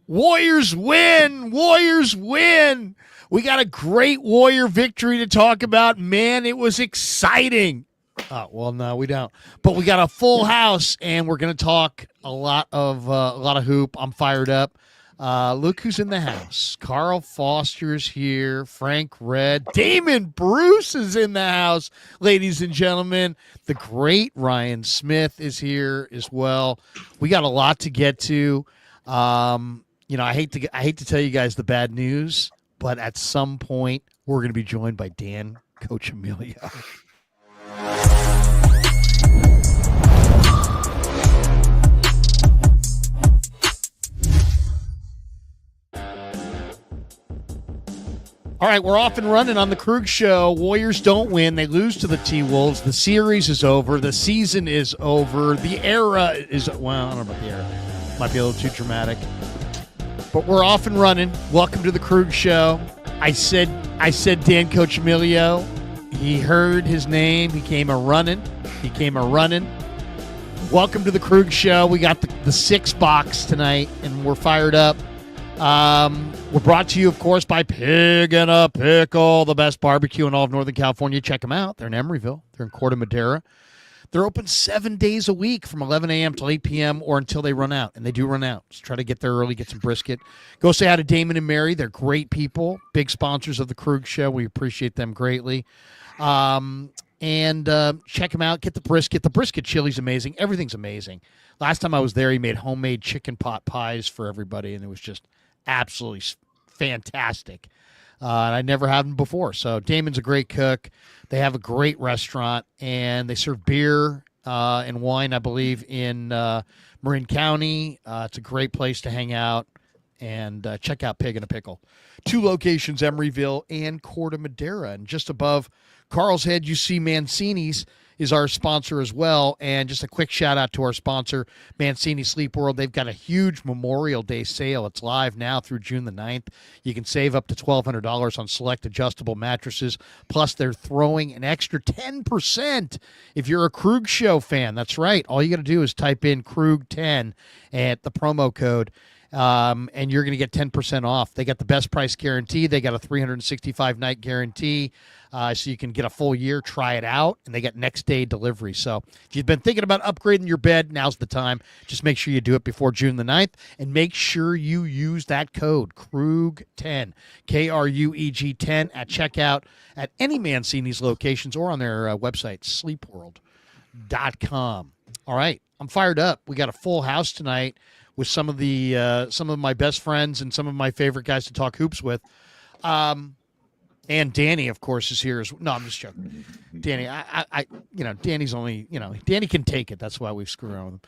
Warriors win! Warriors win! We got a great Warrior victory to talk about. Man, it was exciting. Oh, well, no, we don't. But we got a full house, and we're going to talk a lot of hoop. I'm fired up. Look who's in the house. Carl Foster's here. Frank Red. Damon Bruce is in the house, ladies and gentlemen. The great Ryan Smith is here as well. We got a lot to get to. I hate to tell you guys the bad news, but at some point we're going to be joined by Dan Coach Emilio. All right, we're off and running on the Krueger Show. Warriors don't win. They lose to the T-Wolves. The series is over. The season is over. The era is, well, I don't know about the era. Might be a little too dramatic. But we're off and running. Welcome to the Krueger Show. I said Dan Coach Emilio. He heard his name. He came a-running. Welcome to the Krueger Show. We got the 6 box tonight, and we're fired up. We're brought to you, of course, by Pig and a Pickle, the best barbecue in all of Northern California. Check them out. They're in Emeryville. They're in Corte Madera. They're open 7 days a week from 11 a.m. till 8 p.m. or until they run out, and they do run out. So try to get there early, get some brisket. Go say hi to Damon and Mary. They're great people, big sponsors of the Krueger Show. We appreciate them greatly. And check them out. Get the brisket. The brisket chili's amazing. Everything's amazing. Last time I was there, he made homemade chicken pot pies for everybody, and it was just absolutely fantastic. And I never had them before. So Damon's a great cook. They have a great restaurant, and they serve beer and wine, I believe, in Marin County. It's a great place to hang out, and check out Pig and a Pickle. 2 locations, Emeryville and Corte Madera. And just above Carl's head, you see Mancini's is our sponsor as well. And just a quick shout out to our sponsor, Mancini Sleep World. They've got a huge Memorial Day sale. It's live now through June the 9th. You can save up to $1,200 on select adjustable mattresses. Plus, they're throwing an extra 10% if you're a Krueger Show fan. That's right. All you got to do is type in Krug10 at the promo code. And you're going to get 10% off. They got the best price guarantee. They got a 365-night guarantee, so you can get a full year, try it out, and they got next-day delivery. So if you've been thinking about upgrading your bed, now's the time. Just make sure you do it before June the 9th, and make sure you use that code, Krug10, K-R-U-E-G 10, at checkout at any Mancini's locations or on their website, sleepworld.com. All right, I'm fired up. We got a full house tonight with some of my best friends and some of my favorite guys to talk hoops with. And Danny, of course, is here. No, I'm just joking. Danny, Danny's only, Danny can take it. That's why we screw around with him.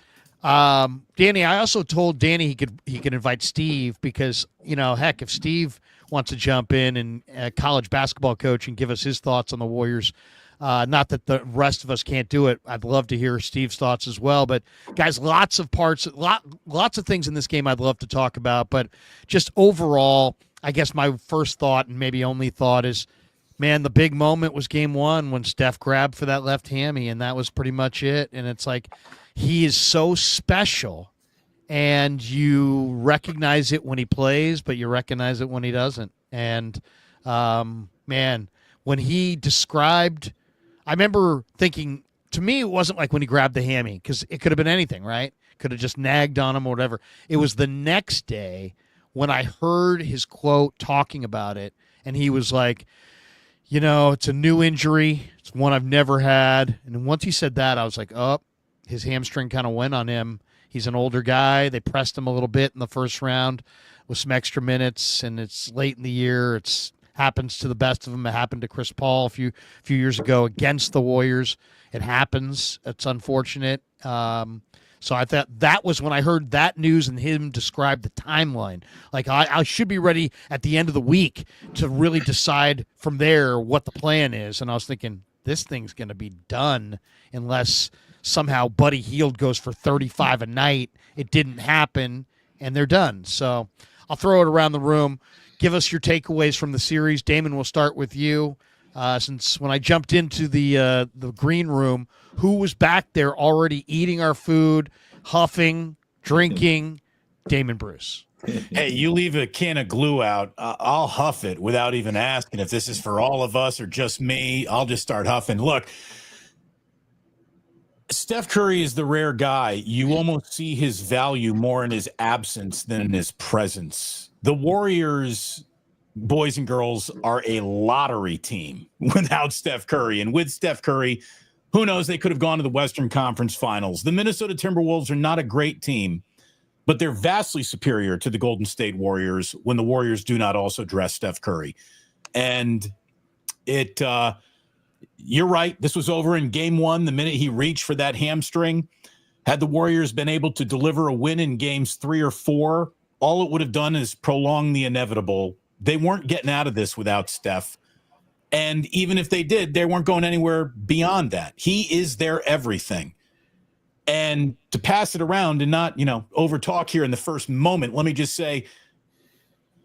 Danny, I also told Danny he could invite Steve because, heck, if Steve wants to jump in and college basketball coach and give us his thoughts on the Warriors, not that the rest of us can't do it. I'd love to hear Steve's thoughts as well. But, guys, lots of things in this game I'd love to talk about. But just overall, I guess my first thought and maybe only thought is, man, the big moment was game 1 when Steph grabbed for that left hammy, and that was pretty much it. And it's like he is so special, and you recognize it when he plays, but you recognize it when he doesn't. And, man, when he described – I remember thinking, to me, it wasn't like when he grabbed the hammy, because it could have been anything, right? Could have just nagged on him or whatever. It was the next day when I heard his quote talking about it, and he was like, it's a new injury. It's one I've never had. And once he said that, I was like, oh, his hamstring kind of went on him. He's an older guy. They pressed him a little bit in the first round with some extra minutes, and it's late in the year. It's happens to the best of them. It happened to Chris Paul a few years ago against the Warriors. It happens. It's unfortunate. So I thought that was when I heard that news and him describe the timeline. Like I should be ready at the end of the week to really decide from there what the plan is. And I was thinking, this thing's going to be done unless somehow Buddy Hield goes for 35 a night. It didn't happen, and they're done. So I'll throw it around the room. Give us your takeaways from the series. Damon, we'll start with you. Since when I jumped into the green room, who was back there already eating our food, huffing, drinking, Damon Bruce. Hey, you leave a can of glue out, I'll huff it without even asking if this is for all of us or just me. I'll just start huffing. Look, Steph Curry is the rare guy. You almost see his value more in his absence than in his presence. The Warriors, boys and girls, are a lottery team without Steph Curry. And with Steph Curry, who knows, they could have gone to the Western Conference Finals. The Minnesota Timberwolves are not a great team, but they're vastly superior to the Golden State Warriors when the Warriors do not also dress Steph Curry. And you're right. This was over in game one. The minute he reached for that hamstring, had the Warriors been able to deliver a win in games 3 or 4, all it would have done is prolong the inevitable. They weren't getting out of this without Steph. And even if they did, they weren't going anywhere beyond that. He is their everything. And to pass it around and not, over talk here in the first moment, let me just say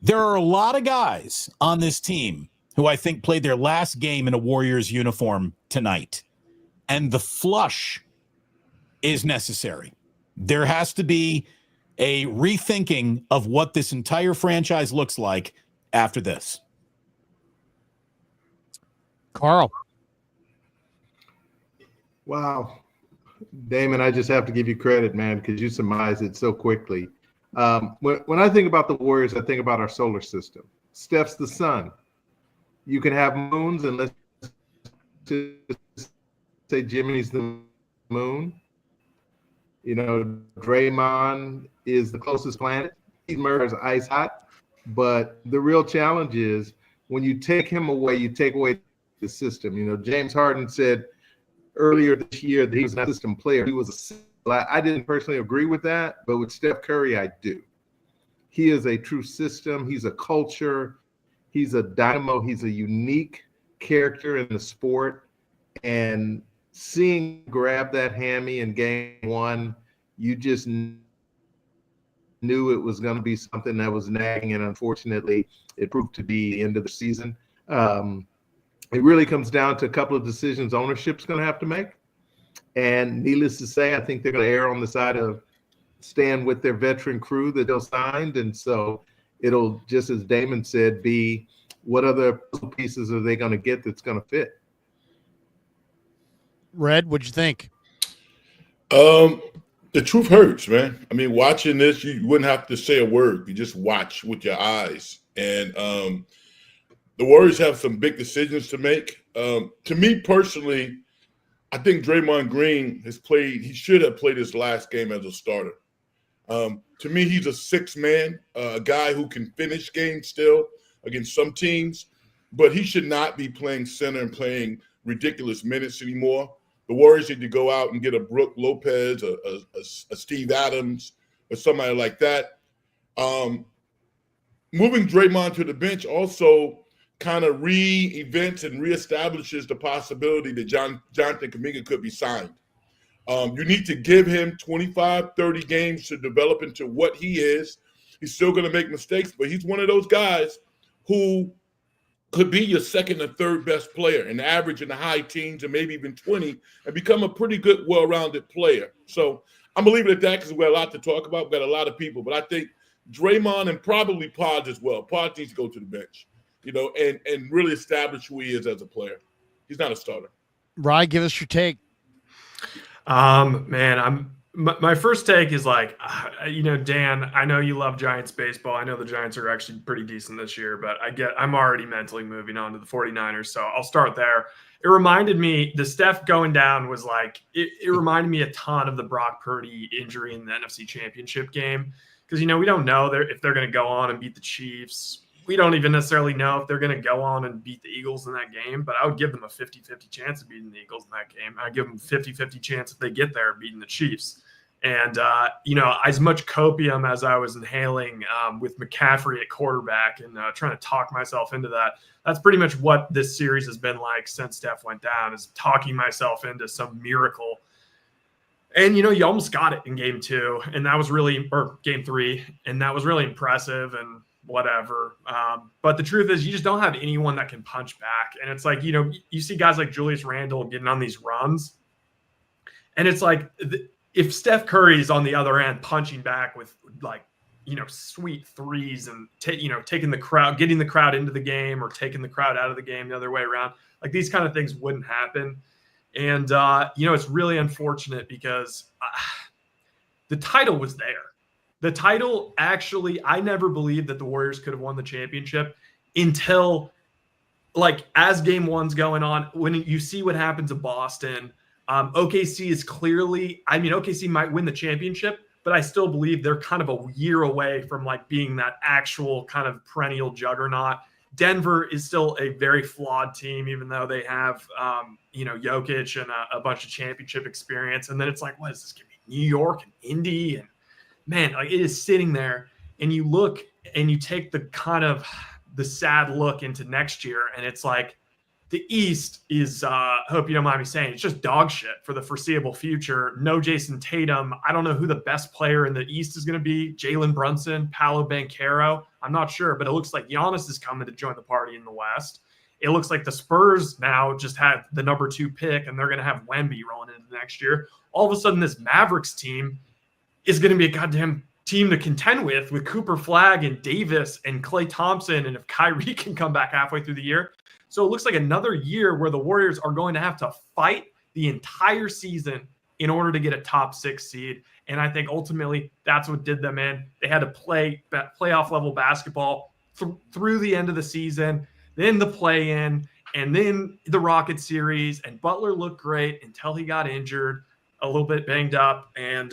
there are a lot of guys on this team who I think played their last game in a Warriors uniform tonight. And the flush is necessary. There has to be a rethinking of what this entire franchise looks like after this. Carl. Wow. Damon, I just have to give you credit, man, because you surmised it so quickly. When I think about the Warriors, I think about our solar system. Steph's the sun. You can have moons, and let's just say Jimmy's the moon. Draymond is the closest planet. He's murder's ice hot. But the real challenge is when you take him away, you take away the system. James Harden said earlier this year that he was not a system player. He was I didn't personally agree with that, but with Steph Curry, I do. He is a true system. He's a culture. He's a dynamo. He's a unique character in the sport. And seeing grab that hammy in game one, you just knew it was going to be something that was nagging, and unfortunately, it proved to be the end of the season. It really comes down to a couple of decisions ownership's going to have to make. And needless to say, I think they're going to err on the side of staying with their veteran crew that they'll signed. And so it'll, just as Damon said, be what other puzzle pieces are they going to get that's going to fit? Red, what'd you think? The truth hurts, man. I mean, watching this, you wouldn't have to say a word. You just watch with your eyes. And the Warriors have some big decisions to make. To me personally, I think Draymond Green he should have played his last game as a starter. To me, he's a sixth man, a guy who can finish games still against some teams, but he should not be playing center and playing ridiculous minutes anymore. The Warriors need to go out and get a Brook Lopez, a Steve Adams, or somebody like that. Moving Draymond to the bench also kind of re-events and reestablishes the possibility that Jonathan Kuminga could be signed. You need to give him 25, 30 games to develop into what he is. He's still going to make mistakes, but he's one of those guys who could be your second or third best player and average in the high teens and maybe even 20 and become a pretty good, well-rounded player. So I'm going to leave it at that because we've got a lot to talk about. We've got a lot of people, but I think Draymond and probably Pod as well. Pod needs to go to the bench, and really establish who he is as a player. He's not a starter. Rye, give us your take. Man, my first take is like, Dan, I know you love Giants baseball. I know the Giants are actually pretty decent this year, but I'm already mentally moving on to the 49ers. So I'll start there. It reminded me, the Steph going down was like, it reminded me a ton of the Brock Purdy injury in the NFC Championship game. Because, we don't know if they're going to go on and beat the Chiefs. We don't even necessarily know if they're going to go on and beat the Eagles in that game, but I would give them a 50-50 chance of beating the Eagles in that game. I'd give them a 50-50 chance if they get there beating the Chiefs. And, as much copium as I was inhaling with McCaffrey at quarterback and trying to talk myself into that, that's pretty much what this series has been like since Steph went down, is talking myself into some miracle. And, you almost got it in game 2, and that was or game 3, and that was really impressive and whatever. But the truth is you just don't have anyone that can punch back. And it's like, you see guys like Julius Randle getting on these runs, and it's like, if Steph Curry is on the other end punching back with like sweet threes and taking the crowd, getting the crowd into the game or taking the crowd out of the game the other way around. Like these kind of things wouldn't happen. And, it's really unfortunate because the title was there. The title actually, I never believed that the Warriors could have won the championship until as game one's going on, when you see what happens in Boston. OKC is clearly, OKC might win the championship, but I still believe they're kind of a year away from being that actual kind of perennial juggernaut. Denver is still a very flawed team, even though they have, Jokic and a bunch of championship experience. And then it's what is this going to be? New York and Indy, and man, it is sitting there. And you look and you take the kind of the sad look into next year, and it's the East is, hope you don't mind me saying, it's just dog shit for the foreseeable future. No Jason Tatum. I don't know who the best player in the East is going to be. Jalen Brunson, Paolo Banchero. I'm not sure, but it looks like Giannis is coming to join the party in the West. It looks like the Spurs now just had the number 2 pick, and they're going to have Wemby rolling into the next year. All of a sudden, this Mavericks team is going to be a goddamn team to contend with Cooper Flagg and Davis and Klay Thompson, and if Kyrie can come back halfway through the year. So it looks like another year where the Warriors are going to have to fight the entire season in order to get a top 6 seed. And I think ultimately that's what did them in. They had to play playoff level basketball through the end of the season, then the play-in, and then the Rocket series. And Butler looked great until he got injured, a little bit banged up. And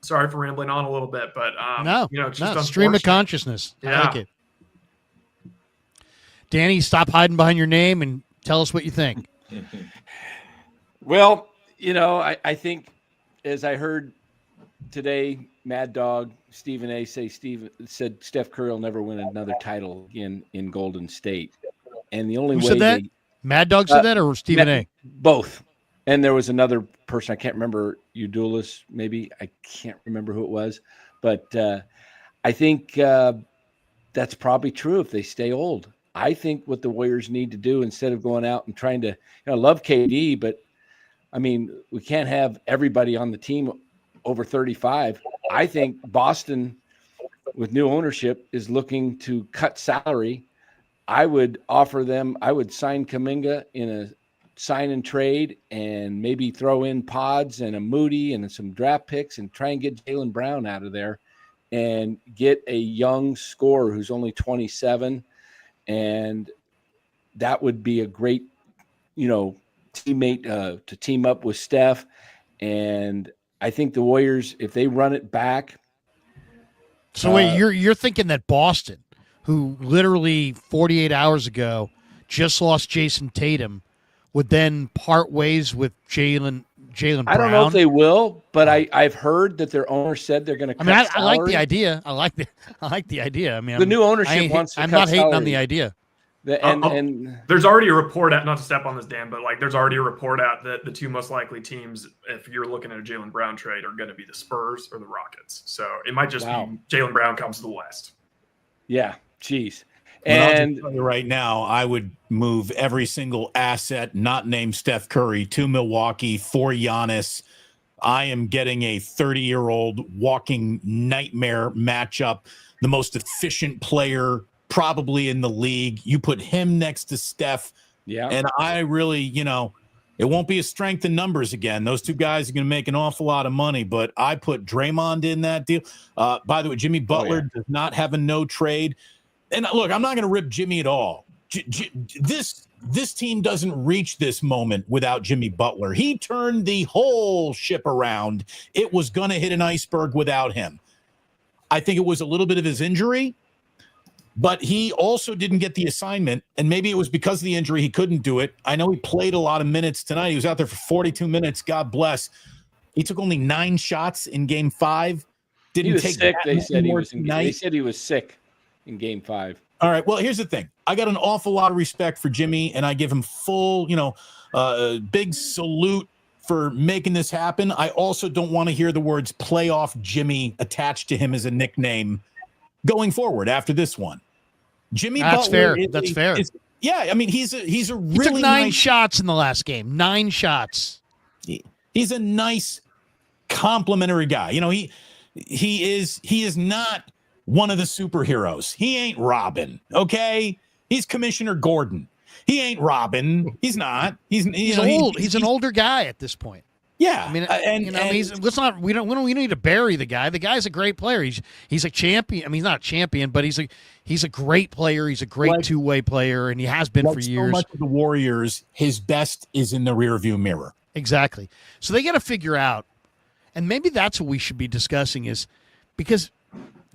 sorry for rambling on a little bit, but it's just stream of consciousness. Yeah. I like it. Danny, stop hiding behind your name and tell us what you think. Well, I think as I heard today, Mad Dog, Stephen A. said Steph Curry will never win another title again in Golden State. And the only Who way said that? Mad Dog said that, or Stephen A? Both. And there was another person, I can't remember, Eudulis, maybe. I can't remember who it was. But I think that's probably true if they stay old. I think what the Warriors need to do, instead of going out and trying to, I love KD, but we can't have everybody on the team over 35. I think Boston, with new ownership, is looking to cut salary. I would sign Kuminga in a sign and trade and maybe throw in Pods and a Moody and some draft picks and try and get Jaylen Brown out of there and get a young scorer who's only 27. And that would be a great, teammate to team up with Steph. And I think the Warriors, if they run it back. So wait, you're thinking that Boston, who literally 48 hours ago just lost Jason Tatum, would then part ways with Jaylen Brown? I don't know if they will, but I've heard that their owner said they're going to cut I like the idea. I like the idea. The new ownership wants to I'm cut not hating salary. on the idea. And there's already a report out, not to step on this, Dan, but there's already a report out that the 2 most likely teams, if you're looking at a Jaylen Brown trade, are going to be the Spurs or the Rockets. So it might just be Jaylen Brown comes to the West. Yeah, geez. And I'll tell you right now, I would move every single asset not named Steph Curry to Milwaukee for Giannis. I am getting a 30-year-old walking nightmare matchup, the most efficient player probably in the league. You put him next to Steph. Yeah. And I really, it won't be a strength in numbers again. Those 2 guys are going to make an awful lot of money, but I put Draymond in that deal. By the way, Jimmy Butler does not have a no trade. And look, I'm not going to rip Jimmy at all. This team doesn't reach this moment without Jimmy Butler. He turned the whole ship around. It was going to hit an iceberg without him. I think it was a little bit of his injury, but he also didn't get the assignment, and maybe it was because of the injury he couldn't do it. I know he played a lot of minutes tonight. He was out there for 42 minutes. God bless. He took only 9 shots in Game 5. He was sick. They said he was sick in Game 5. All right. Well, here's the thing. I got an awful lot of respect for Jimmy, and I give him full, big salute for making this happen. I also don't want to hear the words playoff Jimmy attached to him as a nickname going forward after this one. Jimmy That's Butler fair. That's fair. Yeah, I mean, he's a really He took 9 nice shots in the last game. 9 shots. He's a nice complimentary guy. he is not one of the superheroes. He ain't Robin, okay? He's Commissioner Gordon. He ain't Robin. He's not. He's old. He's an older guy at this point. Yeah, I mean, we don't need to bury the guy. The guy's a great player. He's a champion. I mean, he's not a champion, but he's a great player. He's a great two-way player, and he has been for years. So much of the Warriors, his best is in the rearview mirror. Exactly. So they got to figure out, and maybe that's what we should be discussing, is because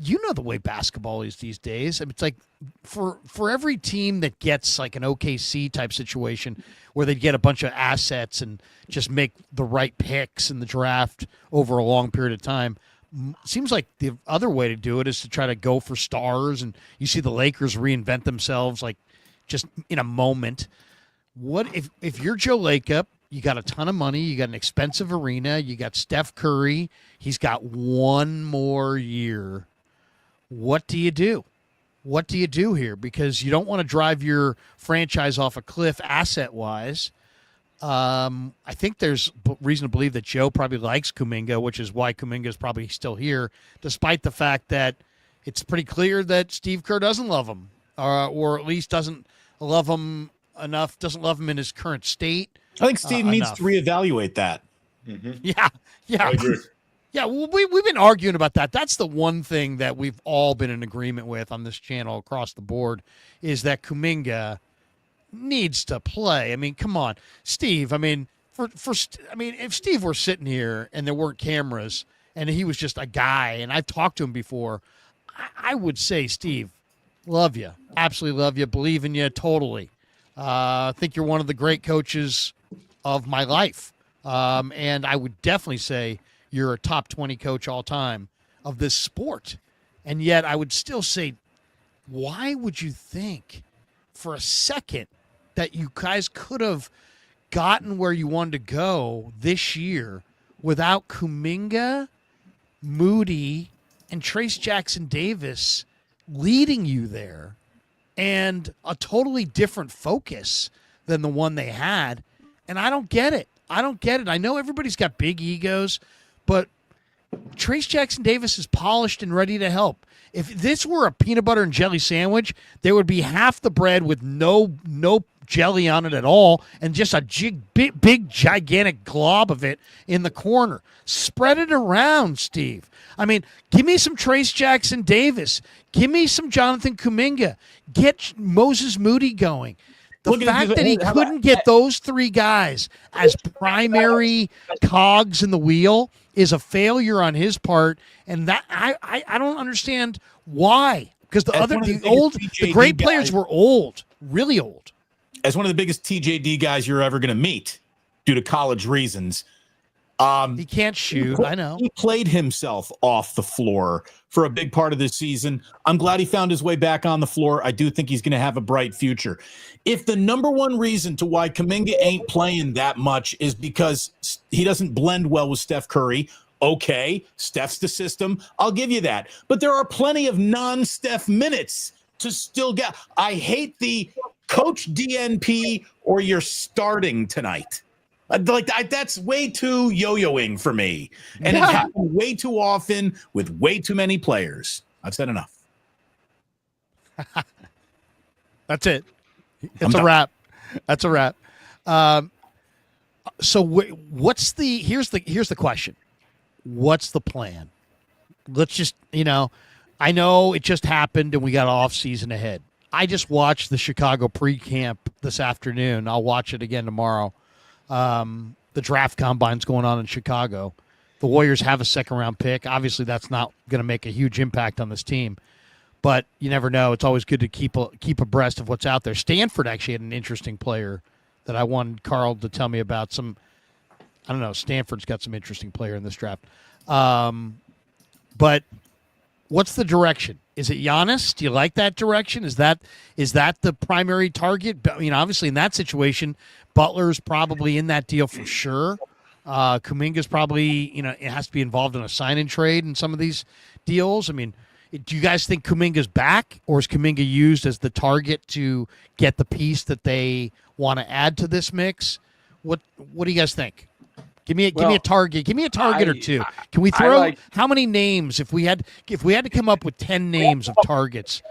you know the way basketball is these days. I mean, it's like for every team that gets like an OKC type situation where they get a bunch of assets and just make the right picks in the draft over a long period of time, seems like the other way to do it is to try to go for stars. And you see the Lakers reinvent themselves like just in a moment. What if you're Joe Lacob? You got a ton of money. You got an expensive arena. You got Steph Curry. He's got one more year. What do you do? What do you do here? Because you don't want to drive your franchise off a cliff asset-wise. I think there's reason to believe that Joe probably likes Kuminga, which is why Kuminga is probably still here, despite the fact that it's pretty clear that Steve Kerr doesn't love him, or at least doesn't love him enough, doesn't love him in his current state. I think Steve needs to reevaluate that. Mm-hmm. Yeah. I agree. Yeah, well, we've been arguing about that. That's the one thing that we've all been in agreement with on this channel across the board is that Kuminga needs to play. I mean, come on, Steve. I mean, if Steve were sitting here and there weren't cameras and he was just a guy, and I've talked to him before, I would say, Steve, love you, absolutely love you, believe in you totally. I think you're one of the great coaches of my life, and I would definitely say you're a top 20 coach all time of this sport. And yet I would still say, why would you think for a second that you guys could have gotten where you wanted to go this year without Kuminga, Moody, and Trace Jackson Davis leading you there and a totally different focus than the one they had? And I don't get it. I know everybody's got big egos, but Trace Jackson Davis is polished and ready to help. If this were a peanut butter and jelly sandwich, there would be half the bread with no jelly on it at all and just a big, gigantic glob of it in the corner. Spread it around, Steve. I mean, give me some Trace Jackson Davis. Give me some Jonathan Kuminga. Get Moses Moody going. The fact that he couldn't get those three guys as primary cogs in the wheel is a failure on his part, and that I don't understand why. Because the great players were old, really old. As one of the biggest TJD guys you're ever going to meet, due to college reasons, he can't shoot. I know. He played himself off the floor for a big part of this season. I'm glad he found his way back on the floor. I do think he's going to have a bright future. If the number one reason to why Kuminga ain't playing that much is because he doesn't blend well with Steph Curry, okay, Steph's the system. I'll give you that. But there are plenty of non-Steph minutes to still get. I hate the coach DNP or you're starting tonight. That's way too yo-yoing for me. And it happened way too often with way too many players. I've said enough. That's it. It's a wrap. That's a wrap. So what's here's the question. What's the plan? Let's just, I know it just happened and we got off season ahead. I just watched the Chicago pre-camp this afternoon. I'll watch it again tomorrow. The draft combine's going on in Chicago. The Warriors have a second-round pick. Obviously, that's not going to make a huge impact on this team, but you never know. It's always good to keep abreast of what's out there. Stanford actually had an interesting player that I wanted Carl to tell me about. I don't know. Stanford's got some interesting player in this draft. But what's the direction? Is it Giannis? Do you like that direction? Is that the primary target? Obviously in that situation, Butler's probably in that deal for sure. Kuminga's probably, it has to be involved in a sign-and trade in some of these deals. I mean, do you guys think Kuminga's back, or is Kuminga used as the target to get the piece that they want to add to this mix? What do you guys think? Give me a target. Give me a target or two. Can we throw how many names if we had to come up with 10 names of targets?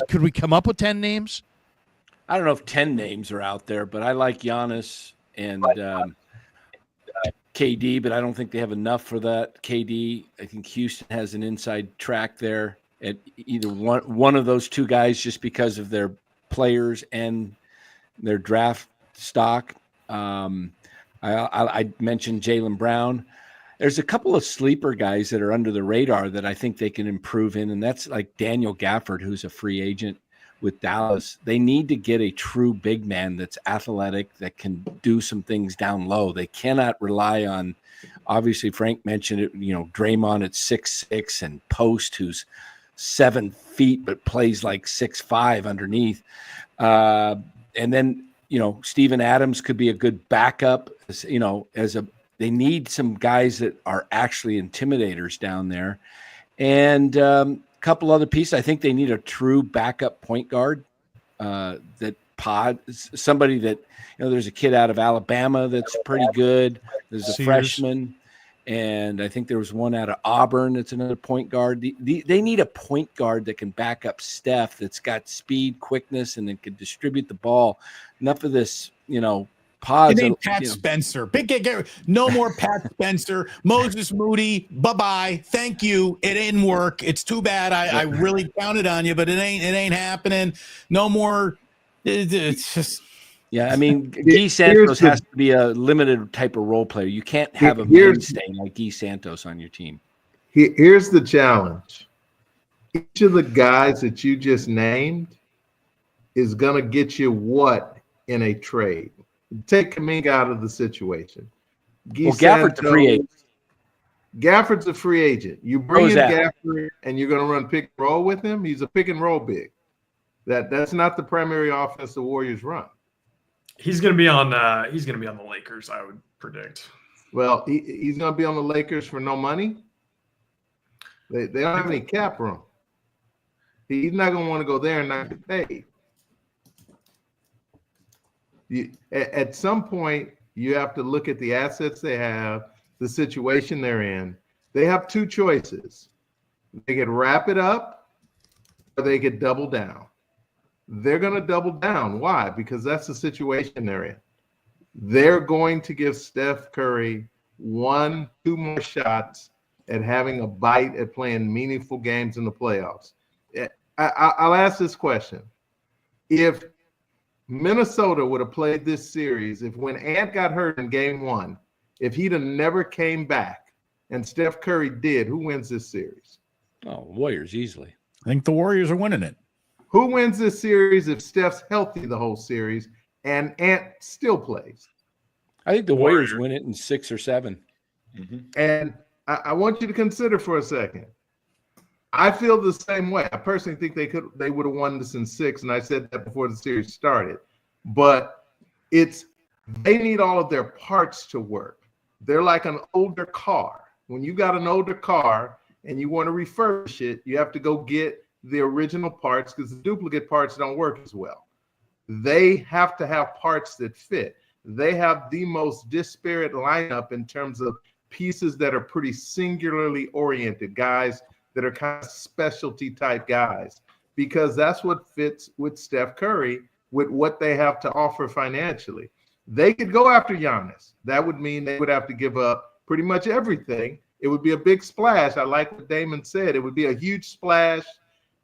Could we come up with 10 names? I don't know if 10 names are out there, but I like Giannis and KD, but I don't think they have enough for that. KD, I think Houston has an inside track there at either one of those two guys just because of their players and their draft stock. I mentioned Jaylen Brown. There's a couple of sleeper guys that are under the radar that I think they can improve in, and that's like Daniel Gafford, who's a free agent with Dallas. They need to get a true big man that's athletic, that can do some things down low. They cannot rely on, obviously Frank mentioned it, Draymond at 6'6" and Post, who's 7 feet but plays like 6'5" underneath. And then Steven Adams could be a good backup. They need some guys that are actually intimidators down there, and couple other pieces. I think they need a true backup point guard. Somebody that there's a kid out of Alabama that's pretty good. There's a freshman, and I think there was one out of Auburn that's another point guard. They need a point guard that can back up Steph, that's got speed, quickness, and then can distribute the ball. Enough of this, pods. It ain't Pat Spencer. No more Pat Spencer. Moses Moody. Bye-bye. Thank you. It didn't work. It's too bad. I really counted on you, but it ain't happening. No more. It's just. Yeah, I mean, Guy Santos has to be a limited type of role player. You can't have a mainstay like Guy Santos on your team. Here's the challenge. Each of the guys that you just named is going to get you what in a trade? Take Kuminga out of the situation. Gafford's a free agent. Gafford's a free agent. You bring in Gafford and you're going to run pick and roll with him. He's a pick and roll big. That's not the primary offense the Warriors run. He's going to be on the Lakers, I would predict. Well, he's going to be on the Lakers for no money. They don't have any cap room. He's not going to want to go there and not get paid. At some point, you have to look at the assets they have, the situation they're in. They have two choices. They could wrap it up or they could double down. They're going to double down. Why? Because that's the situation they're in. They're going to give Steph Curry 1-2 more shots at having a bite at playing meaningful games in the playoffs. I'll ask this question. If Minnesota would have played this series, if when Ant got hurt in game 1, if he'd have never came back and Steph Curry did, who wins this series? Oh, Warriors easily. I think the Warriors are winning it. Who wins this series if Steph's healthy the whole series and Ant still plays? I think the Warriors win it in 6 or 7. Mm-hmm. And I want you to consider for a second. I feel the same way. I personally think they would have won this in 6, and I said that before the series started. But they need all of their parts to work. They're like an older car. When you got an older car and you want to refurbish it, you have to go get the original parts because the duplicate parts don't work as well. They have to have parts that fit. They have the most disparate lineup in terms of pieces that are pretty singularly oriented, guys that are kind of specialty type guys, because that's what fits with Steph Curry, with what they have to offer financially. They could go after Giannis. That would mean they would have to give up pretty much everything. It would be a big splash. I like what Damon said. It would be a huge splash,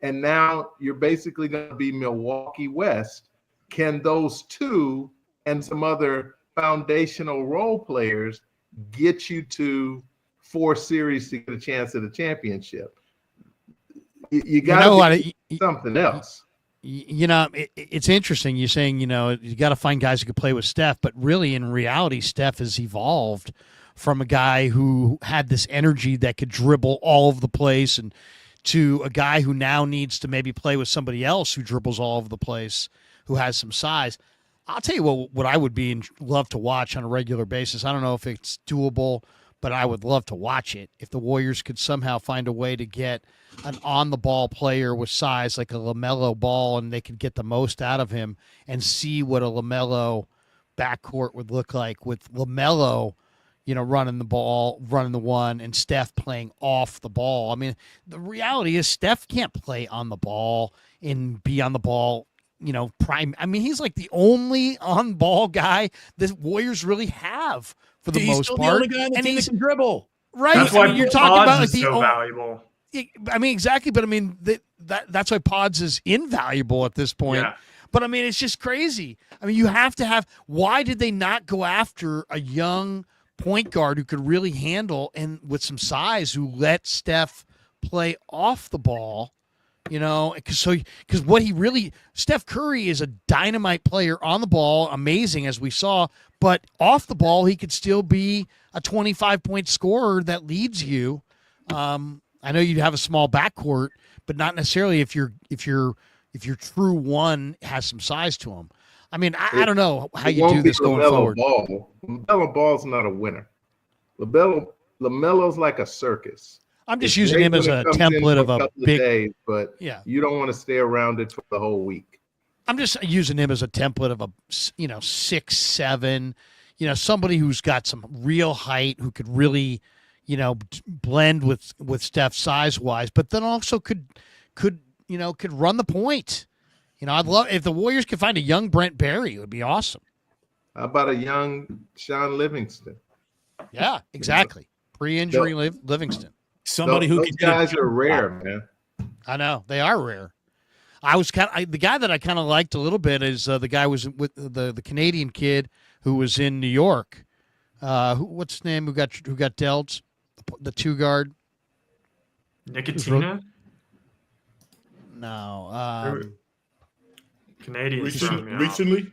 and now you're basically going to be Milwaukee West. Can those two and some other foundational role players get you to 4 series to get a chance at a championship? You got to do something else. It's interesting. You're saying, you got to find guys who can play with Steph, but really in reality, Steph has evolved from a guy who had this energy that could dribble all over the place and to a guy who now needs to maybe play with somebody else who dribbles all over the place, who has some size. I'll tell you what I would love to watch on a regular basis. I don't know if it's doable, but I would love to watch it. If the Warriors could somehow find a way to get an on-the-ball player with size like a LaMelo Ball, and they could get the most out of him and see what a LaMelo backcourt would look like with LaMelo, running the ball, running the one, and Steph playing off the ball. I mean, the reality is Steph can't play on the ball and be on the ball, prime. I mean, he's like the only on-ball guy the Warriors really have for the most part. The only guy on the team that can dribble. Right. That's why you're talking about is so valuable. I mean, exactly. But I mean, that's why Pods is invaluable at this point. Yeah. But I mean, it's just crazy. I mean, you have to have. Why did they not go after a young point guard who could really handle and with some size who let Steph play off the ball? Because Steph Curry is a dynamite player on the ball, amazing as we saw, but off the ball he could still be a 25-point scorer that leads you. I know you'd have a small backcourt, but not necessarily if your true one has some size to him. I mean, I don't know how you do this going forward. LaMelo Ball's not a winner. LaMelo's like a circus. I'm just using him as a template of a big days, but you don't want to stay around it for the whole week. I'm just using him as a template of a 6'7", somebody who's got some real height, who could really, blend with Steph size wise, but then also could run the point. I'd love if the Warriors could find a young Brent Barry, it would be awesome. How about a young Sean Livingston? Yeah, exactly. Pre-injury Livingston. Somebody who those guys are rare, man. I know they are rare. The guy that I kind of liked a little bit is the guy was with the Canadian kid who was in New York. What's his name? Who got dealt? The 2 guard. Nicotina? No. Canadian. Recently?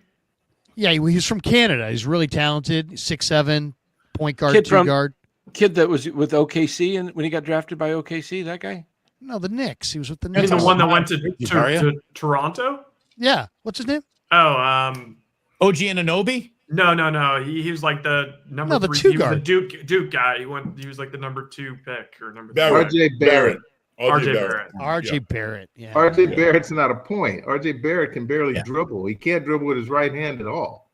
Yeah, he's from Canada. He's really talented. 6'7", point guard, 2 guard. Kid that was with OKC and when he got drafted by OKC, that guy? No, the Knicks. He was with the He's Knicks. the one that went to Toronto? Yeah. What's his name? Oh, OG Anunoby? No. He was like the number 3. 2 he guard. was the Duke guy. He was like the number 2 pick or number 3. RJ Barrett. RJ Barrett. Yeah. RJ Barrett's not a point. RJ Barrett can barely dribble. He can't dribble with his right hand at all.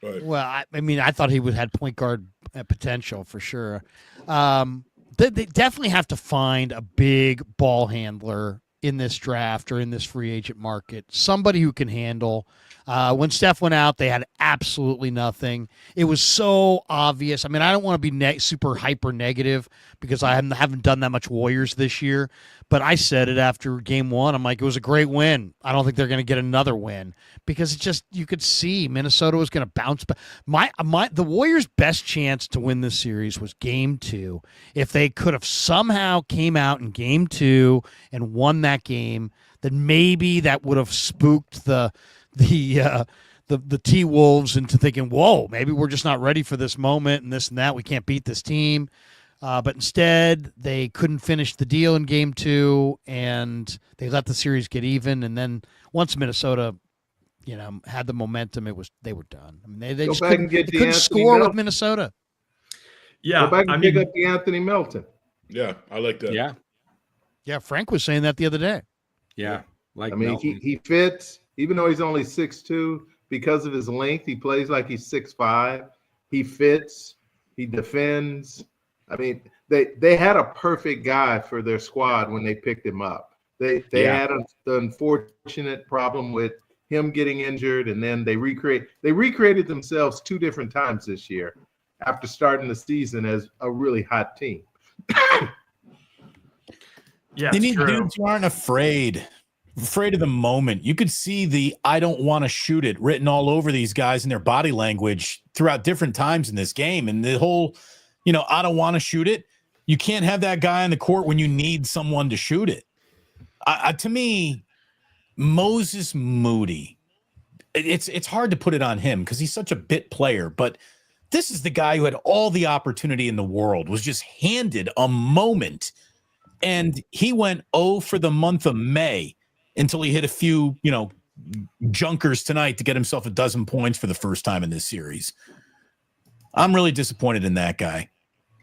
Right. Well, I thought he had point guard potential for sure. They definitely have to find a big ball handler in this draft or in this free agent market, somebody who can handle. When Steph went out, they had absolutely nothing. It was so obvious. I mean, I don't want to be super hyper negative because I haven't done that much Warriors this year, but I said it after game 1. I'm like, it was a great win. I don't think they're going to get another win because it's just, you could see Minnesota was going to bounce back. The Warriors' best chance to win this series was game 2. If they could have somehow came out in game 2 and won that game, then maybe that would have spooked the T-Wolves into thinking, whoa, maybe we're just not ready for this moment and this and that. We can't beat this team. But instead, they couldn't finish the deal in game 2, and they let the series get even. And then once Minnesota, had the momentum, they were done. I mean, they just couldn't score with Minnesota. Yeah, go back and pick up the Anthony Melton. Yeah, I like that. Yeah. Frank was saying that the other day. Yeah, he fits. Even though he's only 6'2", because of his length, he plays like he's 6'5". He fits. He defends. I mean, they had a perfect guy for their squad when they picked him up. They had the unfortunate problem with him getting injured, and then they recreated themselves 2 different times this year after starting the season as a really hot team. Yeah, they need dudes who aren't afraid of the moment. You could see the "I don't want to shoot it" written all over these guys in their body language throughout different times in this game. And the whole, I don't want to shoot it. You can't have that guy on the court when you need someone to shoot it. To me, Moses Moody, it's hard to put it on him because he's such a bit player, but this is the guy who had all the opportunity in the world, was just handed a moment, and he went 0 for the month of May until he hit a few, junkers tonight to get himself a dozen points for the first time in this series. I'm really disappointed in that guy.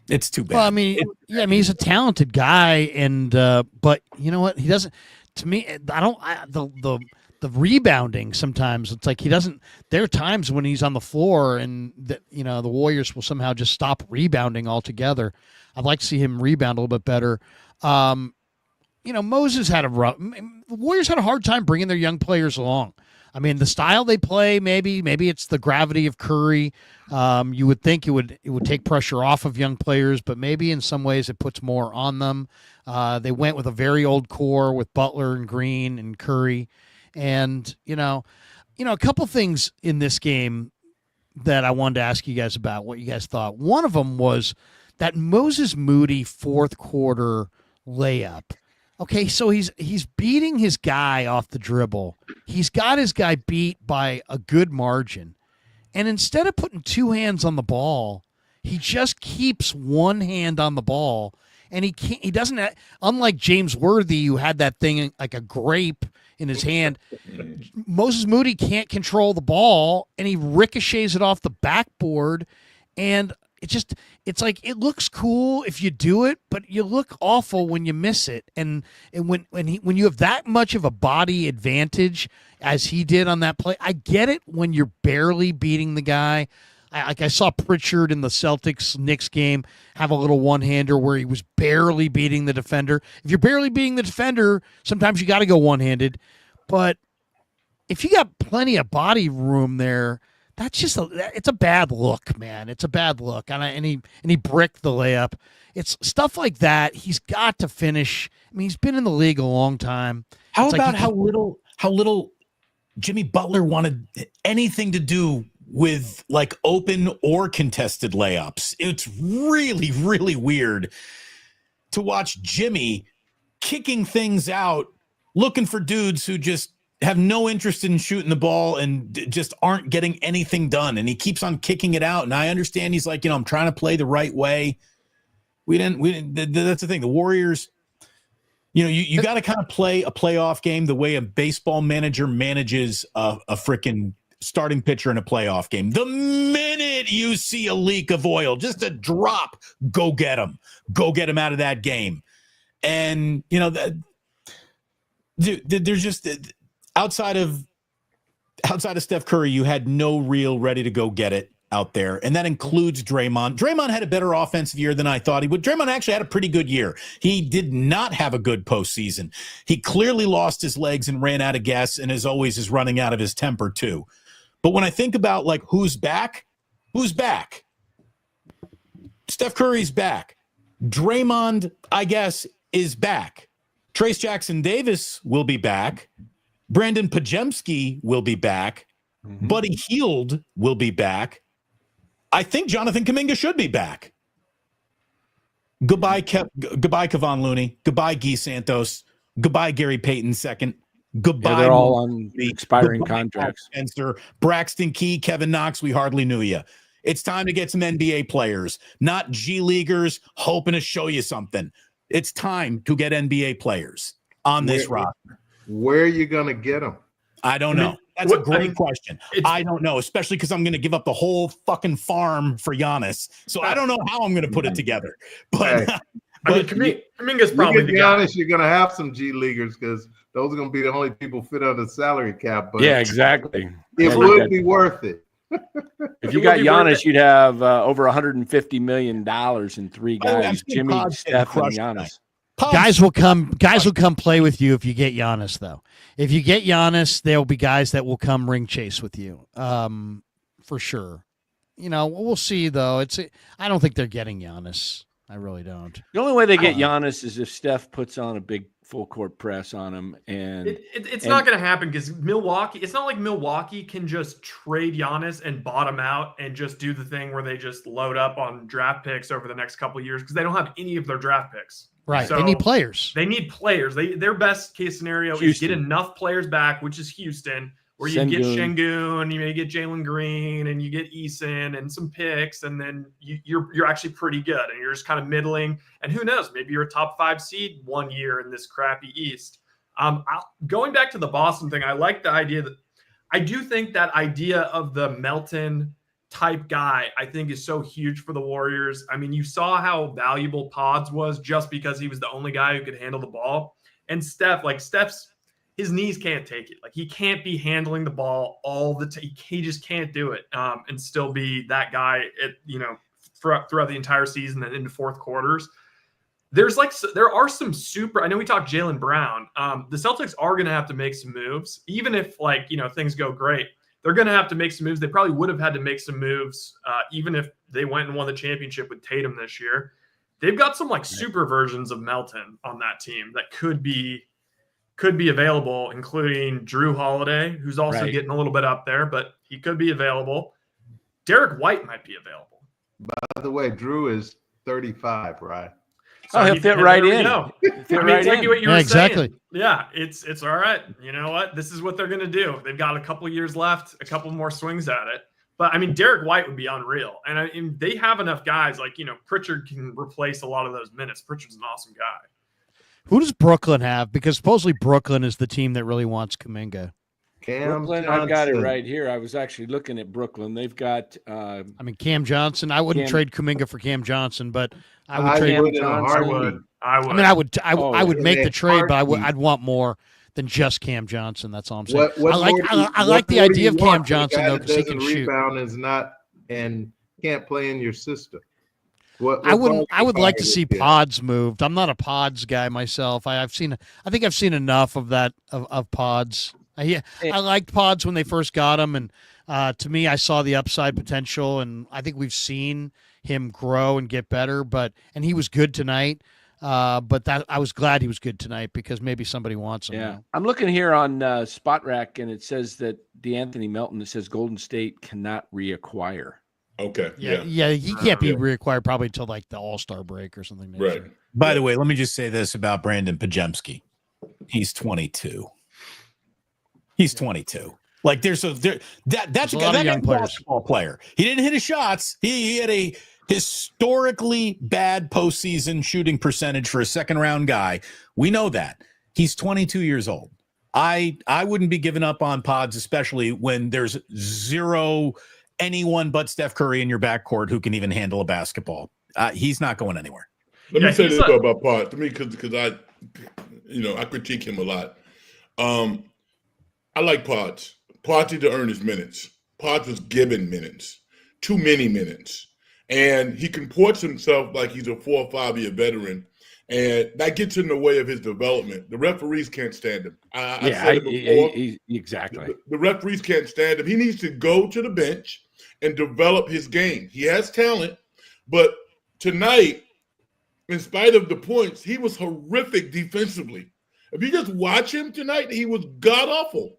It's too bad. Well, he's a talented guy, and but you know what? He doesn't. To me, the the rebounding sometimes. It's like he doesn't. There are times when he's on the floor and the Warriors will somehow just stop rebounding altogether. I'd like to see him rebound a little bit better. Moses had the Warriors had a hard time bringing their young players along. I mean, the style they play, maybe it's the gravity of Curry. You would think it would take pressure off of young players, but maybe in some ways it puts more on them. They went with a very old core with Butler and Green and Curry, and a couple things in this game that I wanted to ask you guys about what you guys thought. One of them was that Moses Moody fourth quarter layup. Okay, so he's beating his guy off the dribble. He's got his guy beat by a good margin. And instead of putting two hands on the ball, he just keeps one hand on the ball. And he doesn't, unlike James Worthy, who had that thing like a grape in his hand, Moses Moody can't control the ball, and he ricochets it off the backboard. And it's like it looks cool if you do it, but you look awful when you miss it. And when you have that much of a body advantage as he did on that play, I get it when you're barely beating the guy. I saw Pritchard in the Celtics-Knicks game have a little one-hander where he was barely beating the defender. If you're barely beating the defender, sometimes you got to go one-handed. But if you got plenty of body room there, that's just it's a bad look, man. It's a bad look. And he bricked the layup. It's stuff like that. He's got to finish. I mean, he's been in the league a long time. How little Jimmy Butler wanted anything to do with like open or contested layups? It's really, really weird to watch Jimmy kicking things out, looking for dudes who just have no interest in shooting the ball and just aren't getting anything done. And he keeps on kicking it out. And I understand he's like, I'm trying to play the right way. We didn't, that's the thing. The Warriors, you got to kind of play a playoff game the way a baseball manager manages a freaking starting pitcher in a playoff game. The minute you see a leak of oil, just a drop, go get him out of that game. And, there's just outside of Steph Curry, you had no real ready to go get it out there. And that includes Draymond. Draymond had a better offensive year than I thought he would. Draymond actually had a pretty good year. He did not have a good postseason. He clearly lost his legs and ran out of gas, and as always is running out of his temper too. But when I think about like who's back? Steph Curry's back. Draymond, I guess, is back. Trace Jackson Davis will be back. Brandon Pajemski will be back. Mm-hmm. Buddy Hield will be back. I think Jonathan Kuminga should be back. Goodbye, Kevon Looney. Goodbye, Guy Santos. Goodbye, Gary Payton II. Goodbye. Yeah, they're all on expiring contracts. Spencer, Braxton Key, Kevin Knox, we hardly knew you. It's time to get some NBA players, not G Leaguers hoping to show you something. It's time to get NBA players on this roster. Where are you going to get them? I don't know. That's a great question. I don't know, especially because I'm going to give up the whole fucking farm for Giannis. So I don't know how I'm going to put it together. But, Kuminga's probably the guy. Giannis, you're going to have some G Leaguers because those are going to be the only people fit under the salary cap. But yeah, exactly. It would be worth it. If you got Giannis, you'd have over $150 million in three guys: Jimmy, Steph, and Giannis. Guys will come play with you if you get Giannis, though. If you get Giannis, there will be guys that will come ring chase with you, for sure. We'll see, though. I don't think they're getting Giannis. I really don't. The only way they get Giannis is if Steph puts on a big full court press on him, and it's not going to happen because Milwaukee. It's not like Milwaukee can just trade Giannis and bottom out and just do the thing where they just load up on draft picks over the next couple of years because they don't have any of their draft picks. Right. So they need players. Their best case scenario is get enough players back, which is Houston, where you get Şengün, you may get Jalen Green, and you get Eason and some picks, and then you're actually pretty good, and you're just kind of middling. And who knows? Maybe you're a top 5 seed one year in this crappy East. Going back to the Boston thing, I like the idea that I do think that idea of the Melton type guy, I think, is so huge for the Warriors. I mean, you saw how valuable Pods was just because he was the only guy who could handle the ball. And Steph's his knees can't take it. Like, he can't be handling the ball all the time. He just can't do it and still be that guy throughout the entire season and into fourth quarters. There are some I know we talked Jaylen Brown. The Celtics are going to have to make some moves, even if things go great. They're going to have to make some moves. They probably would have had to make some moves even if they went and won the championship with Tatum this year. They've got some super versions of Melton on that team that could be available, including Drew Holiday, who's also getting a little bit up there, but he could be available. Derek White might be available. By the way, Drew is 35, right? So he'll fit right in. Exactly what you were exactly. saying. Yeah, it's all right. You know what? This is what they're going to do. They've got a couple years left, a couple more swings at it. But, Derek White would be unreal. And they have enough guys. Pritchard can replace a lot of those minutes. Pritchard's an awesome guy. Who does Brooklyn have? Because supposedly Brooklyn is the team that really wants Kuminga. Brooklyn, I've got it right here. I was actually looking at Brooklyn. They've got Cam Johnson. I wouldn't trade Kuminga for Cam Johnson, but I would trade Cam Johnson. I would. I would make the trade, but I'd want more than just Cam Johnson. That's all I'm saying. I like the idea of Cam Johnson though, because he can shoot. Rebound is not and can't play in your system. I would like to see Pods moved. I'm not a Pods guy myself. I think I've seen enough of that of Pods. I liked Pods when they first got him, and to me, I saw the upside potential, and I think we've seen him grow and get better. And he was good tonight. But I was glad he was good tonight because maybe somebody wants him. Yeah, I'm looking here on Spot Rack, and it says that DeAnthony Melton. It says Golden State cannot reacquire. Okay. Yeah. He can't be reacquired probably until the All-Star break or something. Right. Year. By the way, let me just say this about Brandon Pajemski. He's 22. He's 22. That's a young basketball player. He didn't hit his shots. He had a historically bad postseason shooting percentage for a second-round guy. We know that. He's 22 years old. I wouldn't be giving up on Pods, especially when there's zero anyone but Steph Curry in your backcourt who can even handle a basketball. He's not going anywhere. Let me say this though about Pods. To me, because I critique him a lot. I like Pods. Pods need to earn his minutes. Pods was given minutes, too many minutes. And he comports himself like he's a 4 or 5 year veteran. And that gets in the way of his development. The referees can't stand him. I said it before. Exactly. The referees can't stand him. He needs to go to the bench and develop his game. He has talent, but tonight, in spite of the points, he was horrific defensively. If you just watch him tonight, he was god-awful.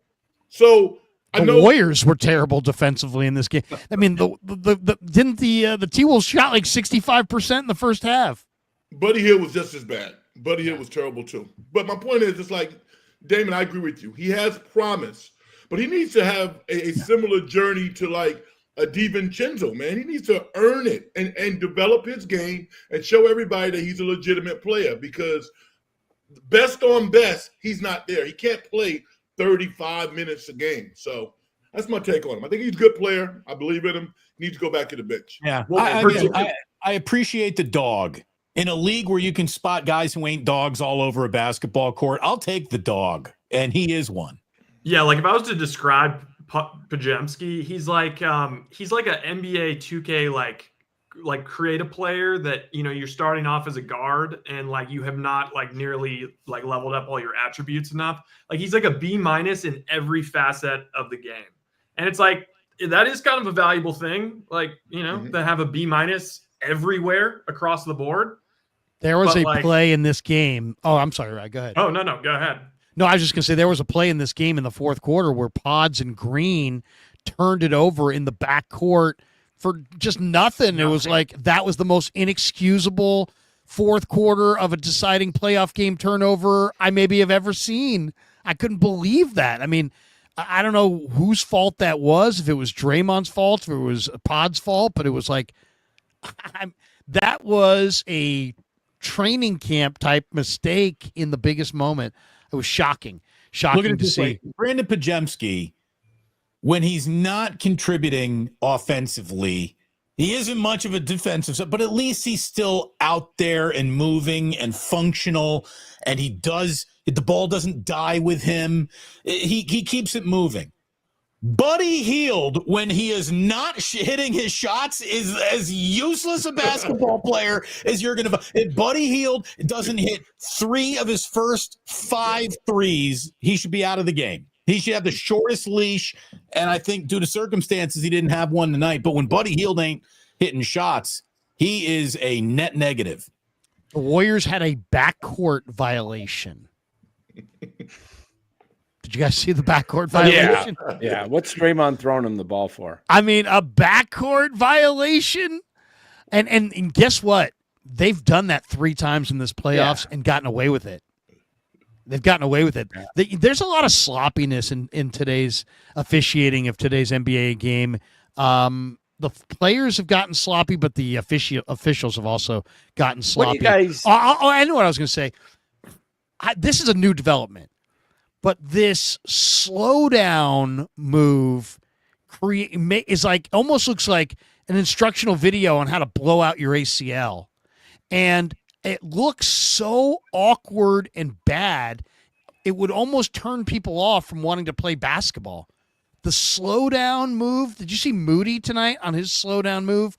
So the Warriors were terrible defensively in this game. Didn't the T-Wolves shot like 65% in the first half? Buddy Hield was just as bad. Buddy Hield was terrible too. But my point is, it's like, Damon, I agree with you. He has promise, but he needs to have a similar journey to like a DiVincenzo, man. He needs to earn it and develop his game and show everybody that he's a legitimate player, because best on best, he's not there. He can't play 35 minutes a game. So that's my take on him. I think he's a good player. I believe in him. He needs to go back to the bench. Yeah. I appreciate the dog. In a league where you can spot guys who ain't dogs all over a basketball court, I'll take the dog, and he is one. Yeah, like if I was to describe Pajemski, he's like an NBA 2K like creative player that, you're starting off as a guard and like you have not like nearly like leveled up all your attributes enough. Like he's like a B- in every facet of the game. And it's like, that is kind of a valuable thing, like, to have a B- everywhere across the board. There was play in this game. Oh, I'm sorry, Ryan. Go ahead. Oh, no, go ahead. No, I was just going to say there was a play in this game in the fourth quarter where Pods and Green turned it over in the backcourt for just nothing. It was like that was the most inexcusable fourth quarter of a deciding playoff game turnover I maybe have ever seen. I couldn't believe that. I don't know whose fault that was, if it was Draymond's fault, if it was Pod's fault, but it was like that was a training camp type mistake in the biggest moment. It was shocking to see. Brandon Pajemski, when he's not contributing offensively, He isn't much of a defensive, but at least he's still out there and moving and functional, and the ball doesn't die with him. He keeps it moving. Buddy Hield, when he is not hitting his shots, is as useless a basketball player as you're going to. If Buddy Hield doesn't hit 3 of his first 5 threes, he should be out of the game. He should have the shortest leash, and I think due to circumstances, he didn't have one tonight. But when Buddy Hield ain't hitting shots, he is a net negative. The Warriors had a backcourt violation. Did you guys see the backcourt violation? Yeah. What's Draymond throwing him the ball for? I mean, a backcourt violation? And guess what? They've done that 3 times in this playoffs and gotten away with it. They've gotten away with it. There's a lot of sloppiness in today's officiating of today's NBA game. The players have gotten sloppy, but the officials have also gotten sloppy. I know what I was going to say. This is a new development, but this slowdown move is like almost looks like an instructional video on how to blow out your ACL, and it looks so awkward and bad, it would almost turn people off from wanting to play basketball. The slowdown move, did you see Moody tonight on his slowdown move?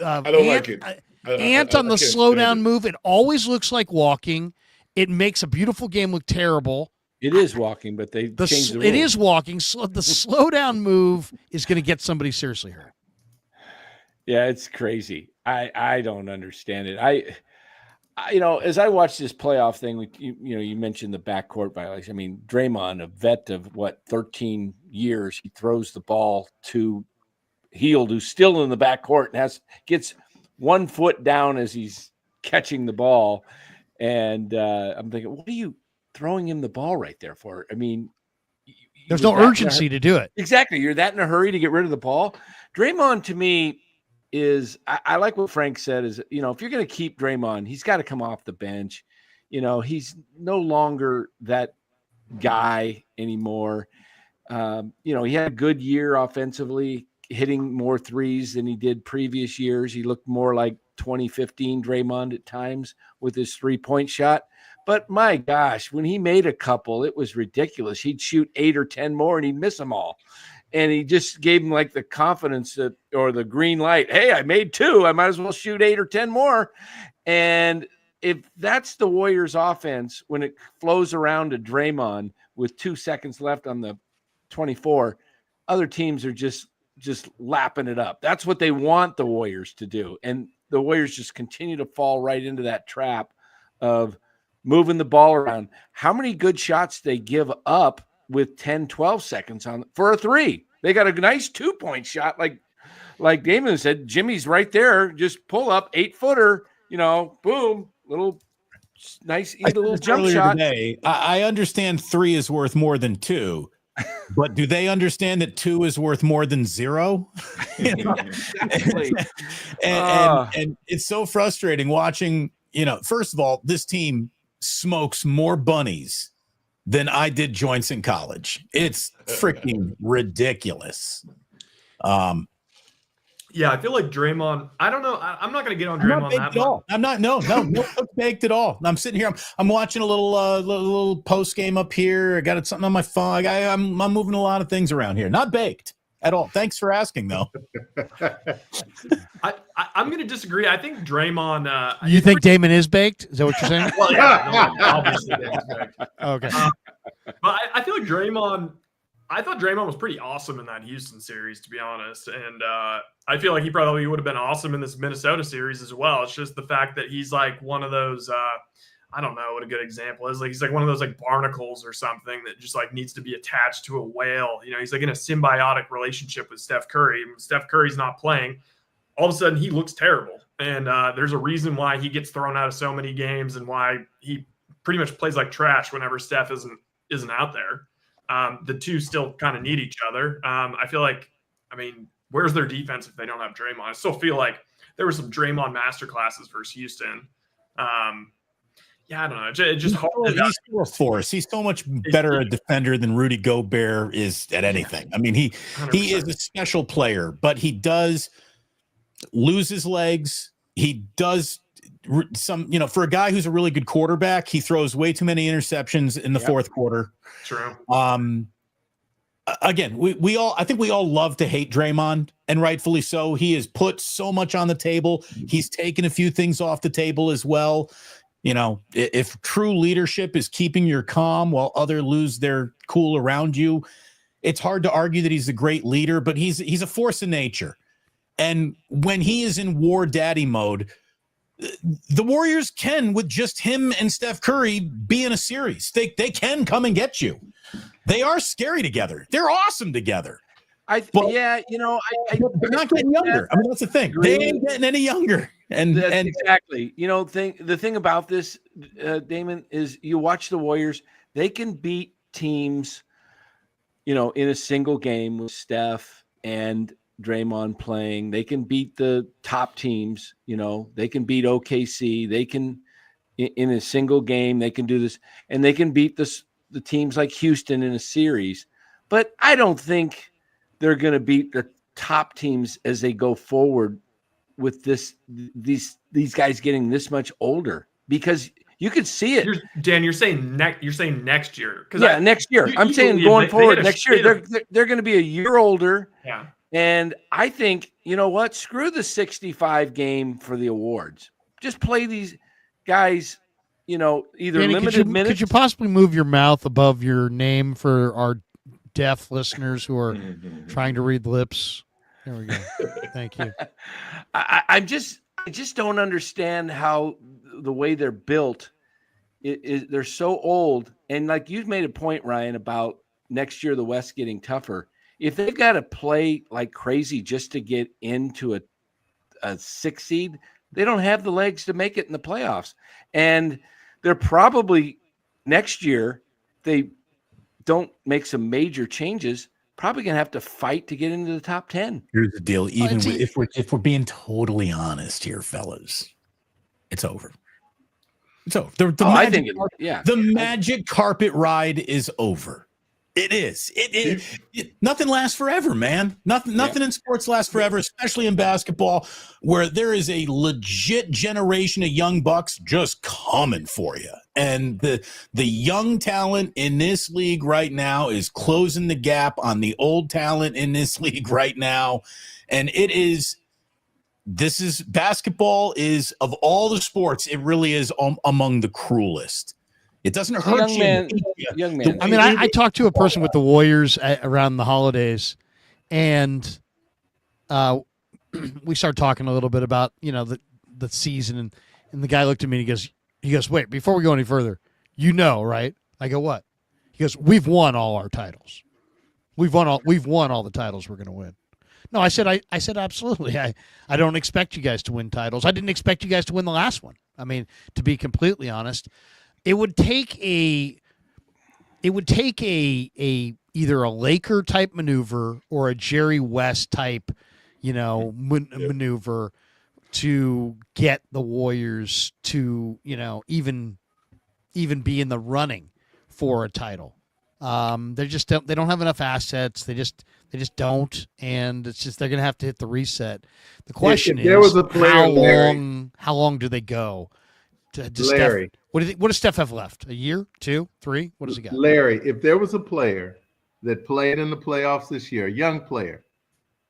I don't like it. Ant on the slowdown move, it always looks like walking. It makes a beautiful game look terrible. It is walking, but they changed the rule. It is walking. The slowdown move is going to get somebody seriously hurt. Yeah, it's crazy. I don't understand it. As I watch this playoff thing, you mentioned the backcourt violation. I mean, Draymond, a vet of 13 years, he throws the ball to Hield, who's still in the backcourt, and gets 1 foot down as he's catching the ball. And I'm thinking, what are you throwing him the ball right there for? I mean, there's no urgency to do it. Exactly. You're that in a hurry to get rid of the ball. Draymond, to me, I like what Frank said is, if you're going to keep Draymond, he's got to come off the bench. He's no longer that guy anymore. He had a good year offensively, hitting more threes than he did previous years. He looked more like 2015 Draymond at times with his 3-point shot. But my gosh, when he made a couple, it was ridiculous. He'd shoot 8 or 10 more and he'd miss them all. And he just gave him like the confidence or the green light. Hey, I made 2. I might as well shoot 8 or 10 more. And if that's the Warriors offense, when it flows around to Draymond with 2 seconds left on the 24, other teams are just lapping it up. That's what they want the Warriors to do. And the Warriors just continue to fall right into that trap of moving the ball around. How many good shots they give up with 10, 12 seconds on for a 3? They got a nice 2-point shot. Like Damon said, Jimmy's right there. Just pull up 8-footer, boom, little nice, a little jump shot. Today, I understand 3 is worth more than 2, but do they understand that 2 is worth more than 0? Exactly. and it's so frustrating watching, first of all, this team smokes more bunnies than I did joints in college. It's freaking ridiculous. Yeah, I feel like Draymond. I don't know. I'm not going to get on Draymond that much. I'm not. No baked at all. I'm sitting here. I'm watching a little post game up here. I got something on my phone. I'm moving a lot of things around here. Not baked at all. Thanks for asking, though. I'm going to disagree. I think Draymond. You think Damon is baked? Is that what you're saying? Well, yeah, obviously Damon's baked. Okay. But I feel like Draymond. I thought Draymond was pretty awesome in that Houston series, to be honest. And I feel like he probably would have been awesome in this Minnesota series as well. It's just the fact that he's like one of those, I don't know what a good example is. Like he's like one of those like barnacles or something that just like needs to be attached to a whale. He's like in a symbiotic relationship with Steph Curry. When Steph Curry's not playing, all of a sudden he looks terrible. And there's a reason why he gets thrown out of so many games and why he pretty much plays like trash whenever Steph isn't out there. The two still kind of need each other. I feel like, where's their defense if they don't have Draymond? I still feel like there were some Draymond masterclasses versus Houston. Yeah, I don't know. It just he's still a force. He's so much better a defender than Rudy Gobert is at anything. He 100%. is a special player, but he does lose his legs. He does for a guy who's a really good quarterback, he throws way too many interceptions in the fourth quarter. True. Again, I think we all love to hate Draymond, and rightfully so. He has put so much on the table. He's taken a few things off the table as well. If true leadership is keeping your calm while others lose their cool around you, it's hard to argue that he's a great leader, but he's a force of nature. And when he is in war daddy mode, the Warriors can, with just him and Steph Curry, be in a series. They can come and get you. They are scary together. They're awesome together. They're not getting younger. I mean, that's the thing. They ain't getting any younger. And exactly. The thing about this, Damon, is you watch the Warriors. They can beat teams, in a single game with Steph and Draymond playing. They can beat the top teams. They can beat OKC. They can, in a single game, they can do this, and they can beat the teams like Houston in a series. But I don't think they're going to beat the top teams as they go forward with these guys getting this much older, because you could see it. Dan, you're saying next year. Next year. I'm saying going forward next year, they're going to be a year older. Yeah. And I think, screw the 65 game for the awards. Just play these guys, either Danny, limited minutes. Could you possibly move your mouth above your name for our deaf listeners who are trying to read lips? There we go. Thank you. I just don't understand how the way they're built they're so old. And like you've made a point, Ryan, about next year, the West getting tougher. If they've got to play like crazy just to get into a 6 seed, they don't have the legs to make it in the playoffs. And they're probably next year, they don't make some major changes, probably going to have to fight to get into the top 10. Here's the deal. If we're being totally honest here, fellas, it's over. It's over. The magic carpet ride is over. It is. Nothing lasts forever, man. Nothing in sports lasts forever, especially in basketball, where there is a legit generation of young bucks just coming for you. And the young talent in this league right now is closing the gap on the old talent in this league right now. And basketball is, of all the sports, it really is among the cruelest. It doesn't hurt young man. I mean, I talked to a person with the Warriors around the holidays, and we started talking a little bit about the season, and the guy looked at me and he goes, wait, before we go any further, right? I go, what? He goes, we've won all our titles. We've won all the titles we're going to win. No, I said absolutely. I don't expect you guys to win titles. I didn't expect you guys to win the last one. I mean, to be completely honest. It would take either a Laker type maneuver or a Jerry West type, maneuver to get the Warriors to, even be in the running for a title. They don't have enough assets. They just don't, and it's just they're going to have to hit the reset. The question is, how long do they go? Larry, what does Steph have left? A year, 2, 3? What does he got? Larry, if there was a player that played in the playoffs this year, a young player,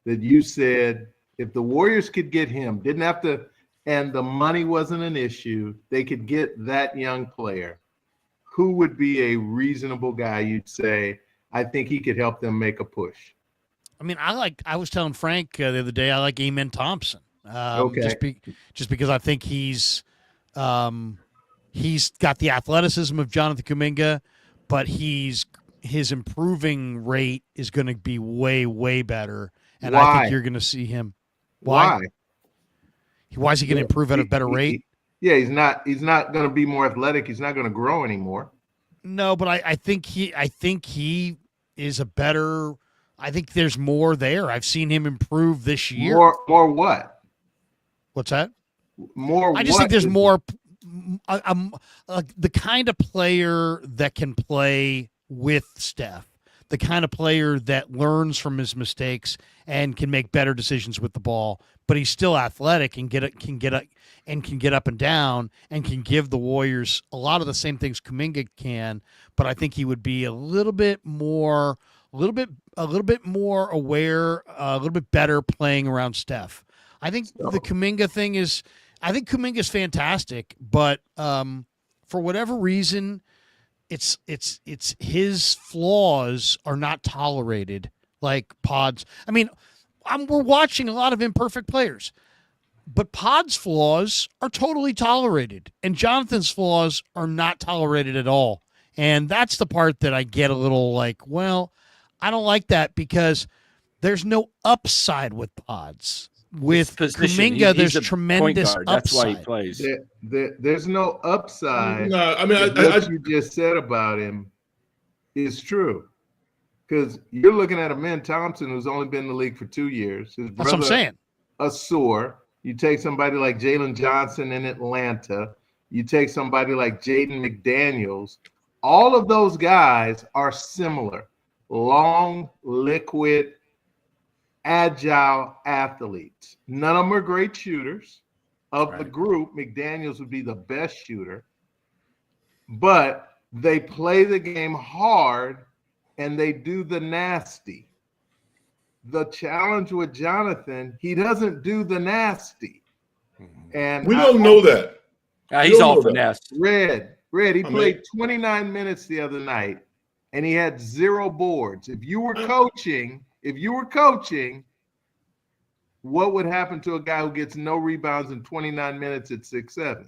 that you said if the Warriors could get him, didn't have to, and the money wasn't an issue, they could get that young player, who would be a reasonable guy you'd say, I think he could help them make a push? I mean, I was telling Frank the other day, I like Amen Thompson. Okay. Just because I think he's got the athleticism of Jonathan Kuminga, but his improving rate is going to be way, way better. And Why? I think you're going to see him. Why? Why is he going to improve at a better rate? He's not going to be more athletic. He's not going to grow anymore. No, but I think he is a better. I think there's more there. I've seen him improve this year. More what? What's that? More. I just think there's more. The kind of player that can play with Steph, the kind of player that learns from his mistakes and can make better decisions with the ball. But he's still athletic and can get up and down and can give the Warriors a lot of the same things Kuminga can. But I think he would be a little bit more aware, a little bit better playing around Steph. I think the Kuminga thing is. I think Kuminga's fantastic, but for whatever reason, it's his flaws are not tolerated like Pod's. I mean, we're watching a lot of imperfect players, but Pod's flaws are totally tolerated, and Jonathan's flaws are not tolerated at all. And that's the part that I get a little like, well, I don't like that because there's no upside with Pod's. With Kuminga, there's tremendous upside. That's why he plays. There's no upside. No, I mean, what you just said about him is true. Because you're looking at a Ben Thompson who's only been in the league for 2 years. His That's what I'm saying. A sore. You take somebody like Jalen Johnson in Atlanta. You take somebody like Jaden McDaniels. All of those guys are similar. Long, liquid, agile athletes. None of them are great shooters. Of the group, McDaniels would be the best shooter. But they play the game hard and they do the nasty. The challenge with Jonathan, he doesn't do the nasty. And we don't know that. He's all finesse. Red, he played 29 minutes the other night and he had 0 boards. If you were coaching, what would happen to a guy who gets no rebounds in 29 minutes at 6'7"?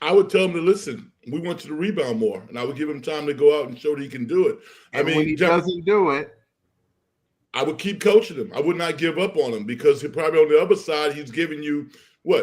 I would tell him to listen. We want you to rebound more, and I would give him time to go out and show that he can do it. When he doesn't do it, I would keep coaching him. I would not give up on him because he probably on the other side, he's giving you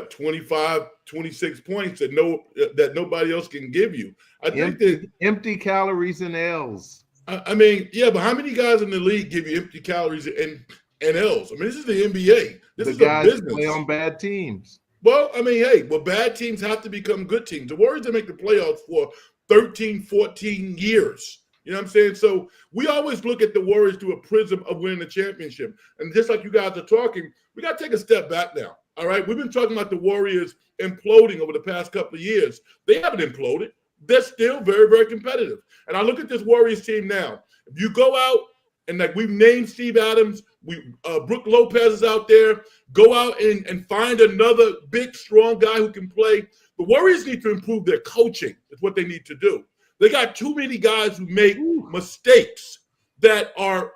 25, 26 points that nobody else can give you. I think that empty calories and L's. I mean, yeah, but how many guys in the league give you empty calories and L's? I mean, this is the NBA. This is guys a business. Play on bad teams. Well, I mean, bad teams have to become good teams. The Warriors, they make the playoffs for 13, 14 years. You know what I'm saying? So we always look at the Warriors through a prism of winning the championship. And just like you guys are talking, we got to take a step back now. All right? We've been talking about the Warriors imploding over the past couple of years. They haven't imploded. They're still very, very competitive. And I look at this Warriors team now. If you go out and like we've named Steve Adams, Brook Lopez is out there, go out and find another big, strong guy who can play. The Warriors need to improve their coaching. Is what they need to do. They got too many guys who make mistakes that are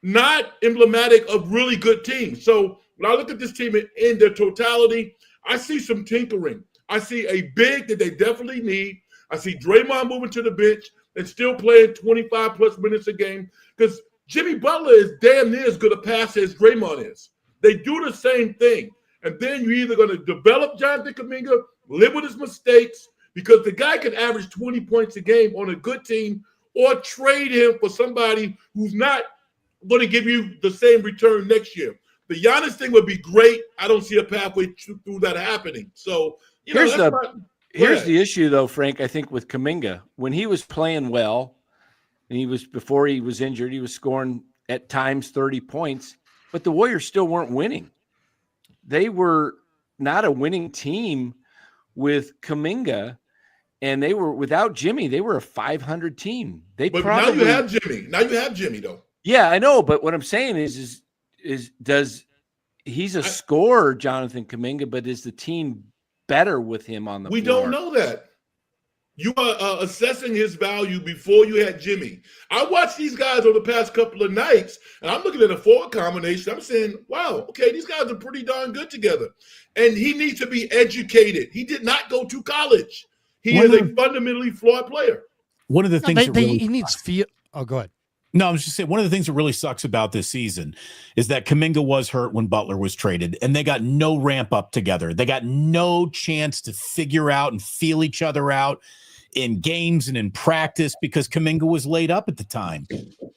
not emblematic of really good teams. So when I look at this team in their totality, I see some tinkering. I see a big that they definitely need. I see Draymond moving to the bench and still playing 25-plus minutes a game because Jimmy Butler is damn near as good a passer as Draymond is. They do the same thing. And then you're either going to develop Jonathan Kuminga, live with his mistakes, because the guy can average 20 points a game on a good team, or trade him for somebody who's not going to give you the same return next year. The Giannis thing would be great. I don't see a pathway through that happening. So, here's the issue, though, Frank, I think, with Kuminga. When he was playing well, and before he was injured, he was scoring at times 30 points, but the Warriors still weren't winning. They were not a winning team with Kuminga, and they were without Jimmy. They were a 500 team. But now you have Jimmy. Now you have Jimmy, though. Yeah, I know. But what I'm saying is he's a scorer, Jonathan Kuminga, but is the team better with him on the floor? We don't know that. You are assessing his value before you had Jimmy. I watched these guys over the past couple of nights, and I'm looking at a forward combination. I'm saying, wow, okay, these guys are pretty darn good together. And he needs to be educated. He did not go to college. He is a fundamentally flawed player. One of the things he needs feel. Oh, go ahead. No, I was just saying one of the things that really sucks about this season is that Kuminga was hurt when Butler was traded, and they got no ramp up together. They got no chance to figure out and feel each other out in games and in practice because Kuminga was laid up at the time.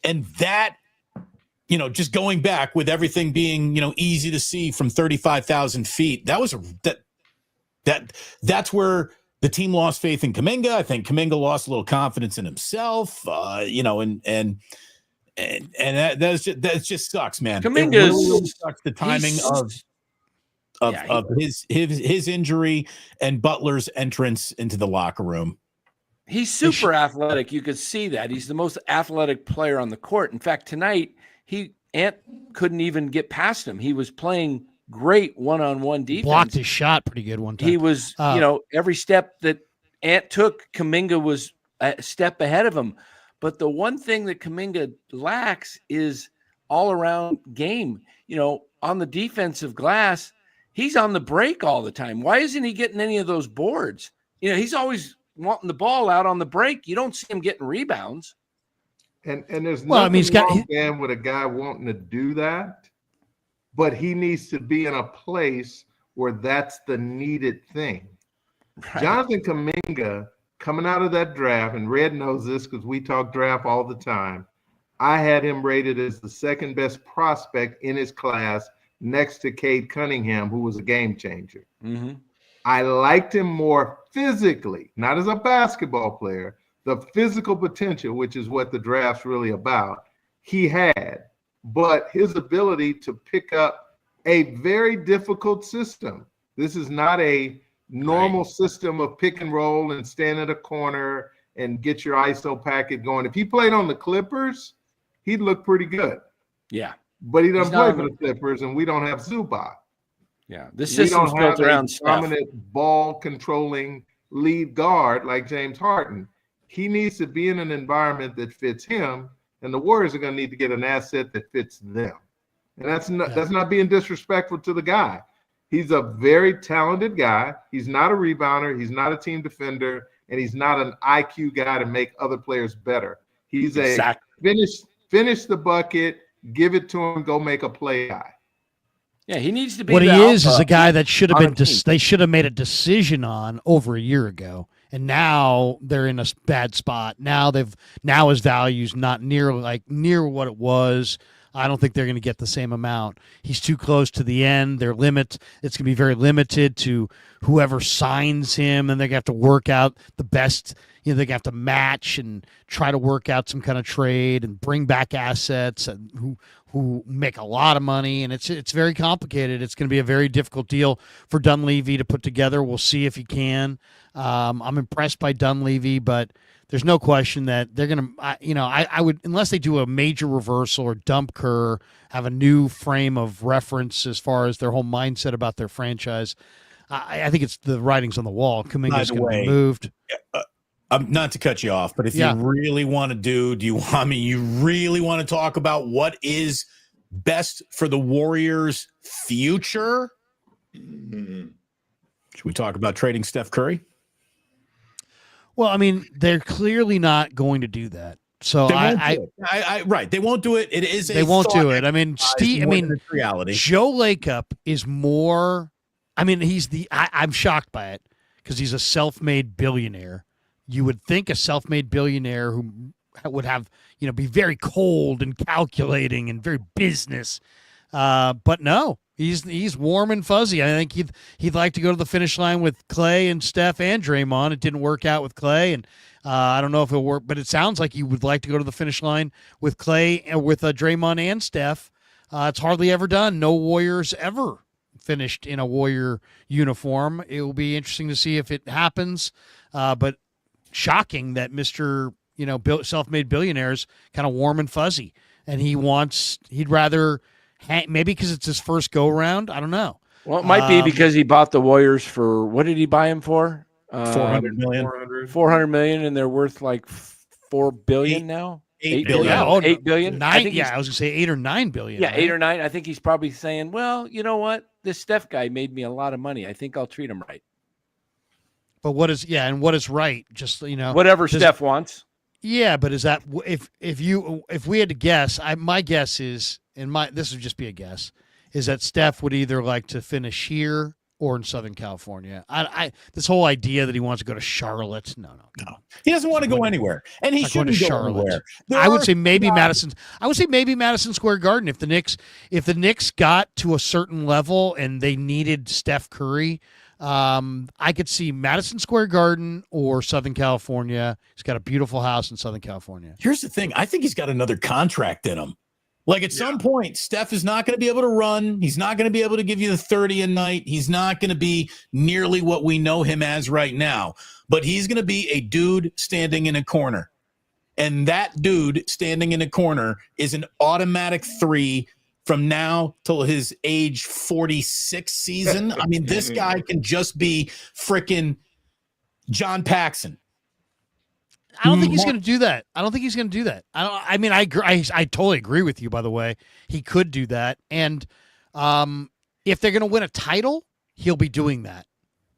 And that, just going back with everything being, easy to see from 35,000 feet, that's where the team lost faith in Kuminga. I think Kuminga lost a little confidence in himself, and and that just sucks, man. Kuminga It really sucks the timing of his injury and Butler's entrance into the locker room. He's super athletic. You could see that. He's the most athletic player on the court. In fact, tonight, Ant couldn't even get past him. He was playing great one-on-one defense. Blocked his shot pretty good one time. He was, every step that Ant took, Kuminga was a step ahead of him. But the one thing that Kuminga lacks is all-around game. On the defensive glass, he's on the break all the time. Why isn't he getting any of those boards? He's always wanting the ball out on the break. You don't see him getting rebounds. And there's nothing wrong with a guy wanting to do that, but he needs to be in a place where that's the needed thing. Right. Jonathan Kuminga, coming out of that draft, and Red knows this because we talk draft all the time, I had him rated as the second best prospect in his class next to Cade Cunningham, who was a game changer. Mm-hmm. I liked him more physically, not as a basketball player, the physical potential, which is what the draft's really about, he had. But his ability to pick up a very difficult system. This is not a normal system of pick and roll and stand at a corner and get your ISO packet going. If he played on the Clippers, he'd look pretty good. Yeah. But he doesn't play for the Clippers, and we don't have Zubac. Yeah, this system's built around Steph. Dominant ball controlling lead guard like James Harden. He needs to be in an environment that fits him, and the Warriors are going to need to get an asset that fits them. And that's not being disrespectful to the guy. He's a very talented guy. He's not a rebounder. He's not a team defender, and he's not an IQ guy to make other players better. He's a finish the bucket, give it to him, go make a play guy. Yeah, he needs to be. What he is a guy that should have been. They should have made a decision on over a year ago, and now they're in a bad spot. Now his value's not near what it was. I don't think they're going to get the same amount. He's too close to the end. Their limit. It's going to be very limited to whoever signs him, and they're going to have to work out the best. They're going to have to match and try to work out some kind of trade and bring back assets and who make a lot of money, and it's very complicated. It's going to be a very difficult deal for Dunleavy to put together. We'll see if he can. I'm impressed by Dunleavy, but there's no question that they're going to, I would, unless they do a major reversal or dump Kerr, have a new frame of reference as far as their whole mindset about their franchise. I think it's the writing's on the wall. Kuminga's going to be moved. Not to cut you off, but if you really want to you really want to talk about what is best for the Warriors' future? Should we talk about trading Steph Curry? Well, I mean, they're clearly not going to do that. So they won't do it. It is. They won't do it. I mean, reality. Joe Lacob is more. I mean, I'm shocked by it because he's a self-made billionaire. You would think a self-made billionaire who would have, be very cold and calculating and very business. But no, he's warm and fuzzy. I think he'd like to go to the finish line with Clay and Steph and Draymond. It didn't work out with Clay, and I don't know if it'll work, but it sounds like he would like to go to the finish line with Clay and with Draymond and Steph. It's hardly ever done. No Warriors ever finished in a Warrior uniform. It will be interesting to see if it happens, but shocking that Mr. Self-made billionaires kind of warm and fuzzy, and he'd rather maybe because it's his first go round. I don't know. Well, it might be because he bought the Warriors for, what did he buy him for? $400 million. $400 million, and they're worth like $4 billion now. $8 billion. Yeah, $8 billion. I was going to say 8 or 9 billion. Yeah, right? 8 or 9. I think he's probably saying, well, you know what? This Steph guy made me a lot of money. I think I'll treat him right. But what is right? Just whatever Steph wants. Yeah, but is that if we had to guess? My guess is, this would just be a guess, is that Steph would either like to finish here or in Southern California. This whole idea that he wants to go to Charlotte, no. He doesn't want to go anywhere, and he shouldn't go anywhere. I would say maybe Madison. I would say maybe Madison Square Garden if the Knicks got to a certain level and they needed Steph Curry. I could see Madison Square Garden or Southern California. He's got a beautiful house in Southern California. Here's the thing. I think he's got another contract in him. Like at some point, Steph is not going to be able to run. He's not going to be able to give you the 30 a night. He's not going to be nearly what we know him as right now. But he's going to be a dude standing in a corner. And that dude standing in a corner is an automatic 3 from now till his age 46 season. I mean, this guy can just be freaking John Paxson. I don't think he's going to do that. I totally agree with you, by the way. He could do that. And if they're going to win a title, he'll be doing that.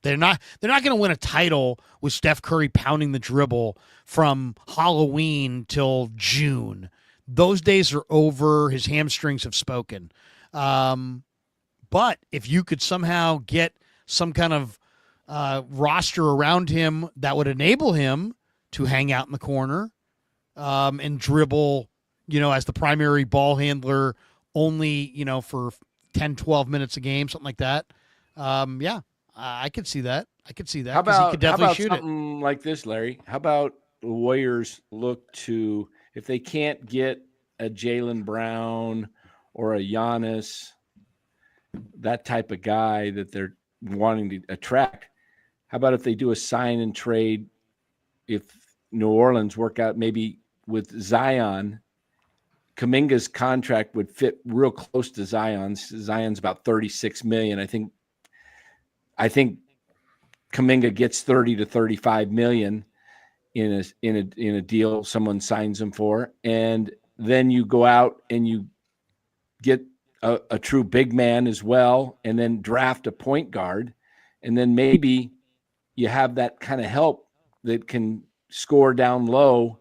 They're not going to win a title with Steph Curry pounding the dribble from Halloween till June. Those days are over. His hamstrings have spoken. But if you could somehow get some kind of roster around him that would enable him to hang out in the corner and dribble, as the primary ball handler only, for 10, 12 minutes a game, something like that. I could see that. How about, he could definitely shoot something like this, Larry? How about the Warriors look to, if they can't get a Jaylen Brown or a Giannis, that type of guy that they're wanting to attract, how about if they do a sign and trade? If New Orleans work out maybe with Zion, Kuminga's contract would fit real close to Zion's. Zion's about $36 million. I think Kuminga gets 30 to 35 million in a deal someone signs him for, and then you go out and you get a true big man as well, and then draft a point guard, and then maybe you have that kind of help that can score down low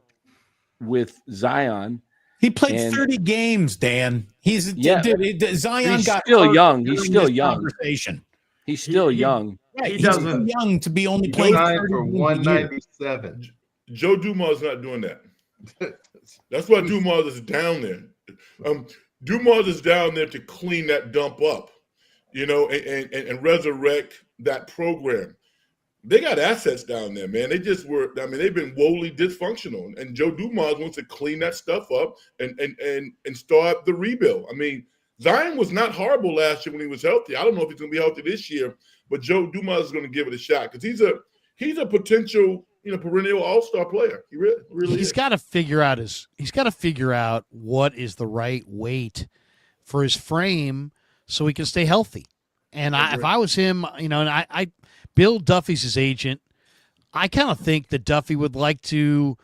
with Zion. He played 30 games, Dan. Zion he's got still young. He's still young. Conversation. He's still young. Right. He's too young to be only playing for 197. Joe Dumars not doing that. That's why Dumars is down there. Dumars is down there to clean that dump up, and resurrect that program. They got assets down there, man. They just were. I mean, they've been woefully dysfunctional, and Joe Dumars wants to clean that stuff up and start the rebuild. I mean, Zion was not horrible last year when he was healthy. I don't know if he's going to be healthy this year, but Joe Dumars is going to give it a shot because he's a potential perennial all-star player. He really he's got to figure out what is the right weight for his frame so he can stay healthy. And if I was him, and Bill Duffy's his agent, I kind of think that Duffy would like to,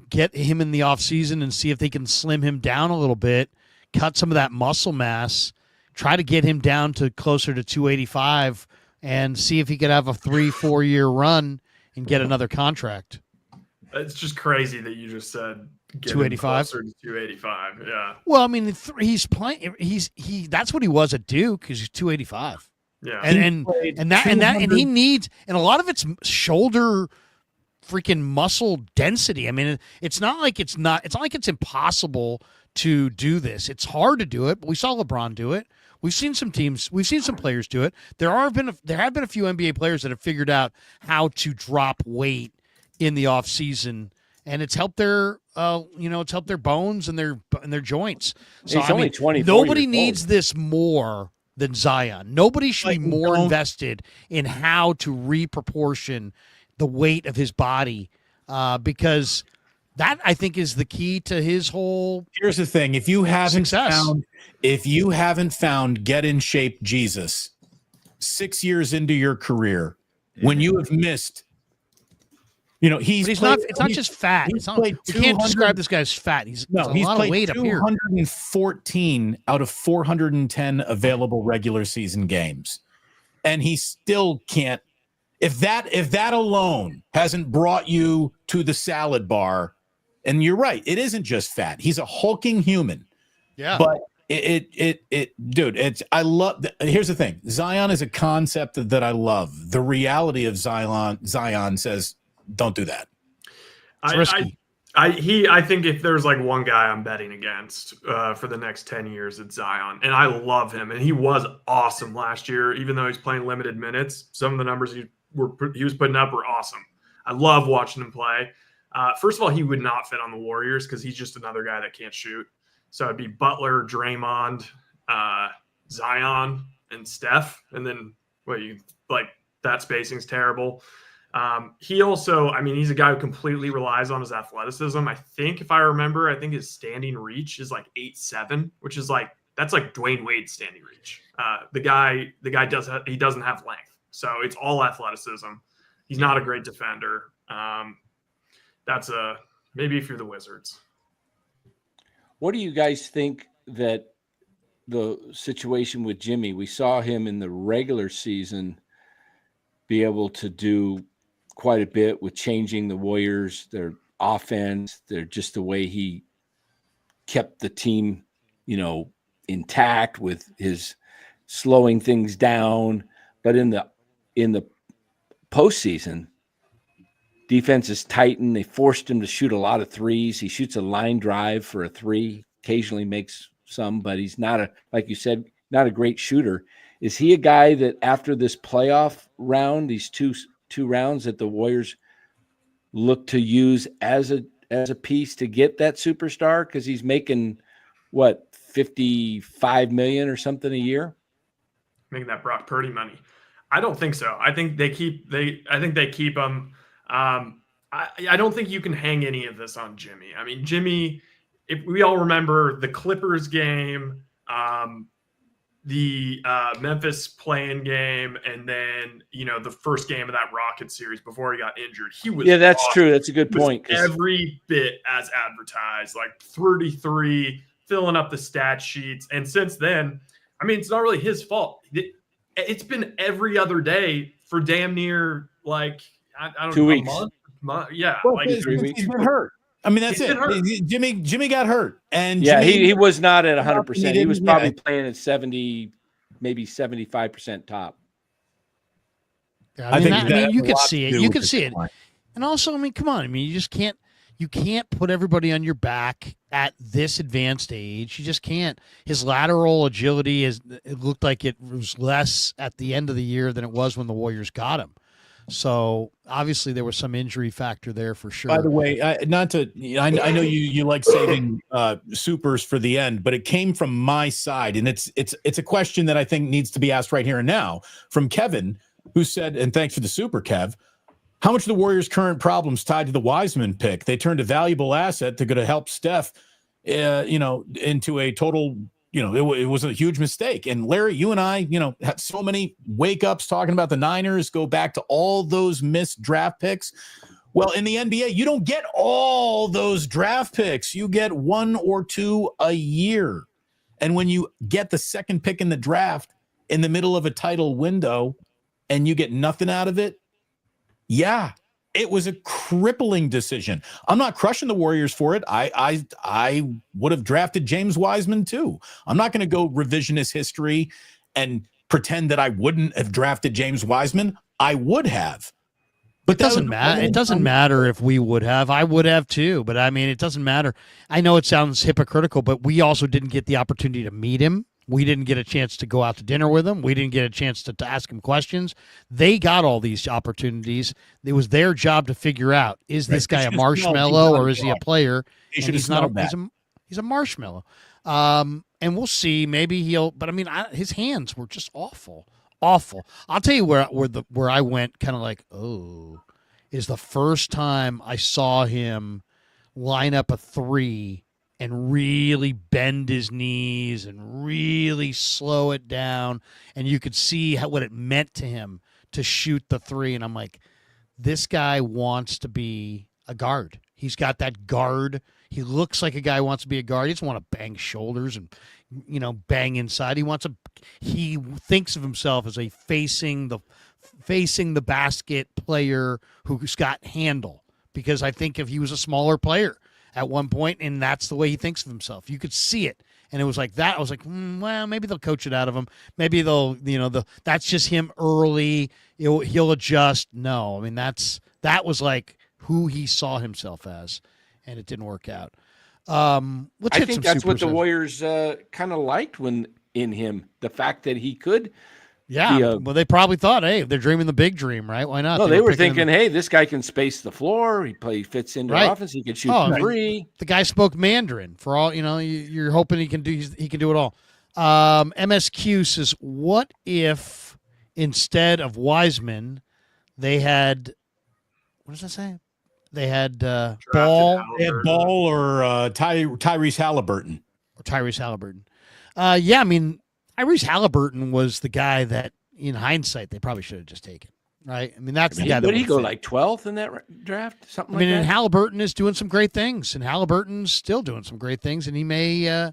get him in the offseason and see if they can slim him down a little bit, cut some of that muscle mass, try to get him down to closer to 285 and see if he could have a 3-4 year run and get another contract. It's just crazy that you just said 285 closer to 285. Yeah. Well, I mean, he's playing. That's what he was at Duke because he's 285. Yeah. And he needs, and a lot of it's shoulder freaking muscle density. I mean, it's not like it's impossible to do this. It's hard to do it, but we saw LeBron do it. We've seen some players do it. There have been a few NBA players that have figured out how to drop weight in the off season, and it's helped their bones and their joints. So he's only 24 nobody years needs old. this more than Zion. Nobody should be more invested in how to reproportion the weight of his body, because that, I think, is the key to his whole. Here's the thing: if you haven't success. found get in shape Jesus 6 years into your career, when you have missed, it's not just fat. We can't describe this guy as fat. He's a lot of weight up here. 214 out of 410 available regular season games, and he still can't. If that alone hasn't brought you to the salad bar. And you're right. It isn't just fat. He's a hulking human. Yeah. But I love. Here's the thing. Zion is a concept that I love. The reality of Zion says, don't do that. It's risky. I think if there's like one guy I'm betting against for the next 10 years, it's Zion. And I love him. And he was awesome last year, even though he's playing limited minutes. Some of the numbers he was putting up were awesome. I love watching him play. First of all, he would not fit on the Warriors because he's just another guy that can't shoot. So it'd be Butler, Draymond, Zion, and Steph. And then that spacing's terrible. He also, he's a guy who completely relies on his athleticism. I think if I remember, his standing reach is like 8'7", which is that's like Dwayne Wade's standing reach. The guy doesn't have length. So it's all athleticism. He's not a great defender. That's maybe if you're the Wizards. What do you guys think that the situation with Jimmy, we saw him in the regular season be able to do quite a bit with changing the Warriors, their offense, their just the way he kept the team, intact with his slowing things down. But in the postseason, defense is tightened. They forced him to shoot a lot of threes. He shoots a line drive for a three, occasionally makes some, but he's not like you said, not a great shooter. Is he a guy that after this playoff round, these two rounds, that the Warriors look to use as a piece to get that superstar? Because he's making what, $55 million or something a year? Making that Brock Purdy money. I don't think so. I think they keep him. I don't think you can hang any of this on Jimmy. Jimmy, if we all remember the Clippers game, the Memphis play-in game, and then the first game of that Rocket series before he got injured. He was that's awesome. true. That's a good point. Every bit as advertised, like 33, filling up the stat sheets. And since then, it's not really his fault. It's been every other day for damn near I don't 2 know, weeks. Yeah, Well, 3 weeks. He's been hurt. That's it. Hurt. Jimmy got hurt, and he was not at 100%. He was probably yeah. playing at 70, maybe 75% top. Yeah, you could see it. You could see it. And also, come on. You just can't. You can't put everybody on your back at this advanced age. You just can't. His lateral agility it looked like it was less at the end of the year than it was when the Warriors got him. So obviously there was some injury factor there for sure. By the way, I know you like saving supers for the end, but it came from my side, and it's a question that I think needs to be asked right here and now from Kevin, who said, and thanks for the super, Kev. How much of the Warriors' current problems tied to the Wiseman pick? They turned a valuable asset to help Steph, into a total. It was a huge mistake. And Larry, you and I, had so many wake ups talking about the Niners, go back to all those missed draft picks. Well, in the NBA, you don't get all those draft picks. You get one or two a year. And when you get the second pick in the draft in the middle of a title window and you get nothing out of it, yeah, it was a crippling decision. I'm not crushing the Warriors for it. I would have drafted James Wiseman too. I'm not going to go revisionist history and pretend that I wouldn't have drafted James Wiseman. I would have. But it doesn't matter. It doesn't matter if we would have. I would have too. But it doesn't matter. I know it sounds hypocritical, but we also didn't get the opportunity to meet him. We didn't get a chance to go out to dinner with him. We didn't get a chance to ask him questions. They got all these opportunities. It was their job to figure out, is this guy a marshmallow or is he a player? He's not he's a marshmallow. And we'll see. Maybe he'll, but his hands were just awful. Awful. I'll tell you where I went kind of like, oh, is the first time I saw him line up a three and really bend his knees and really slow it down. And you could see what it meant to him to shoot the three. And I'm like, this guy wants to be a guard. He's got that guard. He looks like a guy who wants to be a guard. He doesn't want to bang shoulders and, bang inside. He thinks of himself as a facing the basket player who's got handle, because I think if he was a smaller player at one point, and that's the way he thinks of himself. You could see it, and it was like that. I was like, well, maybe they'll coach it out of him. Maybe they'll, that's just him early. He'll adjust. No, that was like who he saw himself as, and it didn't work out. I think that's what the Warriors kind of liked in him, the fact that he could. Yeah, well, they probably thought, hey, they're dreaming the big dream, right? Why not? No, they were thinking, hey, this guy can space the floor. He fits into Right. offense. He can shoot from three. The guy spoke Mandarin. For all you're hoping he can do it all. MSQ says, what if instead of Wiseman, they had what does that say? They had Ball. They had Ball or Tyrese Halliburton. Or Tyrese Halliburton. Yeah, I mean, Tyrese Halliburton was the guy that, in hindsight, they probably should have just taken. Right? I mean, that's the guy. Would he go like 12th in that draft? Something like that? And Halliburton is doing some great things, and Halliburton's still doing some great things, and he may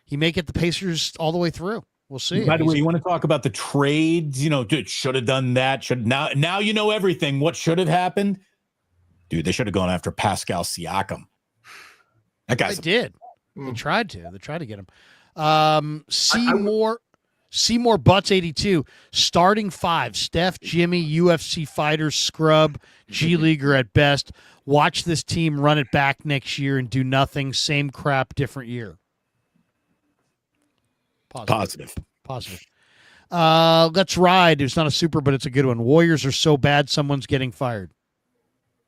get the Pacers all the way through. We'll see. By the way, you want to talk about the trades? Should have done that. Now you know everything. What should have happened? Dude, they should have gone after Pascal Siakam. That guy's They tried to get him. Seymour Butts 82. Starting 5. Steph, Jimmy, UFC fighter, scrub, G Leaguer at best. Watch this team run it back next year and do nothing. Same crap, different year. Positive. Let's ride. It's not a super, but it's a good one. Warriors are so bad, someone's getting fired.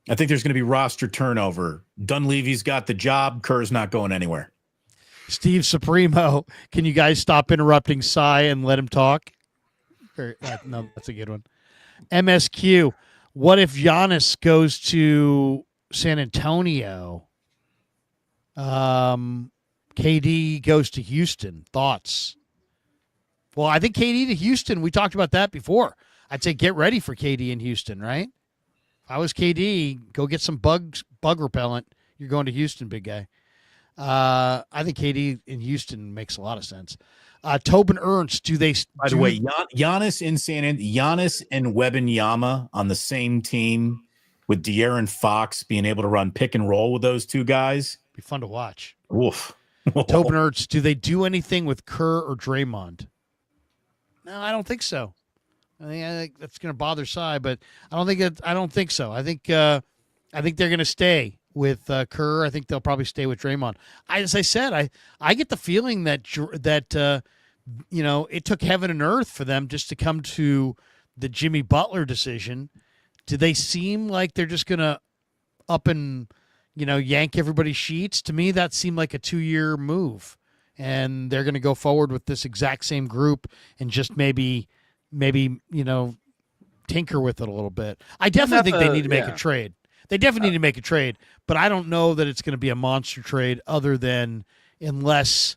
I think there's going to be roster turnover. Dunleavy's got the job. Kerr's not going anywhere. Steve Supremo, can you guys stop interrupting Cy and let him talk? No, that's a good one. MSQ, what if Giannis goes to San Antonio? KD goes to Houston. Thoughts? Well, I think KD to Houston, we talked about that before. I'd say get ready for KD in Houston, right? If I was KD, go get some bug repellent. You're going to Houston, big guy. I think KD in Houston makes a lot of sense. Tobin Ernst, By the way, Giannis and Wembanyama on the same team with De'Aaron Fox being able to run pick and roll with those two guys. Be fun to watch. Oof. Tobin Ernst, do they do anything with Kerr or Draymond? No, I don't think so. I think that's going to bother Cy, but I don't think so. I think they're going to stay with Kerr. I think they'll probably stay with Draymond. As I said, I get the feeling that it took heaven and earth for them just to come to the Jimmy Butler decision. Do they seem like they're just going to up and yank everybody's sheets? To me, that seemed like a 2-year move, and they're going to go forward with this exact same group and just maybe tinker with it a little bit. I definitely think they need to make a trade. They definitely need to make a trade, but I don't know that it's going to be a monster trade other than unless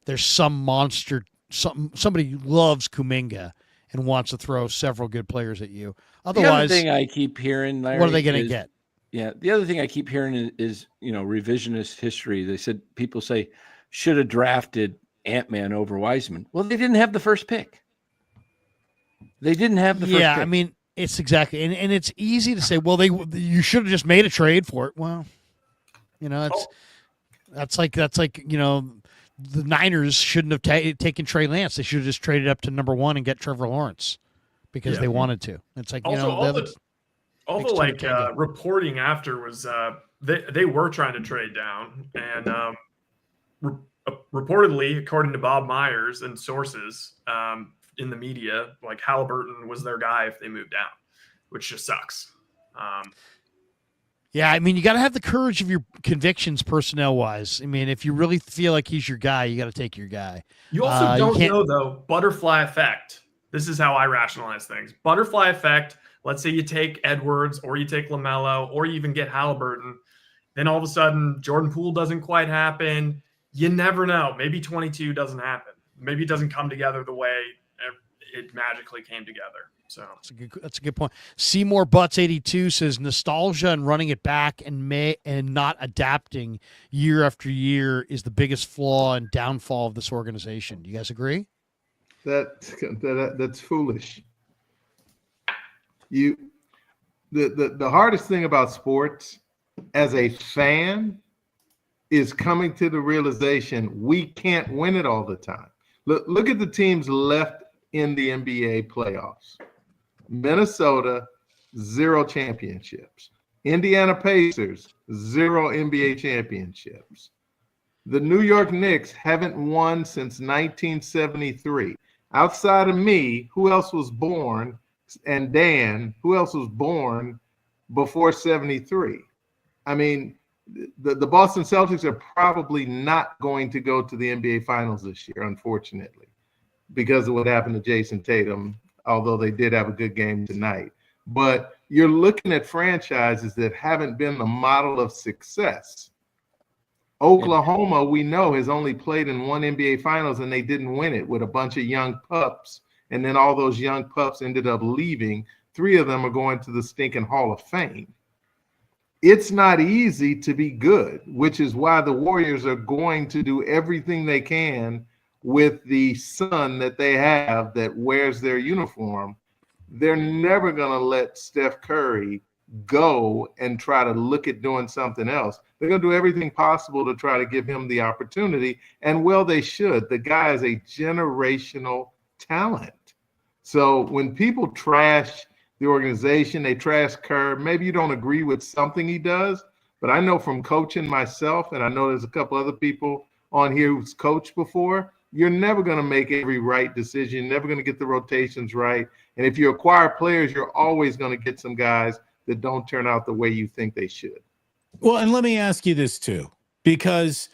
there's some monster, somebody who loves Kuminga and wants to throw several good players at you. Otherwise, the other thing I keep hearing, Larry, what are they going to get? Yeah, the other thing I keep hearing is revisionist history. They said people say should have drafted Ant-Man over Wiseman. Well, they didn't have the first pick. They didn't have the first pick. I mean, it's exactly, and it's easy to say, well, you should have just made a trade for it. Well, that's like the Niners shouldn't have taken Trey Lance. They should have just traded up to number 1 and get Trevor Lawrence because they wanted to. It's like reporting after was they were trying to trade down, and reportedly, according to Bob Myers and sources in the media, like Halliburton was their guy if they moved down, which just sucks. Yeah, I mean, you got to have the courage of your convictions personnel-wise. I mean, if you really feel like he's your guy, you got to take your guy. You also don't know, though, butterfly effect. This is how I rationalize things. Butterfly effect, let's say you take Edwards or you take LaMelo or you even get Halliburton. Then all of a sudden, Jordan Poole doesn't quite happen. You never know. Maybe 22 doesn't happen. Maybe it doesn't come together the way it magically came together. So that's a good point. Seymour Butts 82 says nostalgia and running it back and not adapting year after year is the biggest flaw and downfall of this organization. Do you guys agree? That's foolish. The hardest thing about sports as a fan is coming to the realization we can't win it all the time. Look at the teams left in the NBA playoffs. Minnesota, 0 championships. Indiana Pacers, 0 NBA championships. The New York Knicks haven't won since 1973. Outside of me, who else was born? And Dan, who else was born before 73? I mean, the Boston Celtics are probably not going to go to the NBA Finals this year, unfortunately, because of what happened to Jason Tatum, although they did have a good game tonight. But you're looking at franchises that haven't been the model of success. Oklahoma, we know, has only played in one NBA Finals, and they didn't win it, with a bunch of young pups. And then all those young pups ended up leaving. 3 of them are going to the stinking Hall of Fame. It's not easy to be good, which is why the Warriors are going to do everything they can with the son that they have that wears their uniform. They're never going to let Steph Curry go and try to look at doing something else. They're going to do everything possible to try to give him the opportunity. And well, they should. The guy is a generational talent. So when people trash the organization, they trash Kerr, maybe you don't agree with something he does, but I know from coaching myself, and I know there's a couple other people on here who's coached before, you're never going to make every right decision. You're never going to get the rotations right. And if you acquire players, you're always going to get some guys that don't turn out the way you think they should. Well, and let me ask you this too, because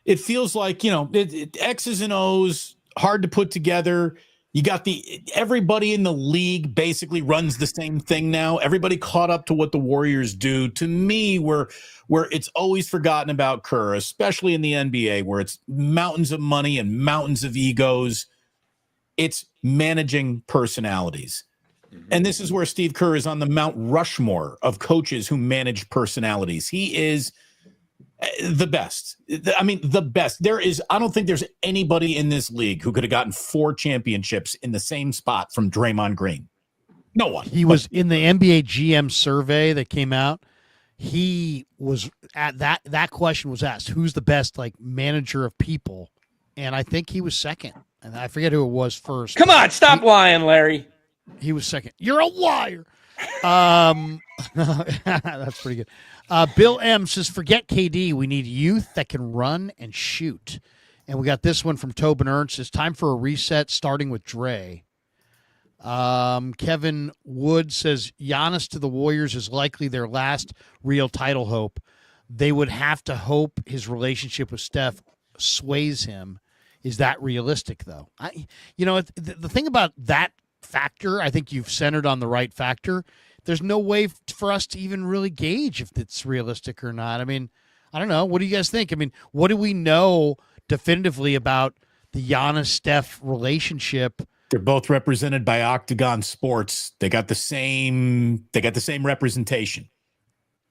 it feels like, X's and O's, hard to put together. You got everybody in the league basically runs the same thing now. Everybody caught up to what the Warriors do. To me, where it's always forgotten about Kerr, especially in the NBA, where it's mountains of money and mountains of egos. It's managing personalities. And this is where Steve Kerr is on the Mount Rushmore of coaches who manage personalities. He is the best. The best. I don't think there's anybody in this league who could have gotten 4 championships in the same spot from Draymond Green. No one. He was in the NBA GM survey that came out. He was at that question was asked, who's the best manager of people? And I think he was second. And I forget who it was first. Come on, stop lying, Larry. He was second. You're a liar. That's pretty good. Bill M says, forget KD. We need youth that can run and shoot. And we got this one from Tobin Ernst. It's time for a reset, starting with Dre. Kevin Wood says, Giannis to the Warriors is likely their last real title hope. They would have to hope his relationship with Steph sways him. Is that realistic, though? The thing about that factor, I think you've centered on the right factor. There's no way for us to even really gauge if it's realistic or not. I mean, I don't know. What do you guys think? I mean, what do we know definitively about the Giannis-Steph relationship? They're both represented by Octagon Sports. They got the same representation.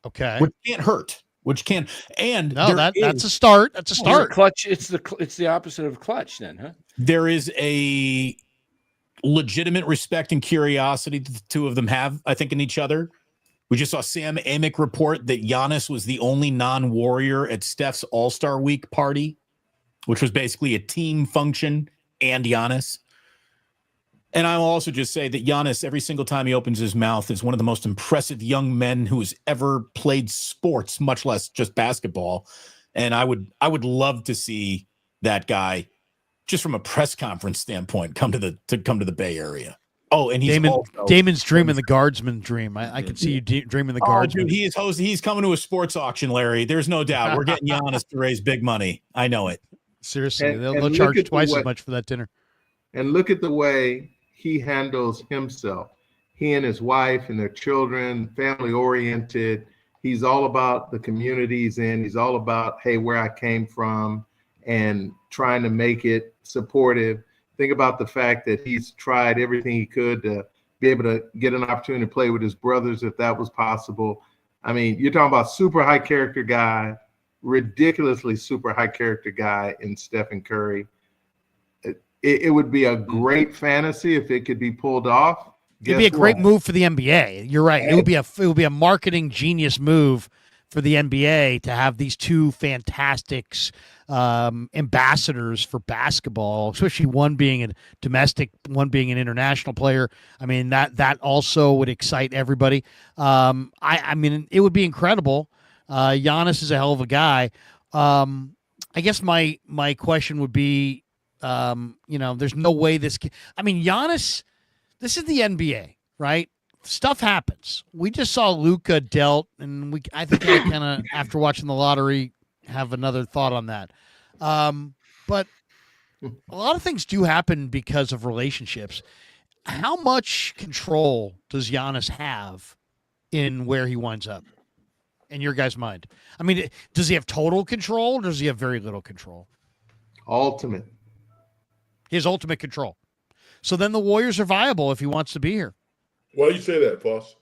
Okay. Which can't hurt. Which can and no, that's a start. That's a start. Clutch. It's the opposite of clutch, then, huh? There is a legitimate respect and curiosity that the two of them have, I think, in each other. We just saw Sam Amick report that Giannis was the only non-Warrior at Steph's All-Star Week party, which was basically a team function and Giannis. And I'll also just say that Giannis, every single time he opens his mouth, is one of the most impressive young men who has ever played sports, much less just basketball. And I would love to see that guy, just from a press conference standpoint, come to the Bay Area. Oh, and Damon's dreaming the guardsman dream. I can see you dreaming the guardsman. Dude, he's coming to a sports auction, Larry. There's no doubt. We're getting Giannis to raise big money. I know it. Seriously, they'll charge twice as much for that dinner. And look at the way he handles himself. He and his wife and their children, family oriented. He's all about the community he's in. He's all about, hey, where I came from, and trying to make it supportive. Think about the fact that he's tried everything he could to be able to get an opportunity to play with his brothers if that was possible. I mean, you're talking about super high character guy, ridiculously super high character guy in Stephen Curry. It would be a great fantasy if it could be pulled off. It'd be a great move for the NBA. You're right. It would be a marketing genius move for the NBA to have these two fantastics ambassadors for basketball, especially one being a domestic, one being an international player. I mean, that also would excite everybody. I mean, it would be incredible. Giannis is a hell of a guy. I guess my question would be, there's no way Giannis, this is the NBA, right? Stuff happens. We just saw Luka dealt, and I think I kind of, after watching the lottery, have another thought on that. But a lot of things do happen because of relationships. How much control does Giannis have in where he winds up, in your guys' mind? I mean, does he have total control, or does he have very little control? Ultimate. He has ultimate control. So then the Warriors are viable if he wants to be here. Why do you say that, Foss?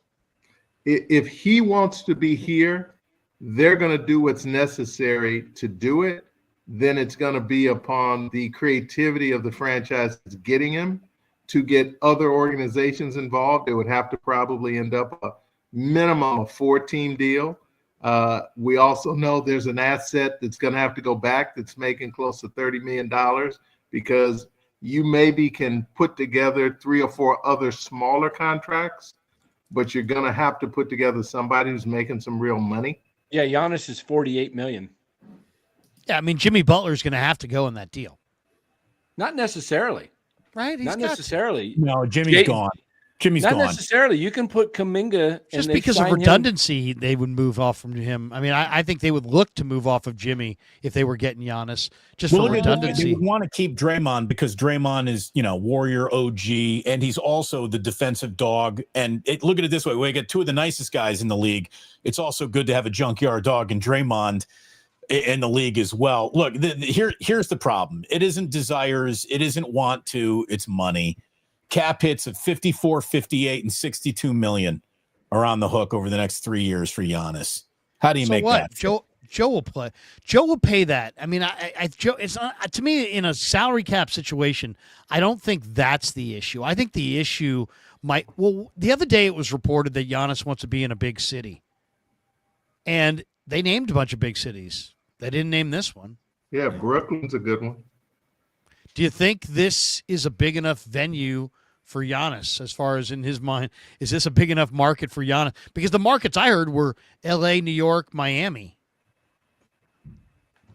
If he wants to be here, they're going to do what's necessary to do it. Then it's going to be upon the creativity of the franchise getting him to get other organizations involved. It would have to probably end up a minimum of 4-team deal. We also know there's an asset that's going to have to go back that's making close to $30 million, because you maybe can put together 3 or 4 other smaller contracts, but you're going to have to put together somebody who's making some real money. Yeah, Giannis is $48 million. Yeah, I mean, Jimmy Butler's going to have to go in that deal. Not necessarily. Right? Not necessarily. No, Jimmy's gone. Jimmy's Not gone. necessarily. You can put Kuminga. Just because of redundancy, they would move off from him. I mean, I think they would look to move off of Jimmy if they were getting Giannis, just for redundancy. They want to keep Draymond because Draymond is, Warrior OG, and he's also the defensive dog. And look at it this way: we get 2 of the nicest guys in the league. It's also good to have a junkyard dog in Draymond in the league as well. Look, here's the problem: it isn't desires, it isn't want to, it's money. Cap hits of 54, 58, and 62 million are on the hook over the next 3 years for Giannis. How do you make that? Joe will play. Joe will pay that. I mean, Joe, it's not, to me, in a salary cap situation, I don't think that's the issue. I think the issue the other day it was reported that Giannis wants to be in a big city. And they named a bunch of big cities. They didn't name this one. Yeah, Brooklyn's a good one. Do you think this is a big enough venue for Giannis, as far as in his mind? Is this a big enough market for Giannis? Because the markets I heard were L.A., New York, Miami.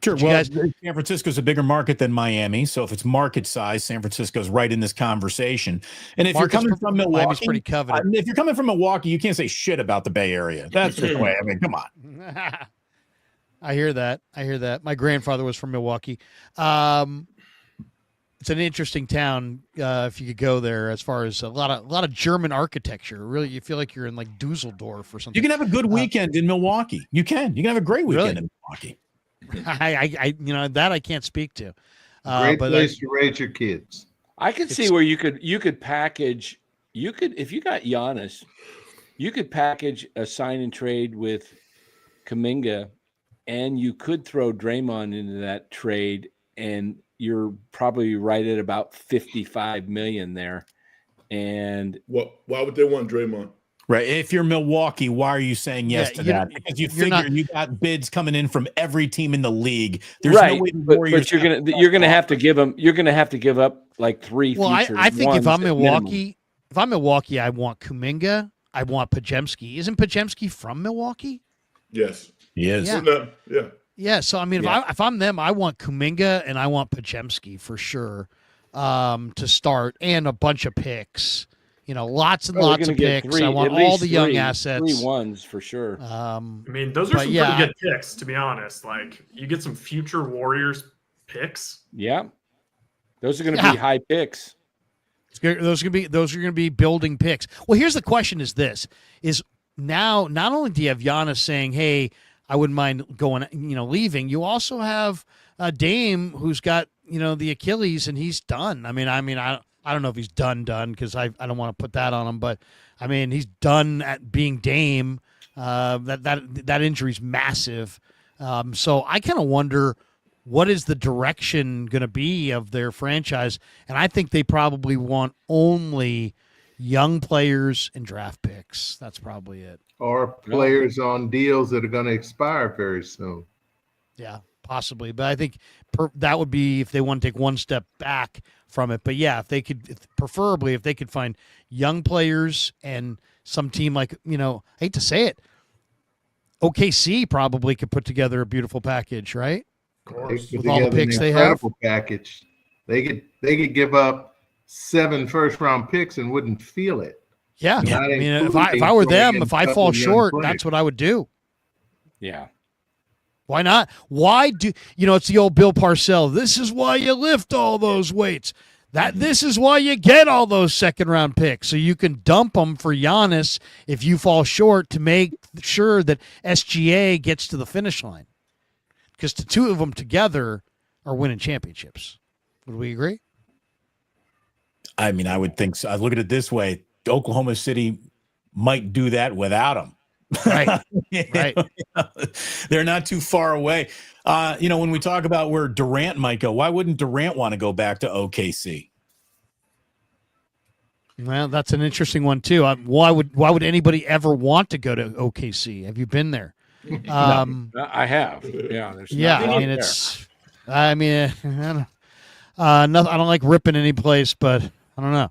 Sure. Well, San Francisco's a bigger market than Miami, so if it's market size, San Francisco's right in this conversation. And if you're coming from Milwaukee, pretty coveted. If you're coming from Milwaukee, you can't say shit about the Bay Area. That's just the way. I mean, come on. I hear that. My grandfather was from Milwaukee. It's an interesting town if you could go there. As far as a lot of German architecture, really, you feel like you're in like Dusseldorf or something. You can have a good weekend in Milwaukee. You can have a great weekend in Milwaukee. I can't speak to. Great place to raise your kids. I could see where you could package. If you got Giannis, you could package a sign and trade with Kuminga, and you could throw Draymond into that trade, and you're probably right at about 55 million there. And why would they want Draymond? Right. If you're Milwaukee, why are you saying yes to that? Because you figure you got bids coming in from every team in the league. There's no way the Warriors but you're gonna have to give them. You're gonna have to give up like 3 Well, features. I think if I'm Milwaukee, I want Kuminga. I want Pajemski. Isn't Pajemski from Milwaukee? Yes, he is. Yeah. Yeah. So I mean, if I'm them, I want Kuminga and I want Pajemski for sure to start, and a bunch of picks. Lots and lots of picks. I want all the young assets. 3 ones for sure. I mean, those are some pretty good picks, to be honest. Like, you get some future Warriors picks. Yeah, those are going to be high picks. Those are going to be building picks. Well, here's the question: is now not only do you have Giannis saying, "Hey, I wouldn't mind going," leaving. You also have Dame, who's got the Achilles, and he's done. I don't know if he's done because I don't want to put that on him, but I mean he's done at being Dame. That injury's massive. So I kind of wonder what is the direction going to be of their franchise, and I think they probably want only young players and draft picks. That's probably it. Or players on deals that are going to expire very soon. Yeah, possibly. But I think that would be if they want to take one step back from it. But yeah, if they could, preferably if they could find young players and some team like, I hate to say it, OKC probably could put together a beautiful package, right? Of course. They With all the together an picks they have. incredible package. They could give up 7 first-round picks and wouldn't feel it. Yeah. Not I mean, if including I were throwing them, in if I a fall couple young short, players. that's what I would do. Yeah. Why not? Why do it's the old Bill Parcells. This is why you lift all those weights. This is why you get all those second-round picks, so you can dump them for Giannis if you fall short to make sure that SGA gets to the finish line. Because the two of them together are winning championships. Would we agree? I mean, I would think so. I look at it this way: Oklahoma City might do that without him. Right. Right. They're not too far away. When we talk about where Durant might go, why wouldn't Durant want to go back to OKC? Well, that's an interesting one too. Why would anybody ever want to go to OKC? Have you been there? I have. Yeah. I don't like ripping any place, but I don't know.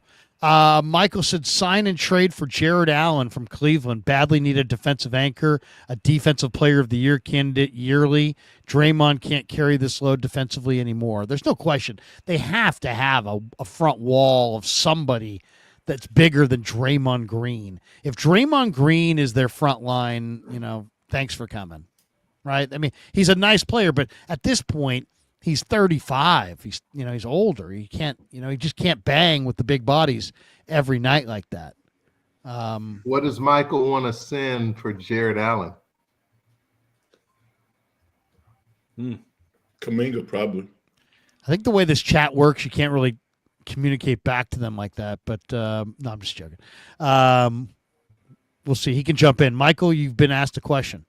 Michael said sign and trade for Jared Allen from Cleveland. Badly needed defensive anchor, a defensive player of the year candidate yearly. Draymond can't carry this load defensively anymore. There's no question. They have to have a front wall of somebody that's bigger than Draymond Green. If Draymond Green is their front line, thanks for coming. Right? I mean, he's a nice player, but at this point, he's 35. He's older. He can't, he just can't bang with the big bodies every night like that. What does Michael want to send for Jared Allen? Kuminga, probably. I think the way this chat works, you can't really communicate back to them like that. But no, I'm just joking. We'll see. He can jump in. Michael, you've been asked a question.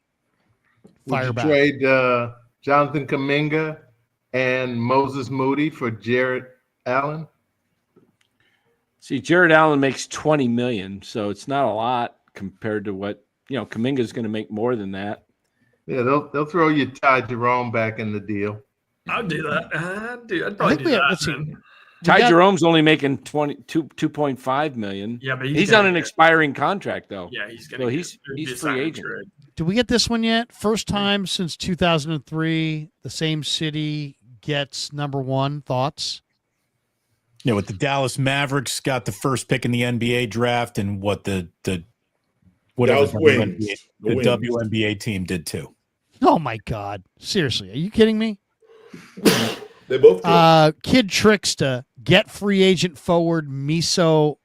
Fire Would back. you trade Jonathan Kuminga and Moses Moody for Jared Allen? See, Jared Allen makes $20 million, so it's not a lot compared to what Kuminga is going to make more than that. Yeah, they'll throw you Ty Jerome back in the deal. I'd do that. I'd probably do that. Let's see. man. Ty Jerome's only making $2.5 million. Yeah, but he's on an expiring contract though. Yeah, he's So going to. he's free agent. Did we get this one yet? First time since 2003, the same city gets number one. Thoughts? Yeah, with the Dallas Mavericks got the first pick in the NBA draft, and what the Dallas wins. the WNBA team did too. Oh my God! Seriously, are you kidding me? They both did. Kid Trickster, get free agent forward Miso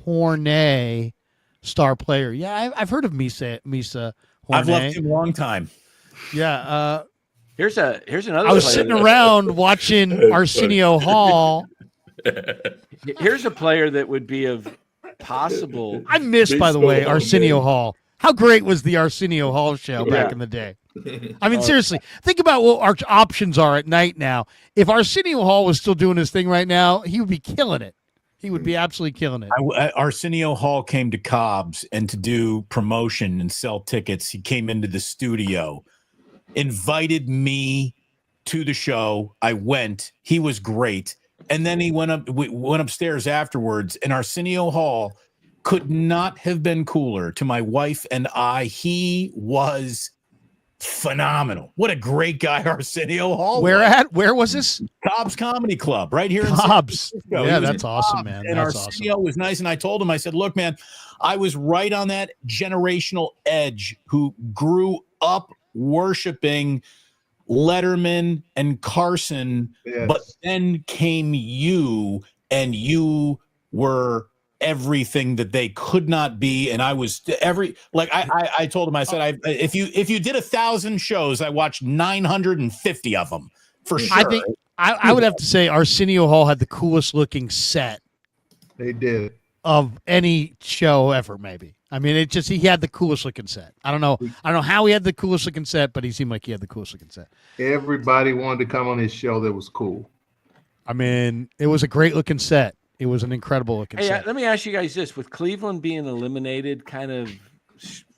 Hornet, star player. Yeah, I've heard of Misa Hornet. I've loved him a long time. Yeah. Here's another. I was player sitting that- around watching Arsenio Hall. Here's a player that would be of possible. I miss, by the Miso way, Hornet. Arsenio Hall. How great was the Arsenio Hall show back in the day? I mean, seriously, think about what our options are at night now. If Arsenio Hall was still doing his thing right now, he would be killing it. He would be absolutely killing it. Arsenio Hall came to Cobb's, and to do promotion and sell tickets, he came into the studio, invited me to the show. I went. He was great. And then we went upstairs afterwards, and Arsenio Hall could not have been cooler to my wife and I. He was phenomenal. What a great guy Arsenio Hall was. Where was this? Cobb's Comedy Club right here in San Cobb's. Francisco. Yeah, He was that's in awesome, Cobb's, man. And That's Arsenio awesome. was nice, and I told him, I said, look, man, I was right on that generational edge who grew up worshiping Letterman and Carson, Yes. but then came you, and you were everything that they could not be. And I was I told him, I said, if you did 1,000 shows, I watched 950 of them for sure. I think I would have to say Arsenio Hall had the coolest looking set They did. of any show ever, maybe. I mean, he had the coolest looking set. I don't know how he had the coolest looking set, but he seemed like he had the coolest looking set. Everybody wanted to come on his show. That was cool. I mean, it was a great looking set. It was an incredible looking Hey, set. let me ask you guys this: with Cleveland being eliminated, kind of,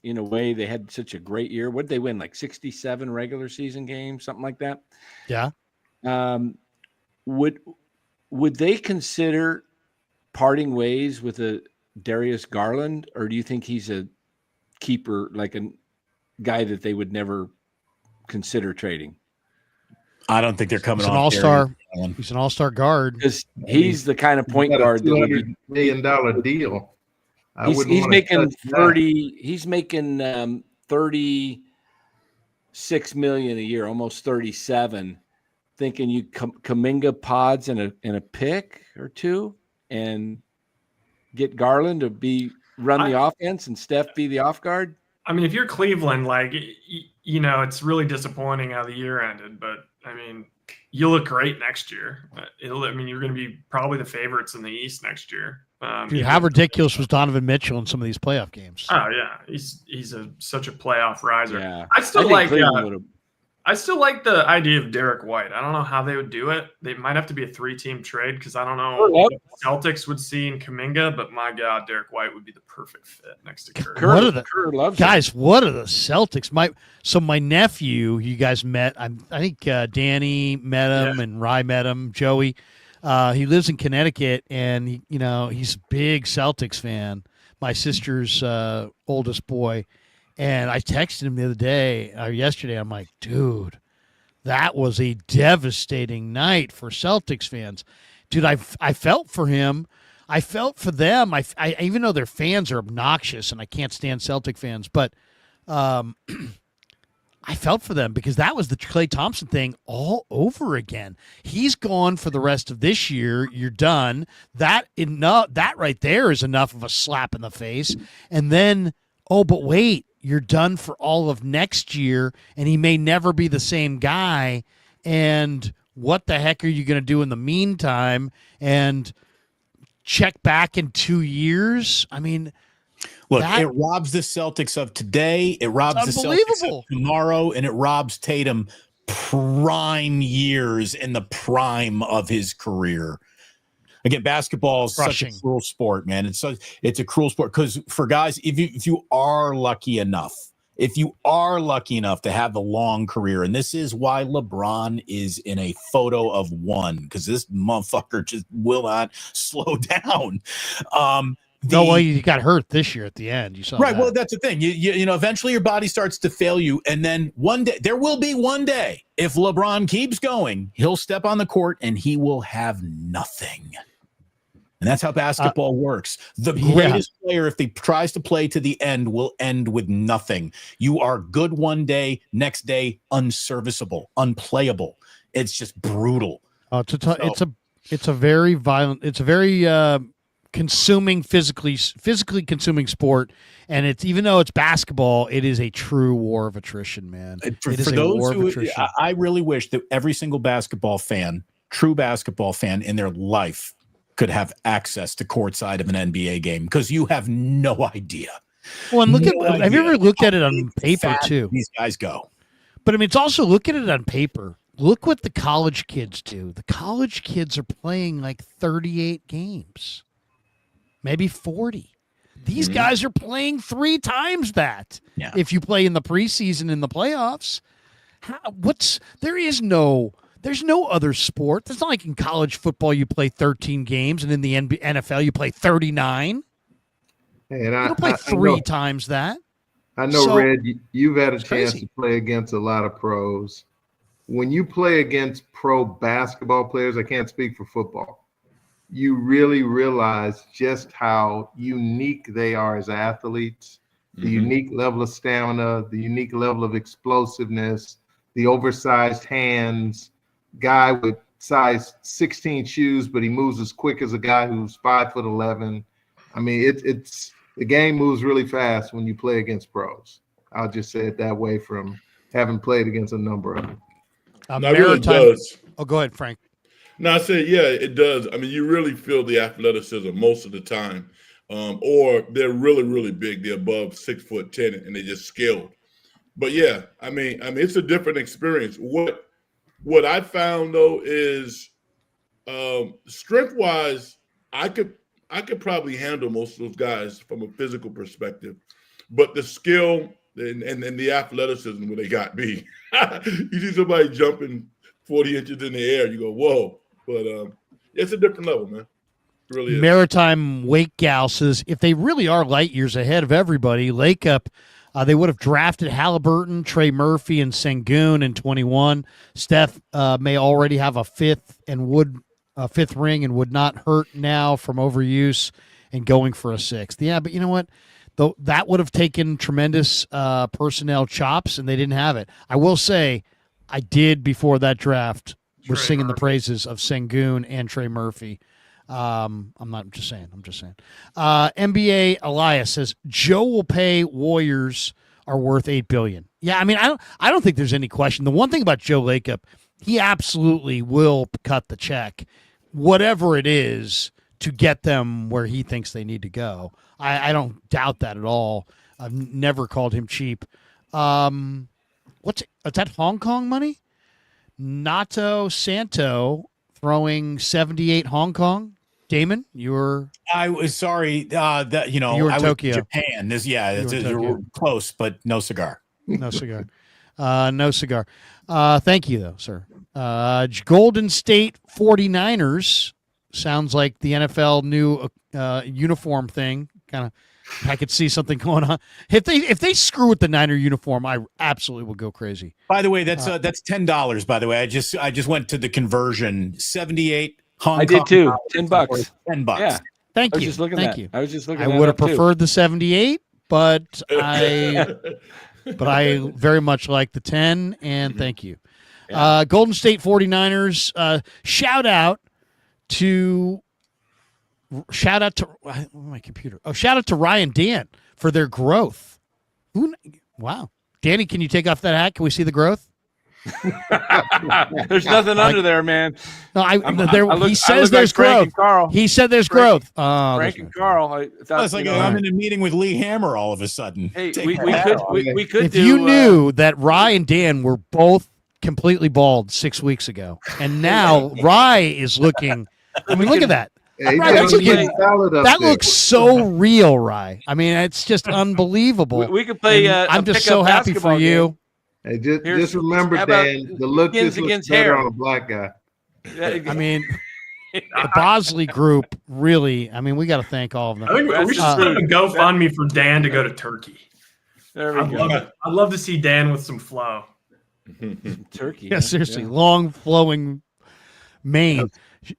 in a way. They had such a great year. What did they win? Like 67 regular season games, something like that. Yeah. Would they consider parting ways with a Darius Garland, or do you think he's a keeper, like a guy that they would never consider trading? I don't think they're coming He's an off all-star. Darius Garland. He's an all-star guard. Because he's the kind of point Got a guard that would be. $200 million deal. He's making 30. He's making 36 million a year, almost 37. Thinking you Kuminga pods and a pick or two, and get Garland to run the offense and Steph be the off guard. I mean, if you're Cleveland, like, you know, it's really disappointing how the year ended, but I mean, you look great next year. You're going to be probably the favorites in the East next year. Dude, how ridiculous was Donovan Mitchell in some of these playoff games? Oh yeah, he's such a playoff riser. Yeah. I still like the idea of Derek White. I don't know how they would do it. They might have to be a 3-team trade because I don't know what the Celtics would see in Kuminga, but my God, Derek White would be the perfect fit next to Kerr. Kerr loves guys? What are the Celtics? My nephew, you guys met. I think Danny met him and Rye met him. Joey, he lives in Connecticut, and he's a big Celtics fan. My sister's oldest boy. And I texted him the other day or yesterday. I'm like, dude, that was a devastating night for Celtics fans. Dude, I felt for him. I felt for them. I even though their fans are obnoxious and I can't stand Celtic fans, but I felt for them because that was the Klay Thompson thing all over again. He's gone for the rest of this year. You're done. That right there is enough of a slap in the face. And then, oh, but wait. You're done for all of next year, and he may never be the same guy. And what the heck are you going to do in the meantime? And check back in 2 years? I mean, look, it robs the Celtics of today. It robs the Celtics of tomorrow, and it robs Tatum prime years in the prime of his career. Again, basketball is such a cruel sport, man. It's a cruel sport because for guys, if you are lucky enough to have the long career, and this is why LeBron is in a photo of one because this motherfucker just will not slow down. He got hurt this year at the end. You saw right. That. Well, that's the thing. You know, eventually your body starts to fail you, and then one day there will be one day if LeBron keeps going, he'll step on the court and he will have nothing. And that's how basketball works. The greatest player, if he tries to play to the end, will end with nothing. You are good one day, next day, unserviceable, unplayable. It's just brutal. It's a very violent. It's a very consuming, physically consuming sport. And it's even though it's basketball, it is a true war of attrition, man. For those who, I really wish that every single true basketball fan in their life could have access to courtside of an NBA game because you have no idea. Well, and have you ever looked at it on paper too? These guys go. But I mean, it's also look at it on paper. Look what the college kids do. The college kids are playing like 38 games, maybe 40. These guys are playing 3 times that. Yeah. If you play in the preseason in the playoffs, there's no other sport. It's not like in college football you play 13 games and in the NFL you play 39. And you don't play 3 times that. I know, Red, you've had a chance to play against a lot of pros. When you play against pro basketball players, I can't speak for football, you really realize just how unique they are as athletes, the unique level of stamina, the unique level of explosiveness, the oversized hands, guy with size 16 shoes, but he moves as quick as a guy who's 5'11". I mean, it's the game moves really fast when you play against pros. I'll just say it that way from having played against a number of them. It really does. Oh, go ahead, Frank. No, I said, yeah, it does. I mean, you really feel the athleticism most of the time, or they're really, really big. They're above 6'10", and they just scaled. But yeah, I mean, it's a different experience. What I found though is, strength-wise, I could probably handle most of those guys from a physical perspective. but the skill and the athleticism where they got me. You see somebody jumping 40 inches in the air, you go, whoa. But it's a different level, man. It really is. Maritime Wake Gal says, if they really are light years ahead of everybody, Lakeup, they would have drafted Halliburton, Trey Murphy, and Sengun in 21. Steph may already have a fifth ring and would not hurt now from overuse and going for a sixth. Yeah, but you know what? Though that would have taken tremendous personnel chops, and they didn't have it. I will say, I did before that draft was singing the praises of Sengun and Trey Murphy. I'm just saying. NBA Elias says Joe will pay Warriors are worth $8 billion. Yeah, I mean, I don't think there's any question. The one thing about Joe Lakeup, he absolutely will cut the check, whatever it is, to get them where he thinks they need to go. I don't doubt that at all. I've never called him cheap. Is that Hong Kong money? Nato Santo throwing 78 Hong Kong. Damon, I was sorry that you were in I Tokyo. was in Japan. You're close, but no cigar. No cigar. No cigar. Thank you, though, sir. Golden State 49ers sounds like the NFL new uniform thing. Kind of, I could see something going on. If they screw with the Niner uniform, I absolutely will go crazy. By the way, that's $10. By the way, I just went to the conversion. 78 Hong Kong. I did too. $10. $10. Yeah. Thank I was you. just looking Thank at you. I was just looking I at would have that, too. preferred the 78, but I very much like the 10, and thank you. Yeah. Golden State 49ers, shout out to my computer. Shout out to Ryan Dan for their growth. Wow. Danny, can you take off that hat? Can we see the growth? There's nothing under there, man. No, he I says look there's like Frank growth. and Carl. He said there's growth. Frank and Carl. It's like I'm in a meeting with Lee Hammer all of a sudden. Hey, Take we that could off. we could If do. you knew that Rye and Dan were both completely bald 6 weeks ago, and now Rye is looking. I mean, look at that. Hey, Rye, that's that looks so real, Rye. I mean, it's just unbelievable. we could play. I'm just so happy for you. Hey, just remember, Dan, the look just looks better on a black guy. I mean, the Bosley group really. I mean, we got to thank all of them. I think we should set up a GoFundMe for Dan to go to Turkey. There we go. I'd love to see Dan with some flow. Turkey. Yeah, seriously, long flowing mane.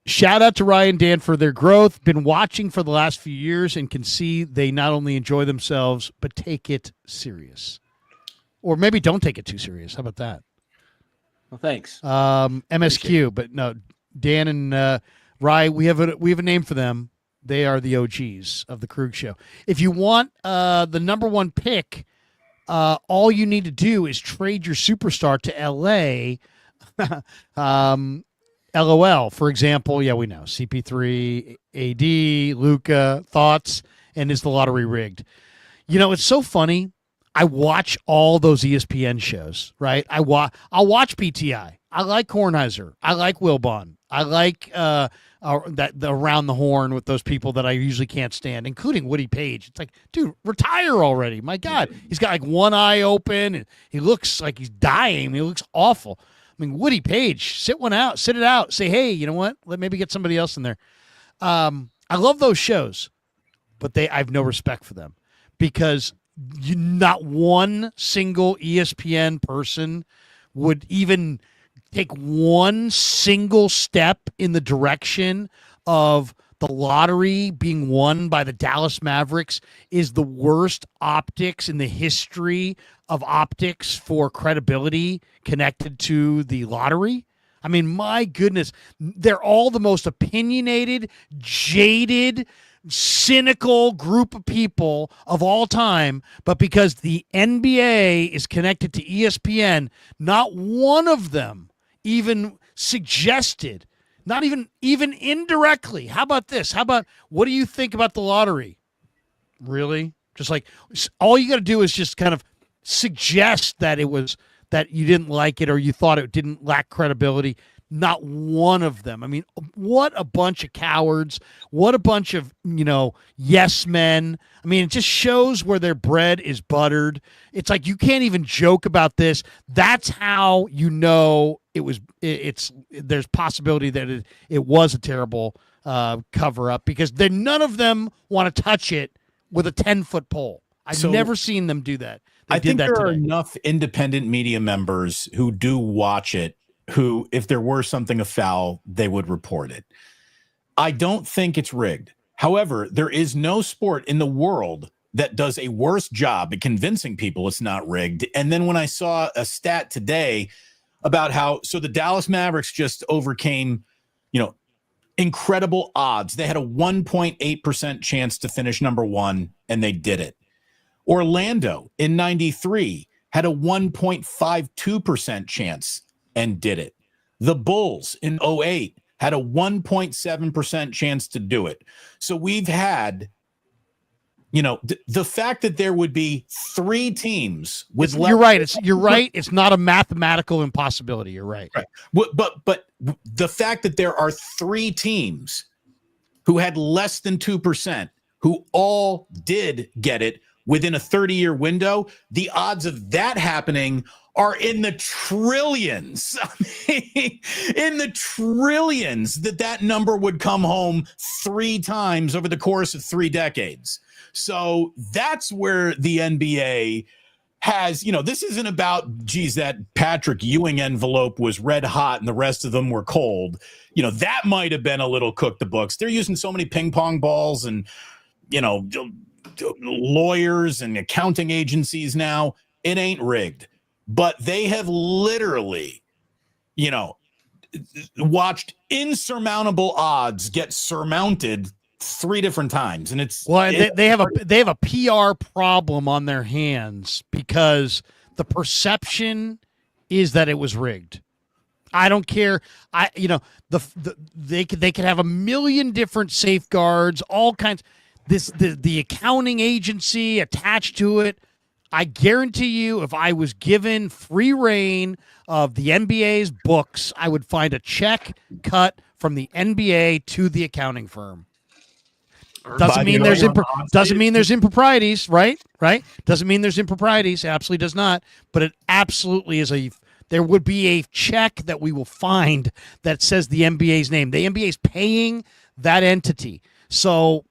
Shout out to Ryan and Dan for their growth. Been watching for the last few years and can see they not only enjoy themselves but take it serious, or maybe don't take it too serious. How about that? Well, thanks. MSQ, but no, Dan and Rye. We have a name for them. They are the OGs of the Krug Show. If you want the number one pick, all you need to do is trade your superstar to LA. LOL, for example. Yeah, we know CP3, AD, Luca. Thoughts? And is the lottery rigged? You know, it's so funny. I watch all those ESPN shows, right? I'll watch PTI. I like Kornheiser. I like Wilbon. I like the Around the Horn with those people that I usually can't stand, including Woody Page. It's like, dude, retire already. My God. He's got like one eye open, and he looks like he's dying. He looks awful. I mean, Woody Page, sit it out. Say, hey, you know what? Let maybe get somebody else in there. I love those shows, but I have no respect for them because not one single ESPN person would even take one single step in the direction of the lottery being won by the Dallas Mavericks is the worst optics in the history of optics for credibility connected to the lottery. I mean, my goodness, they're all the most opinionated, jaded, cynical group of people of all time, but because the NBA is connected to ESPN, not one of them even suggested, not even indirectly. How about this? What do you think about the lottery? Really? Just like all you got to do is just kind of suggest that that you didn't like it or you thought it didn't lack credibility. Not one of them. I mean, what a bunch of cowards. What a bunch of, yes men. I mean, it just shows where their bread is buttered. It's like you can't even joke about this. That's how there's possibility that it was a terrible cover up, because none of them want to touch it with a 10-foot pole. I've never seen them do that. I think there are enough independent media members who do watch it, who, if there were something afoul, they would report it. I don't think it's rigged. However, there is no sport in the world that does a worse job at convincing people it's not rigged. And then when I saw a stat today about so the Dallas Mavericks just overcame, incredible odds. They had a 1.8% chance to finish number one, and they did it. Orlando in 93 had a 1.52% chance and did it. The Bulls in 08 had a 1.7% chance to do it. So we've had, the fact that there would be three teams with you're right. You're right. It's not a mathematical impossibility. You're right. Right. But the fact that there are three teams who had less than 2%, who all did get it within a 30-year window, the odds of that happening are in the trillions. I mean, in the trillions that number would come home three times over the course of 3 decades. So that's where the NBA has, this isn't about, geez, that Patrick Ewing envelope was red hot and the rest of them were cold. That might have been a little cook the books. They're using so many ping pong balls and, lawyers and accounting agencies now. It ain't rigged. But they have literally, watched insurmountable odds get surmounted 3 different times, and they have a PR problem on their hands, because the perception is that it was rigged. I don't care. They could have a million different safeguards, all kinds. The accounting agency attached to it. I guarantee you, if I was given free reign of the NBA's books, I would find a check cut from the NBA to the accounting firm. Doesn't mean there's improprieties, right? Right? Doesn't mean there's improprieties. It absolutely does not. But it absolutely is there would be a check that we will find that says the NBA's name. The NBA is paying that entity. So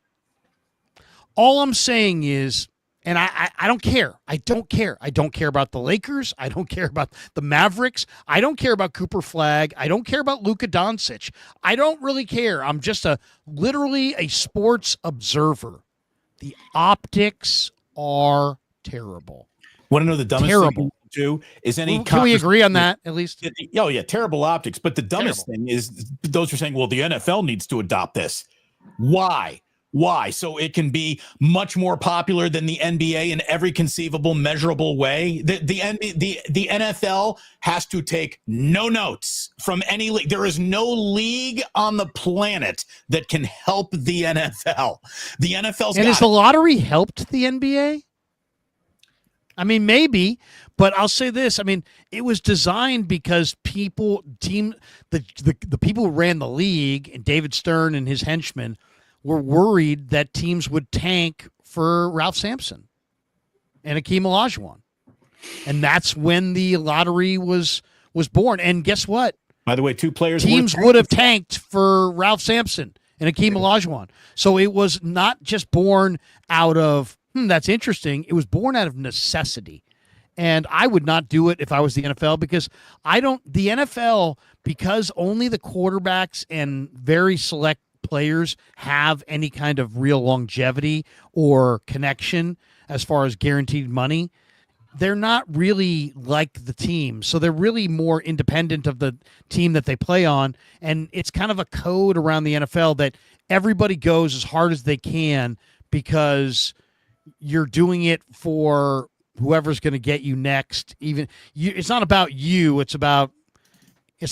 all I'm saying is, and I don't care. I don't care. I don't care about the Lakers. I don't care about the Mavericks. I don't care about Cooper Flagg. I don't care about Luka Doncic. I don't really care. I'm just literally a sports observer. The optics are terrible. Want to know the dumbest thing to do is Can we agree on that at least? Oh yeah, terrible optics. But the dumbest thing is those are saying, well, the NFL needs to adopt this. Why? So it can be much more popular than the NBA in every conceivable, measurable way. The NFL has to take no notes from any league. There is no league on the planet that can help the NFL. The NFL's has the lottery helped the NBA? I mean, maybe, but I'll say this. I mean, it was designed because the people who ran the league, and David Stern and his henchmen, were worried that teams would tank for Ralph Sampson and Hakeem Olajuwon. And that's when the lottery was born. And guess what? By the way, 2 players teams would have tanked for Ralph Sampson and Hakeem Olajuwon. So it was not just born out of, that's interesting. It was born out of necessity. And I would not do it if I was the NFL, because the NFL, because only the quarterbacks and very select players have any kind of real longevity or connection as far as guaranteed money, they're not really like the team. So they're really more independent of the team that they play on. And it's kind of a code around the NFL that everybody goes as hard as they can, because you're doing it for whoever's going to get you next. It's not about you. It's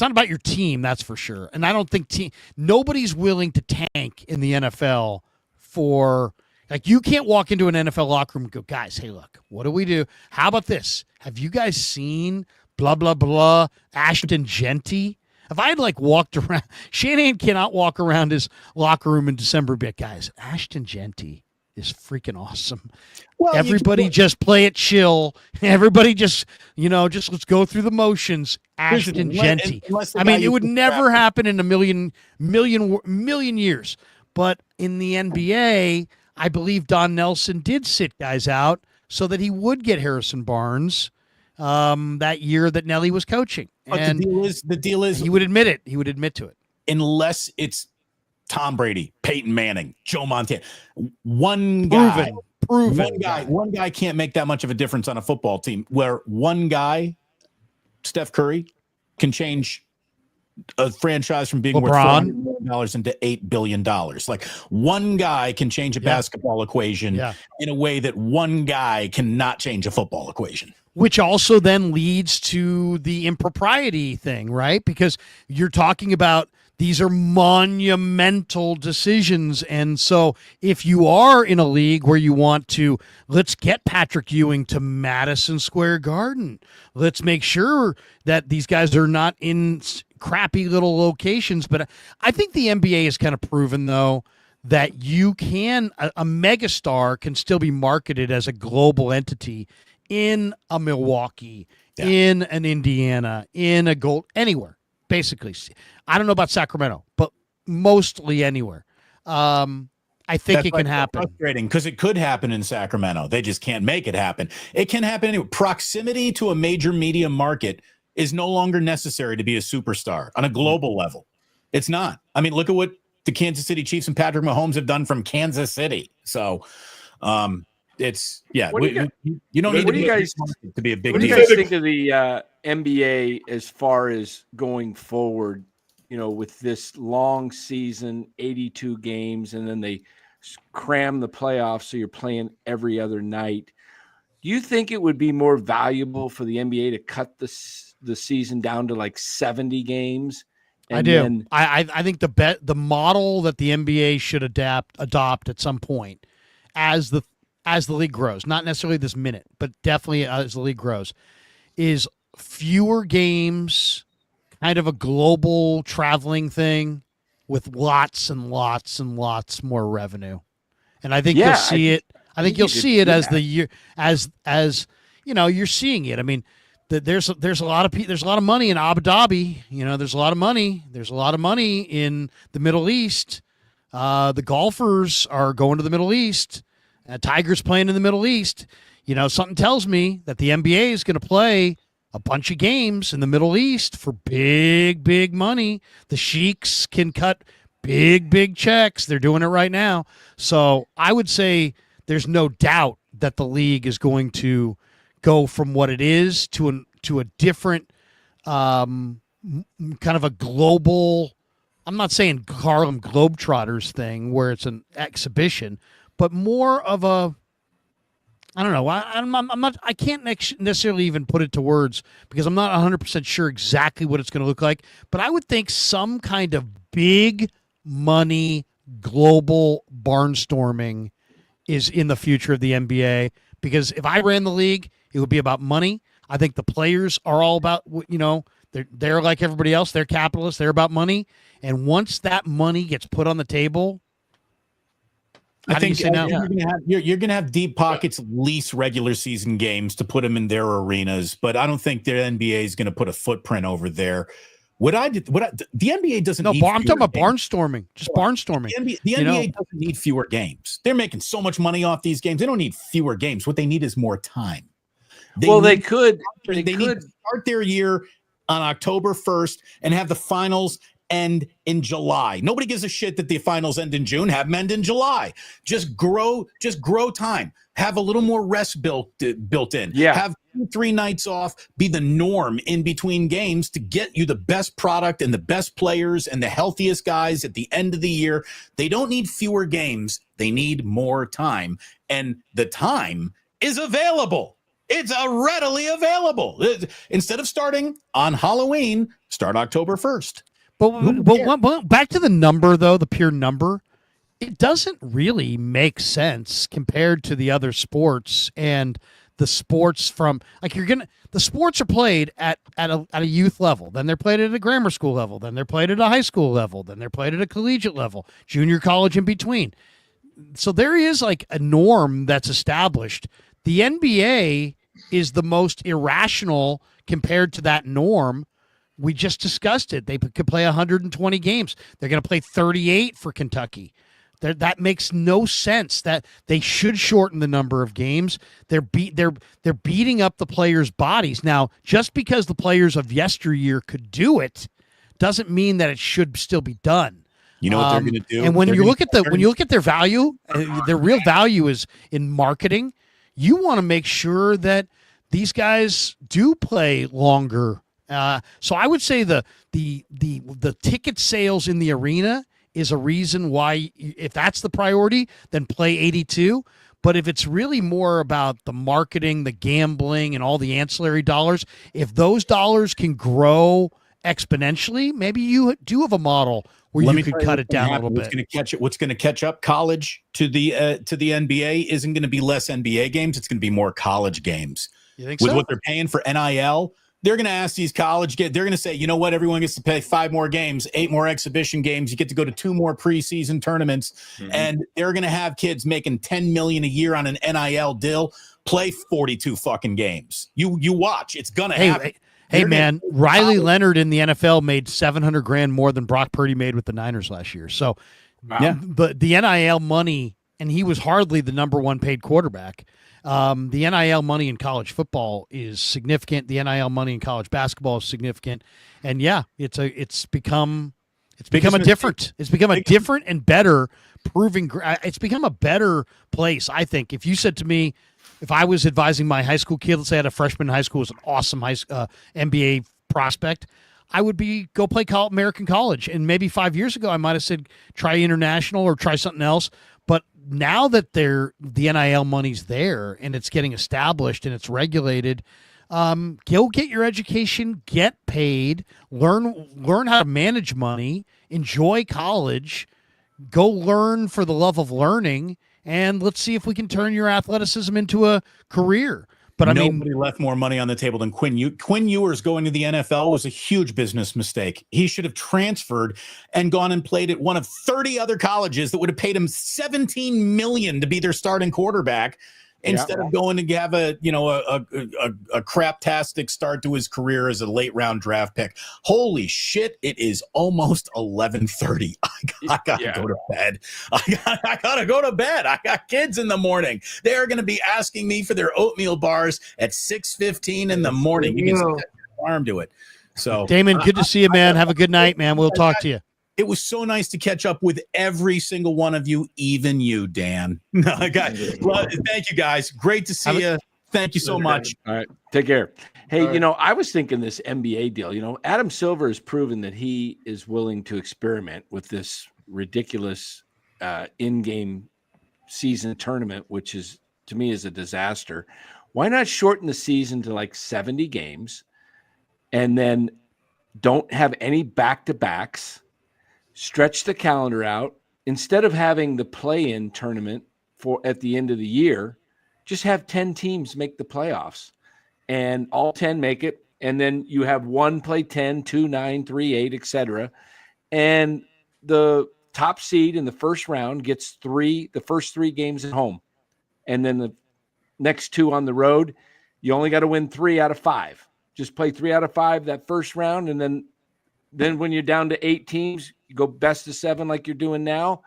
not about your team, that's for sure. And I don't think nobody's willing to tank in the NFL for, like, you can't walk into an NFL locker room and go, guys, hey, look, what do we do? How about this? Have you guys seen blah, blah, blah, Ashton Genty? If I had like walked around, Shanahan cannot walk around his locker room in December. But guys, Ashton Genty is freaking awesome. Well, Everybody just play it chill. Everybody just let's go through the motions. Ashton Genty. I mean, it would never happen in a million years. But in the NBA, I believe Don Nelson did sit guys out so that he would get Harrison Barnes that year that Nelly was coaching. But And the deal is he would admit it. He would admit to it. Unless it's Tom Brady, Peyton Manning, Joe Montana, one guy. Proven. One guy can't make that much of a difference on a football team. Where one guy, Steph Curry, can change a franchise from being worth $400 million into $8 billion. Like one guy can change a basketball equation in a way that one guy cannot change a football equation. Which also then leads to the impropriety thing, right? Because you're talking about these are monumental decisions. And so if you are in a league where you want to, let's get Patrick Ewing to Madison Square Garden. Let's make sure that these guys are not in crappy little locations. But I think the NBA has kind of proven, though, that you can, a megastar can still be marketed as a global entity in a Milwaukee, in an Indiana, in a anywhere, basically. I don't know about Sacramento, but mostly anywhere. I think it can happen. Frustrating because it could happen in Sacramento. They just can't make it happen. It can happen anywhere. Proximity to a major media market is no longer necessary to be a superstar on a global level. It's not. I mean, look at what the Kansas City Chiefs and Patrick Mahomes have done from Kansas City. So, it's you don't need to be a big deal. What do you guys think of the NBA as far as going forward? With this long season, 82 games, and then they cram the playoffs, so you're playing every other night. Do you think it would be more valuable for the NBA to cut the season down to like 70 games? I do. I think the model that the NBA should adopt at some point as the league grows, not necessarily this minute, but definitely as the league grows, is fewer games, kind of a global traveling thing with lots and lots and lots more revenue. And I think you'll see it. I think you'll see it as the year, as you're seeing it. I mean, there's a lot of money in Abu Dhabi. There's a lot of money. There's a lot of money in the Middle East. The golfers are going to the Middle East. Tiger's playing in the Middle East. Something tells me that the NBA is going to play a bunch of games in the Middle East for big, big money. The sheiks can cut big, big checks. They're doing it right now. So I would say there's no doubt that the league is going to go from what it is to a different kind of a global, I'm not saying Harlem Globetrotters thing where it's an exhibition, but more of a, I don't know. I can't necessarily even put it to words because I'm not 100% sure exactly what it's going to look like. But I would think some kind of big money global barnstorming is in the future of the NBA. Because if I ran the league, it would be about money. I think the players are all about, they're like everybody else. They're capitalists. They're about money. And once that money gets put on the table, I think you're going to have deep pockets lease regular season games to put them in their arenas, but I don't think the NBA is going to put a footprint over there. The NBA doesn't. No, I'm talking about barnstorming. Just barnstorming. The NBA doesn't need fewer games. They're making so much money off these games. They don't need fewer games. What they need is more time. They could need to start their year on October 1st and have the finals end in July. Nobody gives a shit that the finals end in June. Have them end in July. Just grow time. Have a little more rest built in. Yeah. Have 2-3 nights off be the norm in between games to get you the best product and the best players and the healthiest guys at the end of the year. They don't need fewer games. They need more time. And the time is available. It's readily available. Instead of starting on Halloween, start October 1st. But back to the number, though, the pure number, it doesn't really make sense compared to the other sports and the sports from like the sports are played at a youth level, then they're played at a grammar school level, then they're played at a high school level, then they're played at a collegiate level, junior college in between. So there is like a norm that's established. The NBA is the most irrational compared to that norm. We just discussed it. They could play 120 games. They're going to play 38 for Kentucky. That makes no sense. That they should shorten the number of games. They're beating up the players' bodies. Now, just because the players of yesteryear could do it, doesn't mean that it should still be done. You know what they're going to do? And when you look at their value, their real value is in marketing. You want to make sure that these guys do play longer. So I would say the ticket sales in the arena is a reason why, if that's the priority, then play 82. But if it's really more about the marketing, the gambling, and all the ancillary dollars, if those dollars can grow exponentially, maybe you do have a model where you could cut it down a little bit. What's going to catch up college to the NBA isn't going to be less NBA games. It's going to be more college games. You think With so? what they're paying for NIL, they're going to ask these they're going to say, you know what, everyone gets to pay 5 more games, 8 more exhibition games. You get to go to 2 more preseason tournaments, and they're going to have kids making $10 million a year on an NIL deal play 42 fucking games. You watch, it's going to happen. Hey man, Riley Leonard in the NFL made $700,000 more than Brock Purdy made with the Niners last year. So, Yeah. the NIL money, and he was hardly the number 1 paid quarterback. The NIL money in college football is significant. The NIL money in college basketball is significant, and it's become a different and better proving. It's become a better place. I think if you said to me, if I was advising my high school kid, let's say I had a freshman in high school, was an awesome NBA prospect, I would go play American college. And maybe 5 years ago, I might have said try international or try something else. But now that the NIL money's there and it's getting established and it's regulated, go get your education, get paid, learn how to manage money, enjoy college, go learn for the love of learning, and let's see if we can turn your athleticism into a career. But nobody left more money on the table than Quinn. Quinn Ewers going to the NFL was a huge business mistake. He should have transferred and gone and played at one of 30 other colleges that would have paid him $17 million to be their starting quarterback, instead of going to have a craptastic start to his career as a late round draft pick. Holy shit! It is almost 11:30. I gotta go to bed. I gotta go to bed. I got kids in the morning. They are going to be asking me for their oatmeal bars at 6:15 in the morning. You can set your alarm to it. So, Damon, good to see you, man. Have a good night, man. We'll talk to you. It was so nice to catch up with every single one of you, even you, Dan. Thank you, guys. Great to see you. Thank you so much. All right. Take care. Hey, I was thinking this NBA deal, Adam Silver has proven that he is willing to experiment with this ridiculous in-game season tournament, which is, to me, is a disaster. Why not shorten the season to like 70 games and then don't have any back-to-backs? Stretch the calendar out. Instead of having the play-in tournament at the end of the year, just have 10 teams make the playoffs, and all 10 make it. And then you have 1 play 10, 2, 9, 3, 8, etc. And the top seed in the first round gets the first 3 games at home. And then the next 2 on the road, you only got to win 3 out of 5. Just play 3 out of 5 that first round. And then when you're down to 8 teams, you go best of 7 like you're doing now.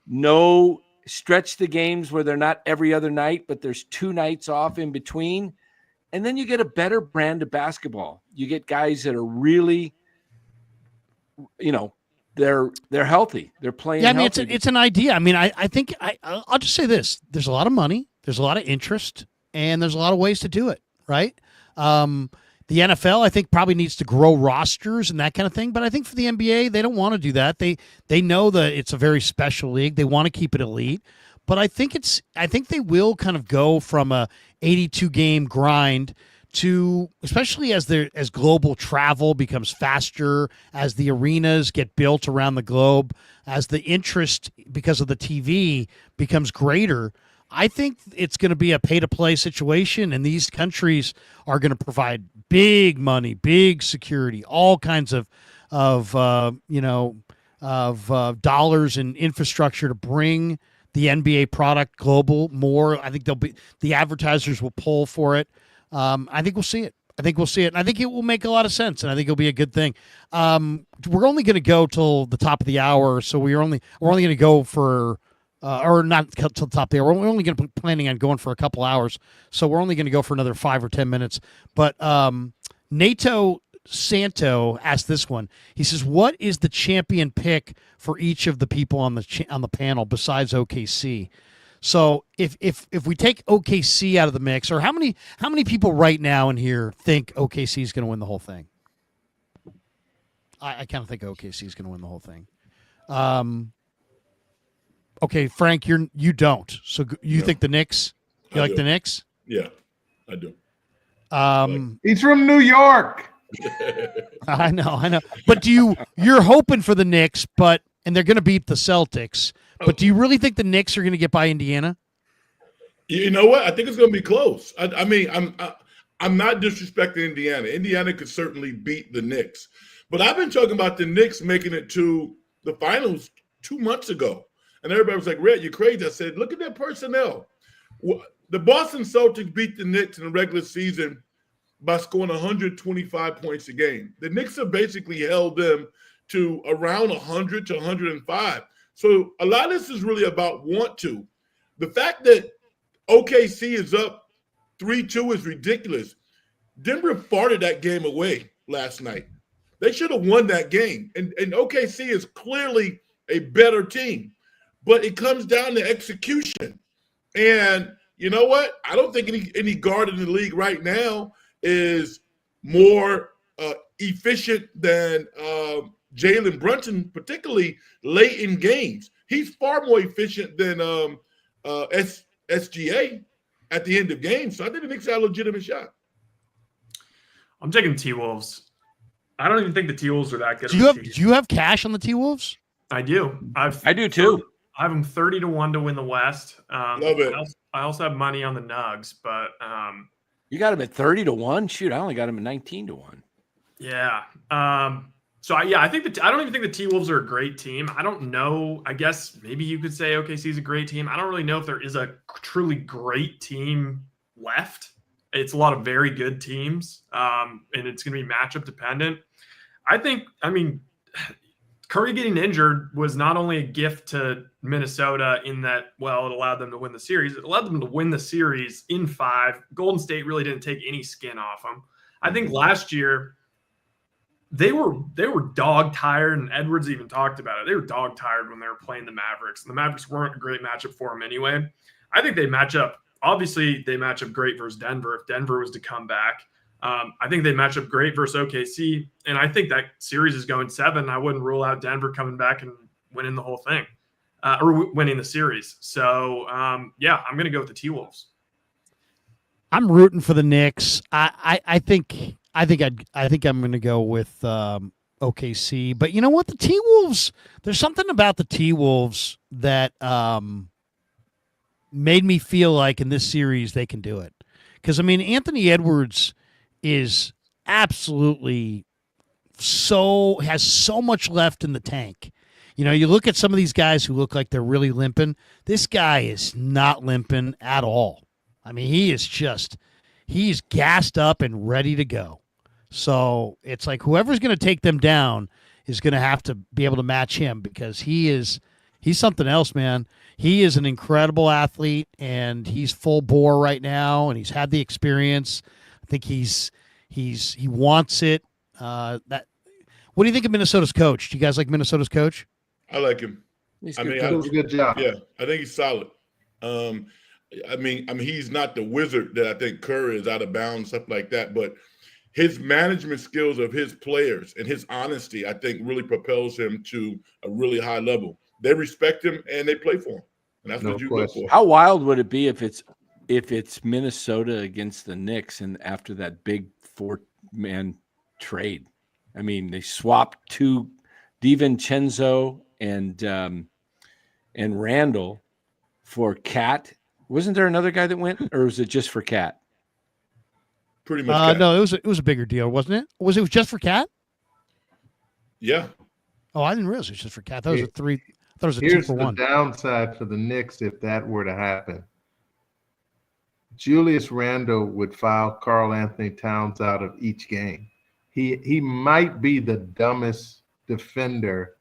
No, stretch the games where they're not every other night, but there's 2 nights off in between. And then you get a better brand of basketball. You get guys that are really, they're healthy. They're playing. Yeah, I mean, healthy. it's an idea. I mean, I think I'll just say this: there's a lot of money, there's a lot of interest, and there's a lot of ways to do it. Right? The NFL, I think, probably needs to grow rosters and that kind of thing. But I think for the NBA, they don't want to do that. They know that it's a very special league. They want to keep it elite. But I think they will kind of go from a 82 game grind to, especially as global travel becomes faster, as the arenas get built around the globe, as the interest because of the TV becomes greater. I think it's going to be a pay-to-play situation, and these countries are going to provide big money, big security, all kinds of dollars and infrastructure to bring the NBA product global more. I think the advertisers will pull for it. I think we'll see it. And I think it will make a lot of sense, and I think it'll be a good thing. We're only going to go till the top of the hour, so we're only going to go for. Or not till the top there. We're only going to be planning on going for a couple hours, so we're only going to go for another 5 or 10 minutes. But Nato Santo asked this one. He says, "What is the champion pick for each of the people on the panel besides OKC?" So if we take OKC out of the mix, or how many people right now in here think OKC is going to win the whole thing? I kind of think OKC is going to win the whole thing. Okay, Frank, you don't. So you think the Knicks? You like the Knicks? Yeah, I do. He's from New York. I know. But you're hoping for the Knicks, and they're going to beat the Celtics. But do you really think the Knicks are going to get by Indiana? You know what? I think it's going to be close. I mean, I'm not disrespecting Indiana. Indiana could certainly beat the Knicks. But I've been talking about the Knicks making it to the finals 2 months ago. And everybody was like, Red, you're crazy. I said, look at that personnel. The Boston Celtics beat the Knicks in the regular season by scoring 125 points a game. The Knicks have basically held them to around 100 to 105. So a lot of this is really about want to. The fact that OKC is up 3-2 is ridiculous. Denver farted that game away last night. They should have won that game. And OKC is clearly a better team. But it comes down to execution. And you know what? I don't think any guard in the league right now is more efficient than Jalen Brunson, particularly late in games. He's far more efficient than SGA at the end of games. So I think the Knicks have a legitimate shot. I'm taking T-Wolves. I don't even think the T-Wolves are that good. Do you have cash on the T-Wolves? I do. I do too. I have them 30-1 to win the West. Love it. I also have money on the Nugs, but you got them at 30-1. Shoot, I only got them at 19-1. Yeah. I think I don't even think the T-Wolves are a great team. I don't know. I guess maybe you could say OKC is a great team. I don't really know if there is a truly great team left. It's a lot of very good teams, and it's going to be matchup dependent. Curry getting injured was not only a gift to Minnesota in that, well, it allowed them to win the series. It allowed them to win the series in 5. Golden State really didn't take any skin off them. I think last year they were dog tired, and Edwards even talked about it. They were dog tired when they were playing the Mavericks. The Mavericks weren't a great matchup for them anyway. I think they match up. Obviously, they match up great versus Denver if Denver was to come back. I think they match up great versus OKC, and I think that series is going 7. I wouldn't rule out Denver coming back and winning the whole thing, or winning the series. So, I'm going to go with the T-Wolves. I'm rooting for the Knicks. I think I'm going to go with OKC. But you know what? The T-Wolves. There's something about the T-Wolves that made me feel like in this series they can do it. Because Anthony Edwards is absolutely has so much left in the tank. You look at some of these guys who look like they're really limping. This guy is not limping at all. He's gassed up and ready to go. So it's like whoever's going to take them down is going to have to be able to match him, because he's something else, man. He is an incredible athlete, and he's full bore right now, and he's had the experience. I think he wants it. What do you think of Minnesota's coach? Do you guys like Minnesota's coach? I like him. He does a good job. Yeah, I think he's solid. He's not the wizard that I think Kerr is, out of bounds, stuff like that, but his management skills of his players and his honesty, I think, really propels him to a really high level. They respect him and they play for him. And that's what you go for. How wild would it be if it's Minnesota against the Knicks, and after that big 4-man trade? They swapped 2 DiVincenzo and Randall for Cat Wasn't there another guy that went, or was it just for Cat? Pretty much. No, it was a bigger deal, wasn't it? Was it just for Cat? Yeah. Oh, I didn't realize it was just for Cat. That was a three. I thought it was a Here's 2 for 1. the downside for the Knicks if that were to happen. Julius Randle would foul Karl Anthony Towns out of each game. He might be the dumbest defender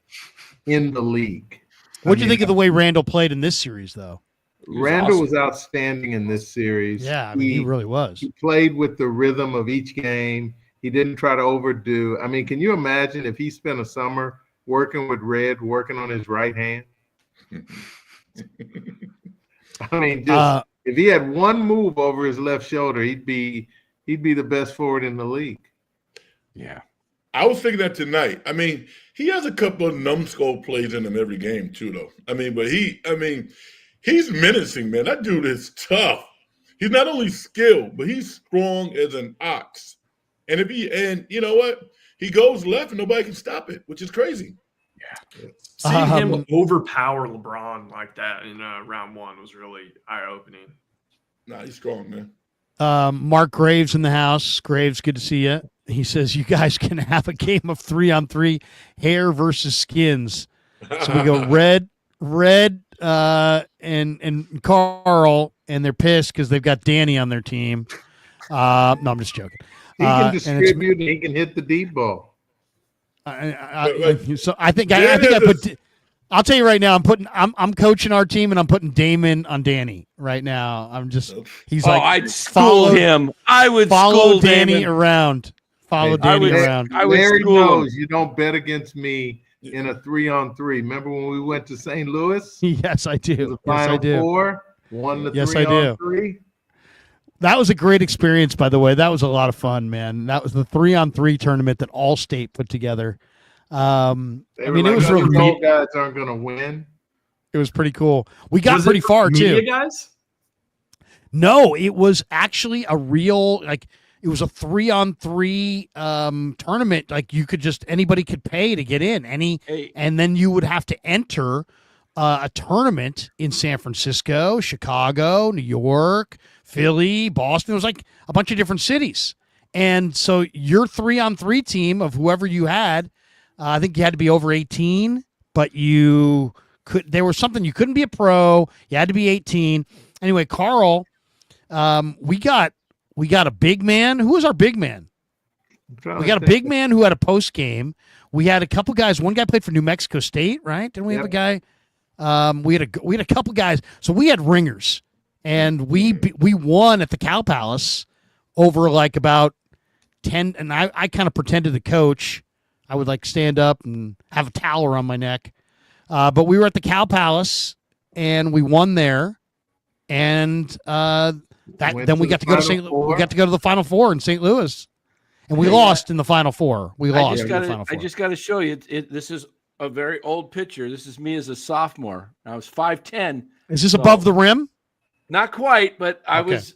in the league. What do you think of the way Randall played in this series, though? Randall was outstanding in this series. Yeah, I mean, he really was. He played with the rhythm of each game. He didn't try to overdo. I mean, can you imagine if he spent a summer working with Red, working on his right hand? I mean, just if he had one move over his left shoulder, he'd be the best forward in the league. Yeah. I was thinking that tonight. I mean, he has a couple of numbskull plays in him every game too, though. I mean, but he's menacing, man. That dude is tough. He's not only skilled, but he's strong as an ox. And you know what? He goes left and nobody can stop it, which is crazy. Yeah. Seeing him overpower LeBron like that in round 1 was really eye-opening. Nah, he's strong, man. Mark Graves in the house. Graves, good to see you. He says you guys can have a game of 3-on-3 hair versus skins. So we go Red, and Carl, and they're pissed because they've got Danny on their team. No, I'm just joking. He can distribute and he can hit the deep ball. So I think I put. I'll tell you right now. I'm coaching our team and I'm putting Damon on Danny right now. He's like, I'd school him. I would follow Danny Damon around. Follow Danny around. Larry knows you don't bet against me in a 3-on-3. Remember when we went to St. Louis? Yes, I do. The final four, won the 3-on-3. That was a great experience, by the way. That was a lot of fun, man. That was the 3-on-3 tournament that Allstate put together. It was really cool. Guys aren't going to win. It was pretty cool. We got pretty far too. Guys? No, it was actually a real it was a 3-on-3 tournament. Like anybody could pay to get in. And then you would have to enter a tournament in San Francisco, Chicago, New York, Philly, Boston. It was like a bunch of different cities. And so your 3-on-3 team of whoever you had, I think you had to be over 18, but there was something, you couldn't be a pro. You had to be 18. Anyway, Carl, we got a big man. Who was our big man? We got a big man who had a post game. We had a couple guys. One guy played for New Mexico State, right? Didn't we have a guy? We had a couple guys. So we had ringers, and we won at the Cow Palace over about 10. And I kind of pretended to coach. I would stand up and have a towel around my neck. But we were at the Cow Palace, and we won there. And then we got to go to the Final Four in St. Louis, and we lost in the Final Four. I just got to show you. This is a very old picture. This is me as a sophomore. I was 5'10". Is this above the rim? Not quite, but I was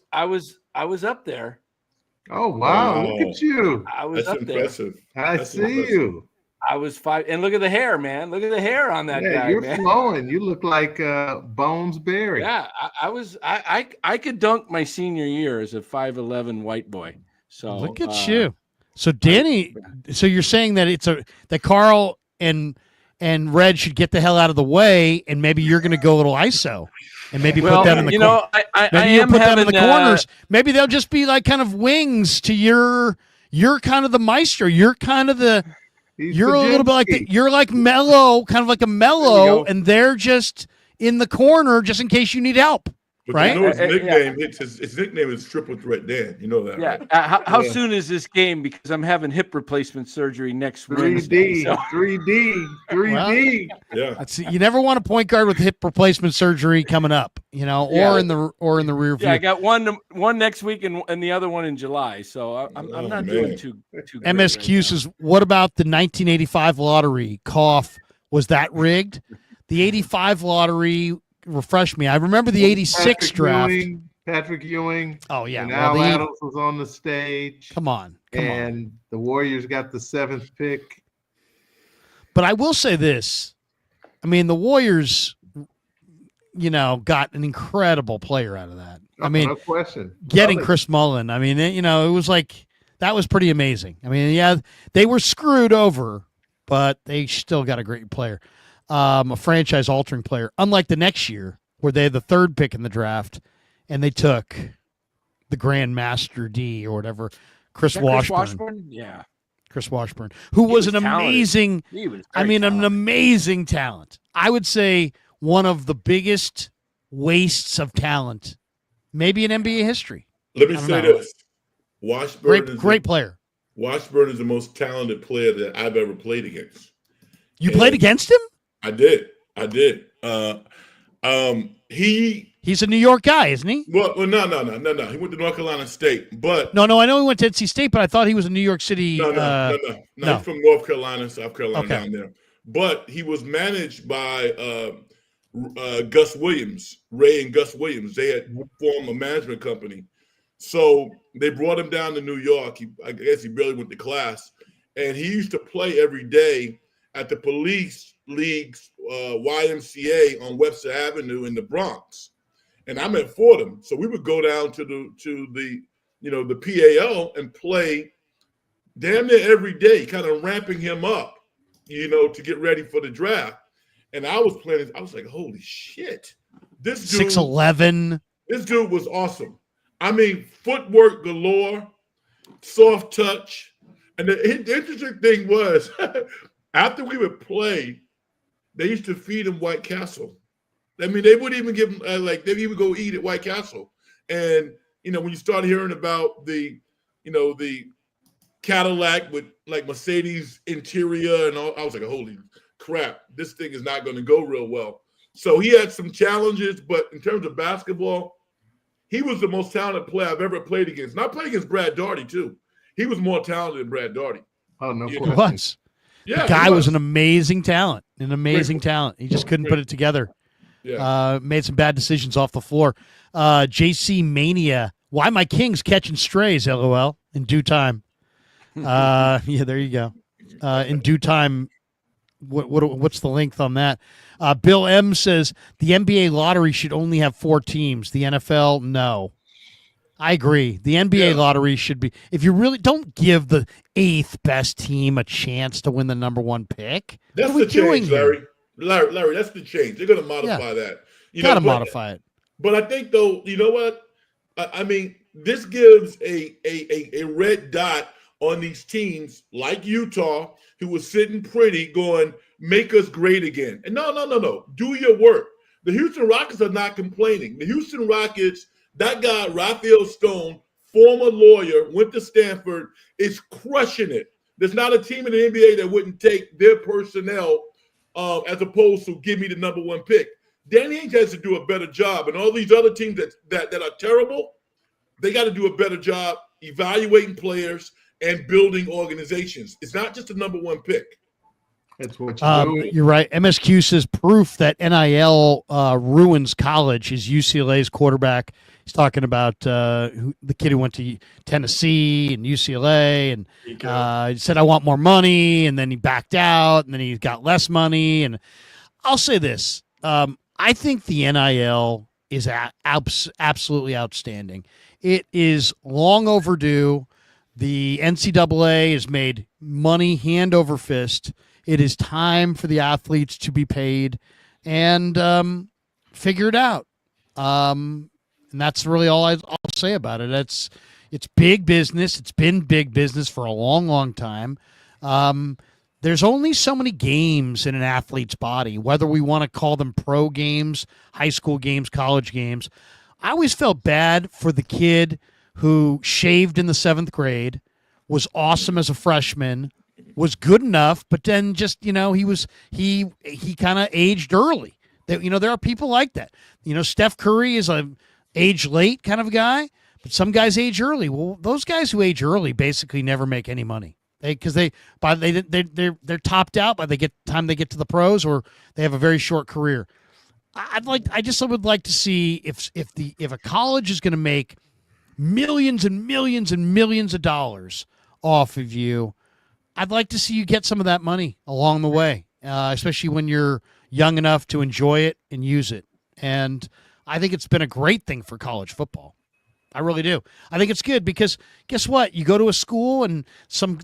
up there. Oh wow! Look at you. I was That's up impressive. There. I see you. I was 5, and look at the hair, man. Look at the hair on that guy. You're man. flowing. You look like Bones Berry. Yeah, I could dunk my senior year as a 5'11" white boy. So look at you. So Danny, so you're saying that that Carl and Red should get the hell out of the way, and maybe you're going to go a little ISO, and maybe put them in the corners. Maybe you put them in the corners. Maybe they'll just be kind of wings to you're kind of the maestro. You're kind of the. You're a little bit you're like Mello, kind of like a Mello, and they're just in the corner just in case you need help. But right? You know his nickname. His nickname is Triple Threat Dan. You know that, yeah. right? How soon is this game? Because I'm having hip replacement surgery next Wednesday. 3D. Yeah. That's, you never want a point guard with hip replacement surgery coming up, or in the rear view. Yeah, I got one next week and the other one in July. So I'm not doing too great. MSQ right says, what about the 1985 lottery? Cough. Was that rigged? The 85 lottery. Refresh me. I remember the 86 draft. Patrick Ewing. Oh, yeah. And Al Adams was on the stage. Come on. The Warriors got the 7th pick. But I will say this. I mean, the Warriors, got an incredible player out of that. I Oh, mean, no question. getting Well, Chris Mullin. I mean, it was like that was pretty amazing. I mean, yeah, they were screwed over, but they still got a great player, a franchise-altering player. Unlike the next year, where they had the third pick in the draft, and they took the Grand Master D or whatever, Chris Washburn. Yeah. Chris Washburn, who was an talented. amazing, He was an talented. amazing talent. I would say one of the biggest wastes of talent, maybe in NBA history. Let me I don't say know. this: Washburn Great player. Washburn is the most talented player that I've ever played against. You played against him? I did. He's a New York guy, isn't he? Well, no. He went to North Carolina State, but No. I know he went to NC State, but I thought he was a New York City. no. no. He's from North Carolina, South Carolina, Okay. down there. But he was managed by Gus Williams, Ray and Gus Williams. They had formed a management company, so they brought him down to New York. I guess he barely went to class, and he used to play every day at the police league's YMCA on Webster Avenue in the Bronx. And I'm at Fordham, so we would go down to the the PAL and play damn near every day, kind of ramping him up, to get ready for the draft. And I was playing. I was like, holy shit, this dude 6'11". This dude was awesome. I mean, footwork galore, soft touch. And the interesting thing was, after we would play, they used to feed him White Castle. I mean, they wouldn't even give him, they'd even go eat at White Castle. And, when you start hearing about the Cadillac with like Mercedes interior and all, I was like, holy crap, this thing is not going to go real well. So he had some challenges, but in terms of basketball, he was the most talented player I've ever played against. And I played against Brad Daugherty, too. He was more talented than Brad Daugherty. Oh, no He question. was. Yeah, The guy he was an amazing talent. He just couldn't Great. put it together. Yeah. Made some bad decisions off the floor. JC Mania. Why my Kings catching strays? LOL. In due time. Yeah, there you go. In due time. What's the length on that? Bill M says the NBA lottery should only have 4 teams. The NFL, no. I agree. The NBA lottery should be. If you really don't give the 8th best team a chance to win the number 1 pick. That's what are we the change, doing here? Larry, that's the change. They're going to modify that. Got to modify it. But I think, though, you know what? I mean, this gives a red dot on these teams like Utah, who was sitting pretty going, make us great again. And no. Do your work. The Houston Rockets are not complaining. The Houston Rockets, that guy, Raphael Stone, former lawyer, went to Stanford, is crushing it. There's not a team in the NBA that wouldn't take their personnel as opposed to give me the number 1 pick. Danny Ainge has to do a better job. And all these other teams that are terrible, they got to do a better job evaluating players and building organizations. It's not just a number 1 pick. That's what you're doing. You're right. MSQ says proof that NIL ruins college is UCLA's quarterback. He's talking about the kid who went to Tennessee and UCLA, and he said, I want more money, and then he backed out, and then he got less money. And I'll say this. I think the NIL is absolutely outstanding. It is long overdue. The NCAA has made money hand over fist. It is time for the athletes to be paid and figure it out. And that's really all I'll say about it. It's big business. It's been big business for a long, long time. There's only so many games in an athlete's body, whether we want to call them pro games, high school games, college games. I always felt bad for the kid who shaved in the 7th grade, was awesome as a freshman, was good enough, but then just, he kind of aged early. There are people like that. Steph Curry is a age late kind of guy, but some guys age early. Well, those guys who age early basically never make any money. Because they're topped out by the time they get to the pros, or they have a very short career. I would like to see if a college is going to make millions and millions and millions of dollars off of you, I'd like to see you get some of that money along the way, especially when you're young enough to enjoy it and use it. And I think it's been a great thing for college football. I really do. I think it's good because guess what? You go to a school and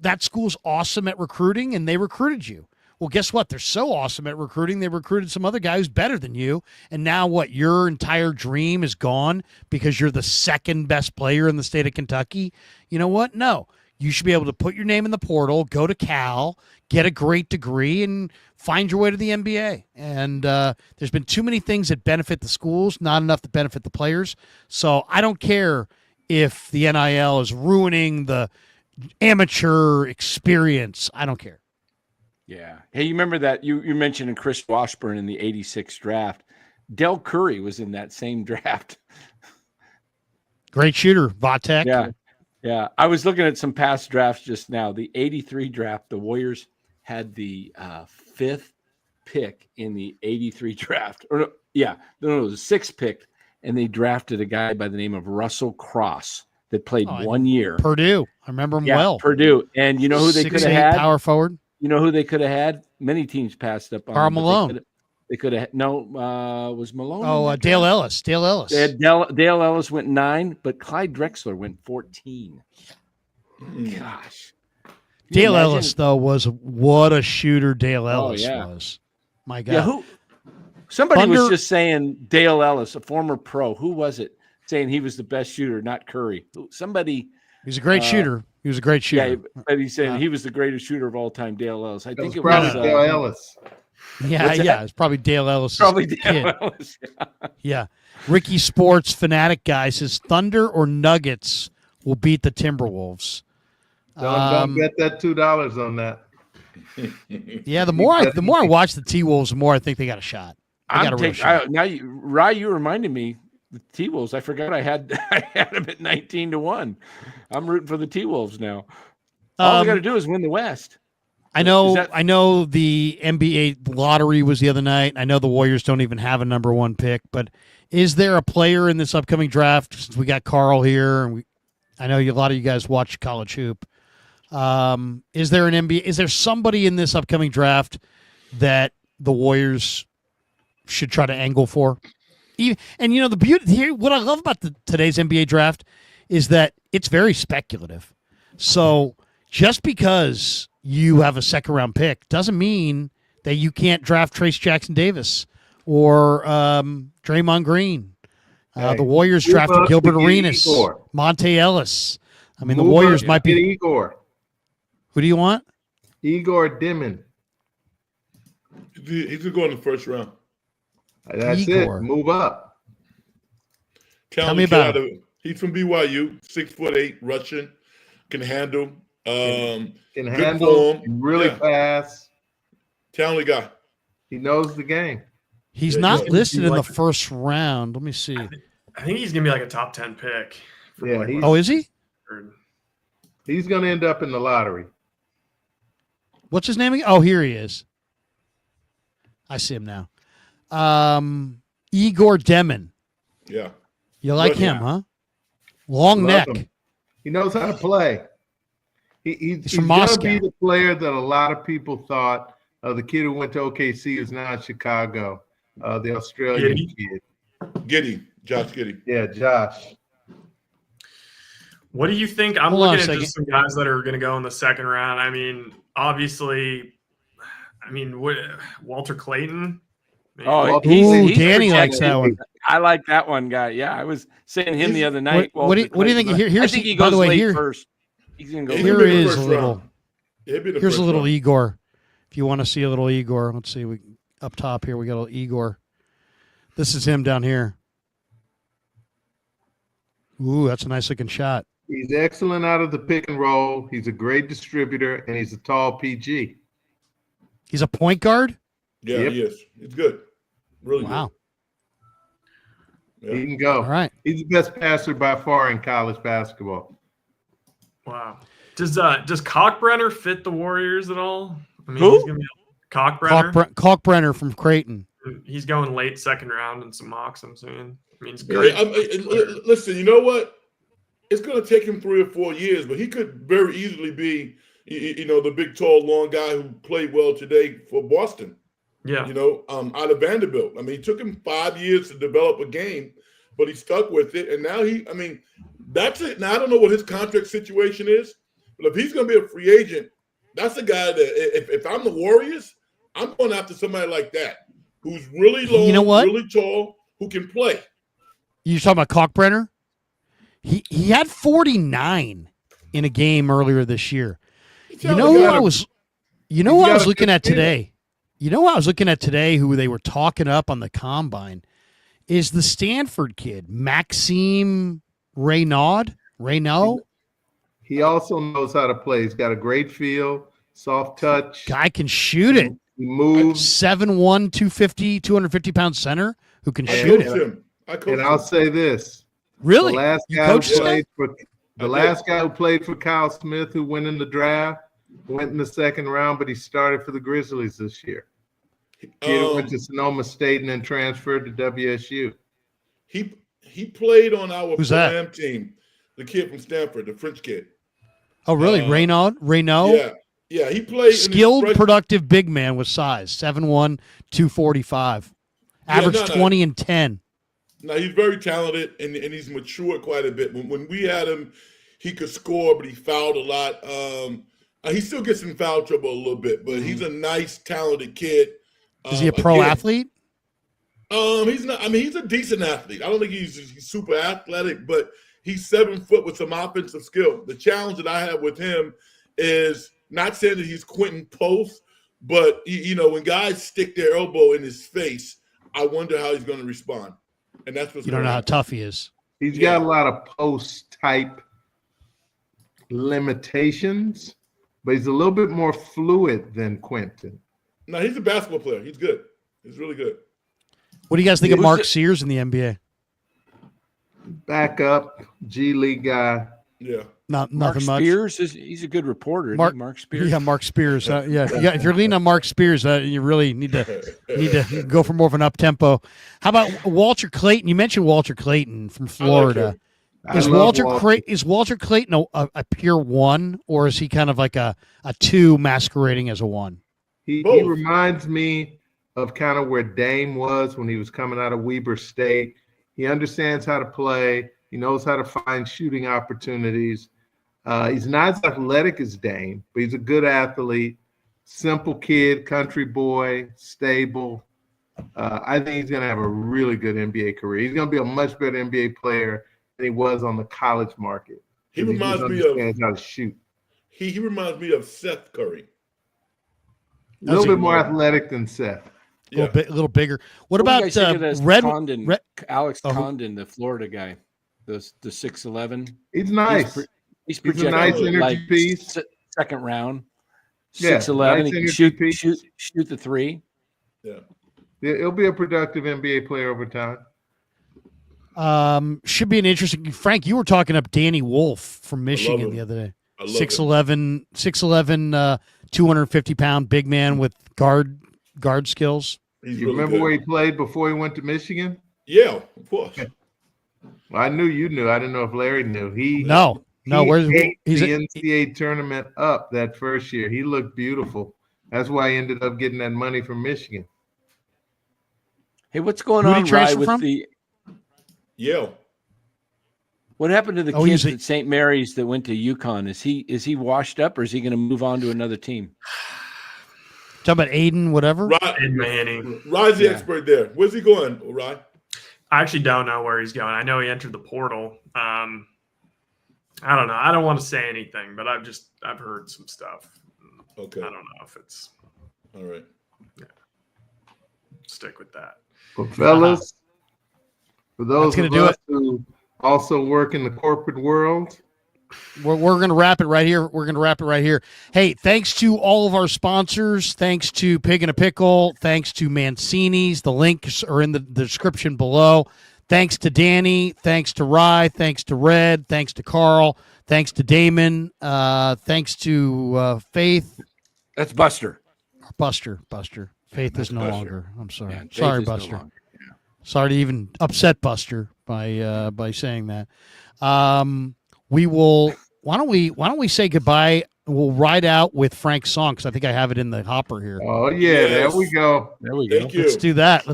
that school's awesome at recruiting and they recruited you. Well, guess what? They're so awesome at recruiting, they recruited some other guy who's better than you. And now what? Your entire dream is gone because you're the second best player in the state of Kentucky? You know what? No. You should be able to put your name in the portal, go to Cal, get a great degree, and find your way to the NBA. And there's been too many things that benefit the schools, not enough that benefit the players. So I don't care if the NIL is ruining the amateur experience. I don't care. Yeah. Hey, you remember that you mentioned Chris Washburn in the 86 draft. Del Curry was in that same draft. Great shooter, Vatek. Yeah. Yeah. I was looking at some past drafts just now. The 83 draft, the Warriors had the 5th pick in the 83 draft. Or no, it was the 6th pick, and they drafted a guy by the name of Russell Cross that played 1 year. Purdue. I remember him well. Purdue. And you know who they could have 6'8" had? Power forward. You know who they could have had? Many teams passed up on Karl Malone. They could have was Malone. Oh, Dale Ellis. Dale Ellis. They had Dale Ellis went 9, but Clyde Drexler went 14. Gosh. Dale Ellis, though, what a shooter Dale Ellis was. My God. Yeah, somebody was just saying Dale Ellis, a former pro. Who was it? Saying he was the best shooter, not Curry. Somebody. He's a great shooter. He was a great shooter. Yeah, but he's saying he was the greatest shooter of all time, Dale Ellis. I think it was was Dale Ellis. Yeah, it's probably Dale Ellis. Probably Dale Ellis. Yeah. Ricky Sports Fanatic guy says Thunder or Nuggets will beat the Timberwolves. Don't bet that $2 on that. Yeah, the more I watch the T-Wolves, the more I think they got a shot. You reminded me the T-Wolves. I forgot I had them at 19-1. I'm rooting for the T-Wolves now. All we got to do is win the West. I know the NBA lottery was the other night. I know the Warriors don't even have a number 1 pick, but is there a player in this upcoming draft? Since we got Carl here, and I know a lot of you guys watch college hoop. Is there an NBA? Is there somebody in this upcoming draft that the Warriors should try to angle for? And the beauty here, what I love about today's NBA draft is that it's very speculative. So just because you have a second round pick doesn't mean that you can't draft Trace Jackson Davis or Draymond Green. The Warriors drafted Gilbert Arenas, Monte Ellis. I mean, the Warriors might be Igor. Who do you want? Igor Dimon. He's going to go in the first round. That's Igor. It. Move up. Tell me about him. He's from BYU, 6'8", Russian, can handle. Can handle. Really fast. Talented guy. He knows the game. He's not listed in the first round. Let me see. I think he's gonna be like a top 10 pick. Yeah. Is he? He's gonna end up in the lottery. What's his name again? Oh, here he is. I see him now. Igor Demon. Yeah. You like him, huh? Long neck. Him. He knows how to play. He's from going to Moscow. be the player that a lot of people thought the kid who went to OKC is now in Chicago, the Australian kid. Josh Giddey. Yeah, Josh. What do you think? I'm looking at just some guys that are going to go in the second round. I mean, obviously, Walter Clayton. Oh, Danny likes that one. I like that one guy. Yeah, I was saying him the other night. What do you think? I think he goes by the way, here first. He's going to go. Here is a little. Here's a little Igor. If you want to see a little Igor, let's see. Up top here, we got a little Igor. This is him down here. Ooh, that's a nice looking shot. He's excellent out of the pick and roll. He's a great distributor, and he's a tall PG. He's a point guard? Yeah, he is. He's good. Really good. Wow. Yeah. He can go. All right. He's the best passer by far in college basketball. Wow. Does Kalkbrenner fit the Warriors at all? I mean, Who? He's gonna be Kalkbrenner. Kalkbrenner from Creighton. He's going late second round in some mocks, I'm saying. I mean, it's great. Listen, you know what? It's going to take him 3 or 4 years, but he could very easily be, the big, tall, long guy who played well today for Boston. Yeah. Out of Vanderbilt. I mean, it took him 5 years to develop a game, but he stuck with it. And now that's it. Now, I don't know what his contract situation is, but if he's going to be a free agent, that's a guy that if I'm the Warriors, I'm going after somebody like that who's really long, really tall, who can play. You talking about Kalkbrenner? He had 49 in a game earlier this year. You know who I was looking at today? You know who I was looking at today who they were talking up on the combine is the Stanford kid, Maxime Reynaud. He also knows how to play. He's got a great feel, soft touch. Guy can shoot it. He moves. 7'1", 250-pound center who can shoot it. And I'll say this. Really? The last guy who played for Kyle Smith, who went in the draft, went in the second round, but he started for the Grizzlies this year. He went to Sonoma State and then transferred to WSU. He played on our Plan team, the kid from Stanford, the French kid. Oh, really? Reynaud? Yeah, he played. Skilled, productive big man with size, 7'1", 245. Average 20 and 10. No, he's very talented, and he's matured quite a bit. When we had him, he could score, but he fouled a lot. He still gets in foul trouble a little bit, but he's a nice, talented kid. Is he a pro athlete? He's not. I mean, he's a decent athlete. I don't think he's super athletic, but he's 7 foot with some offensive skill. The challenge that I have with him is not saying that he's Quentin Post, but when guys stick their elbow in his face, I wonder how he's going to respond. And that's what's you don't know how tough he is. He's got a lot of post type limitations, but he's a little bit more fluid than Quentin. No, he's a basketball player. He's good. He's really good. What do you guys think of Mark Sears in the NBA? Backup G League guy. Yeah. Nothing Mark much. Spears he's a good reporter. Mark Spears. Yeah, Mark Spears. Yeah. If you're leaning on Mark Spears, you really need to go for more of an up tempo. How about Walter Clayton? You mentioned Walter Clayton from Florida. Is Walter Clayton a pure one, or is he kind of like a two masquerading as a one? He reminds me of kind of where Dame was when he was coming out of Weber State. He understands how to play. He knows how to find shooting opportunities. He's not as athletic as Dame, but he's a good athlete, simple kid, country boy, stable. I think he's going to have a really good NBA career. He's going to be a much better NBA player than he was on the college market. He reminds me of how to shoot. He reminds me of Seth Curry. A little bit more athletic than Seth. A little bigger. What about Alex Condon, the Florida guy, the 6'11"? He's nice. He's projected a nice energy piece. Second round. 6'11". He can shoot the three. Yeah, he'll be a productive NBA player over time. Should be an interesting. Frank, you were talking up Danny Wolf from Michigan the other day. 6'11", 250-pound big man with guard skills. You remember where he played before he went to Michigan? Yeah, of course. Well, I knew you knew. I didn't know if Larry knew. No. He's the NCAA tournament up that first year. He looked beautiful. That's why he ended up getting that money from Michigan. Hey, what's going on, Rye, with the Yale? What happened to the kids at St. Mary's that went to UConn? Is he washed up, or is he going to move on to another team? Talking about Aiden, whatever. Aiden Manning. Rye's the expert there. Where's he going, Rye? I actually don't know where he's going. I know he entered the portal. I don't know. I don't want to say anything, but I've heard some stuff. Okay. I don't know if it's all right. Yeah. Stick with that. Well, fellas, for those of us who also work in the corporate world, we're going to wrap it right here. Hey, thanks to all of our sponsors. Thanks to Pig and a Pickle. Thanks to Mancini's. The links are in the description below. Thanks to Danny. Thanks to Rye. Thanks to Red. Thanks to Carl. Thanks to Damon. Thanks to Faith. That's Buster. Buster. Faith is no longer. I'm sorry. Yeah, sorry, Buster. No yeah. Sorry to even upset Buster by saying that. We will. Why don't we say goodbye? and we'll ride out with Frank's song because I think I have it in the hopper here. Oh yeah, there we go. There we go. Thank you. Let's do that.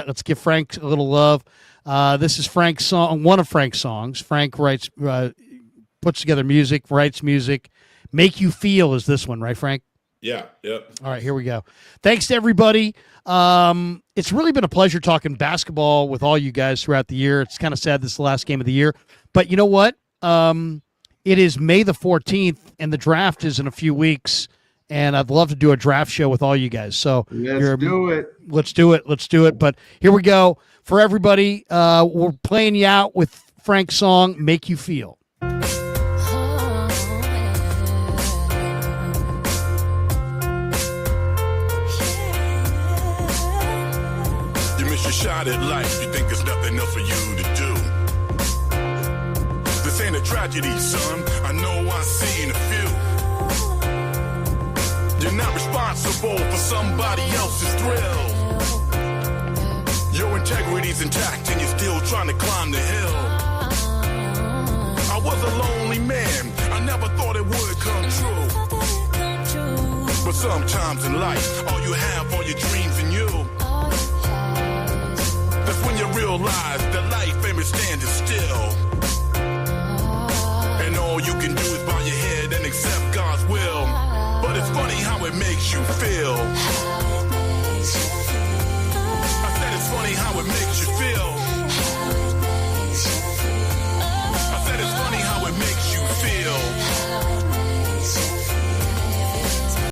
Let's give Frank a little love. This is Frank's song, one of Frank's songs. Frank writes, puts together music, writes music. Make You Feel is this one, right, Frank? Yeah, yep. All right, here we go. Thanks to everybody. It's really been a pleasure talking basketball with all you guys throughout the year. It's kind of sad this is the last game of the year. But you know what? It is May the 14th, and the draft is in a few weeks. And I'd love to do a draft show with all you guys. So Let's do it. Let's do it. But here we go. For everybody, we're playing you out with Frank's song, Make You Feel. Shot at life, you think there's nothing else for you to do. This ain't a tragedy, son. I know I've seen a few. You're not responsible for somebody else's thrill. Your integrity's intact and you're still trying to climb the hill. I was a lonely man. I never thought it would come true. But sometimes in life, all you have are your dreams and you. That's when you realize that life ain't been standing still.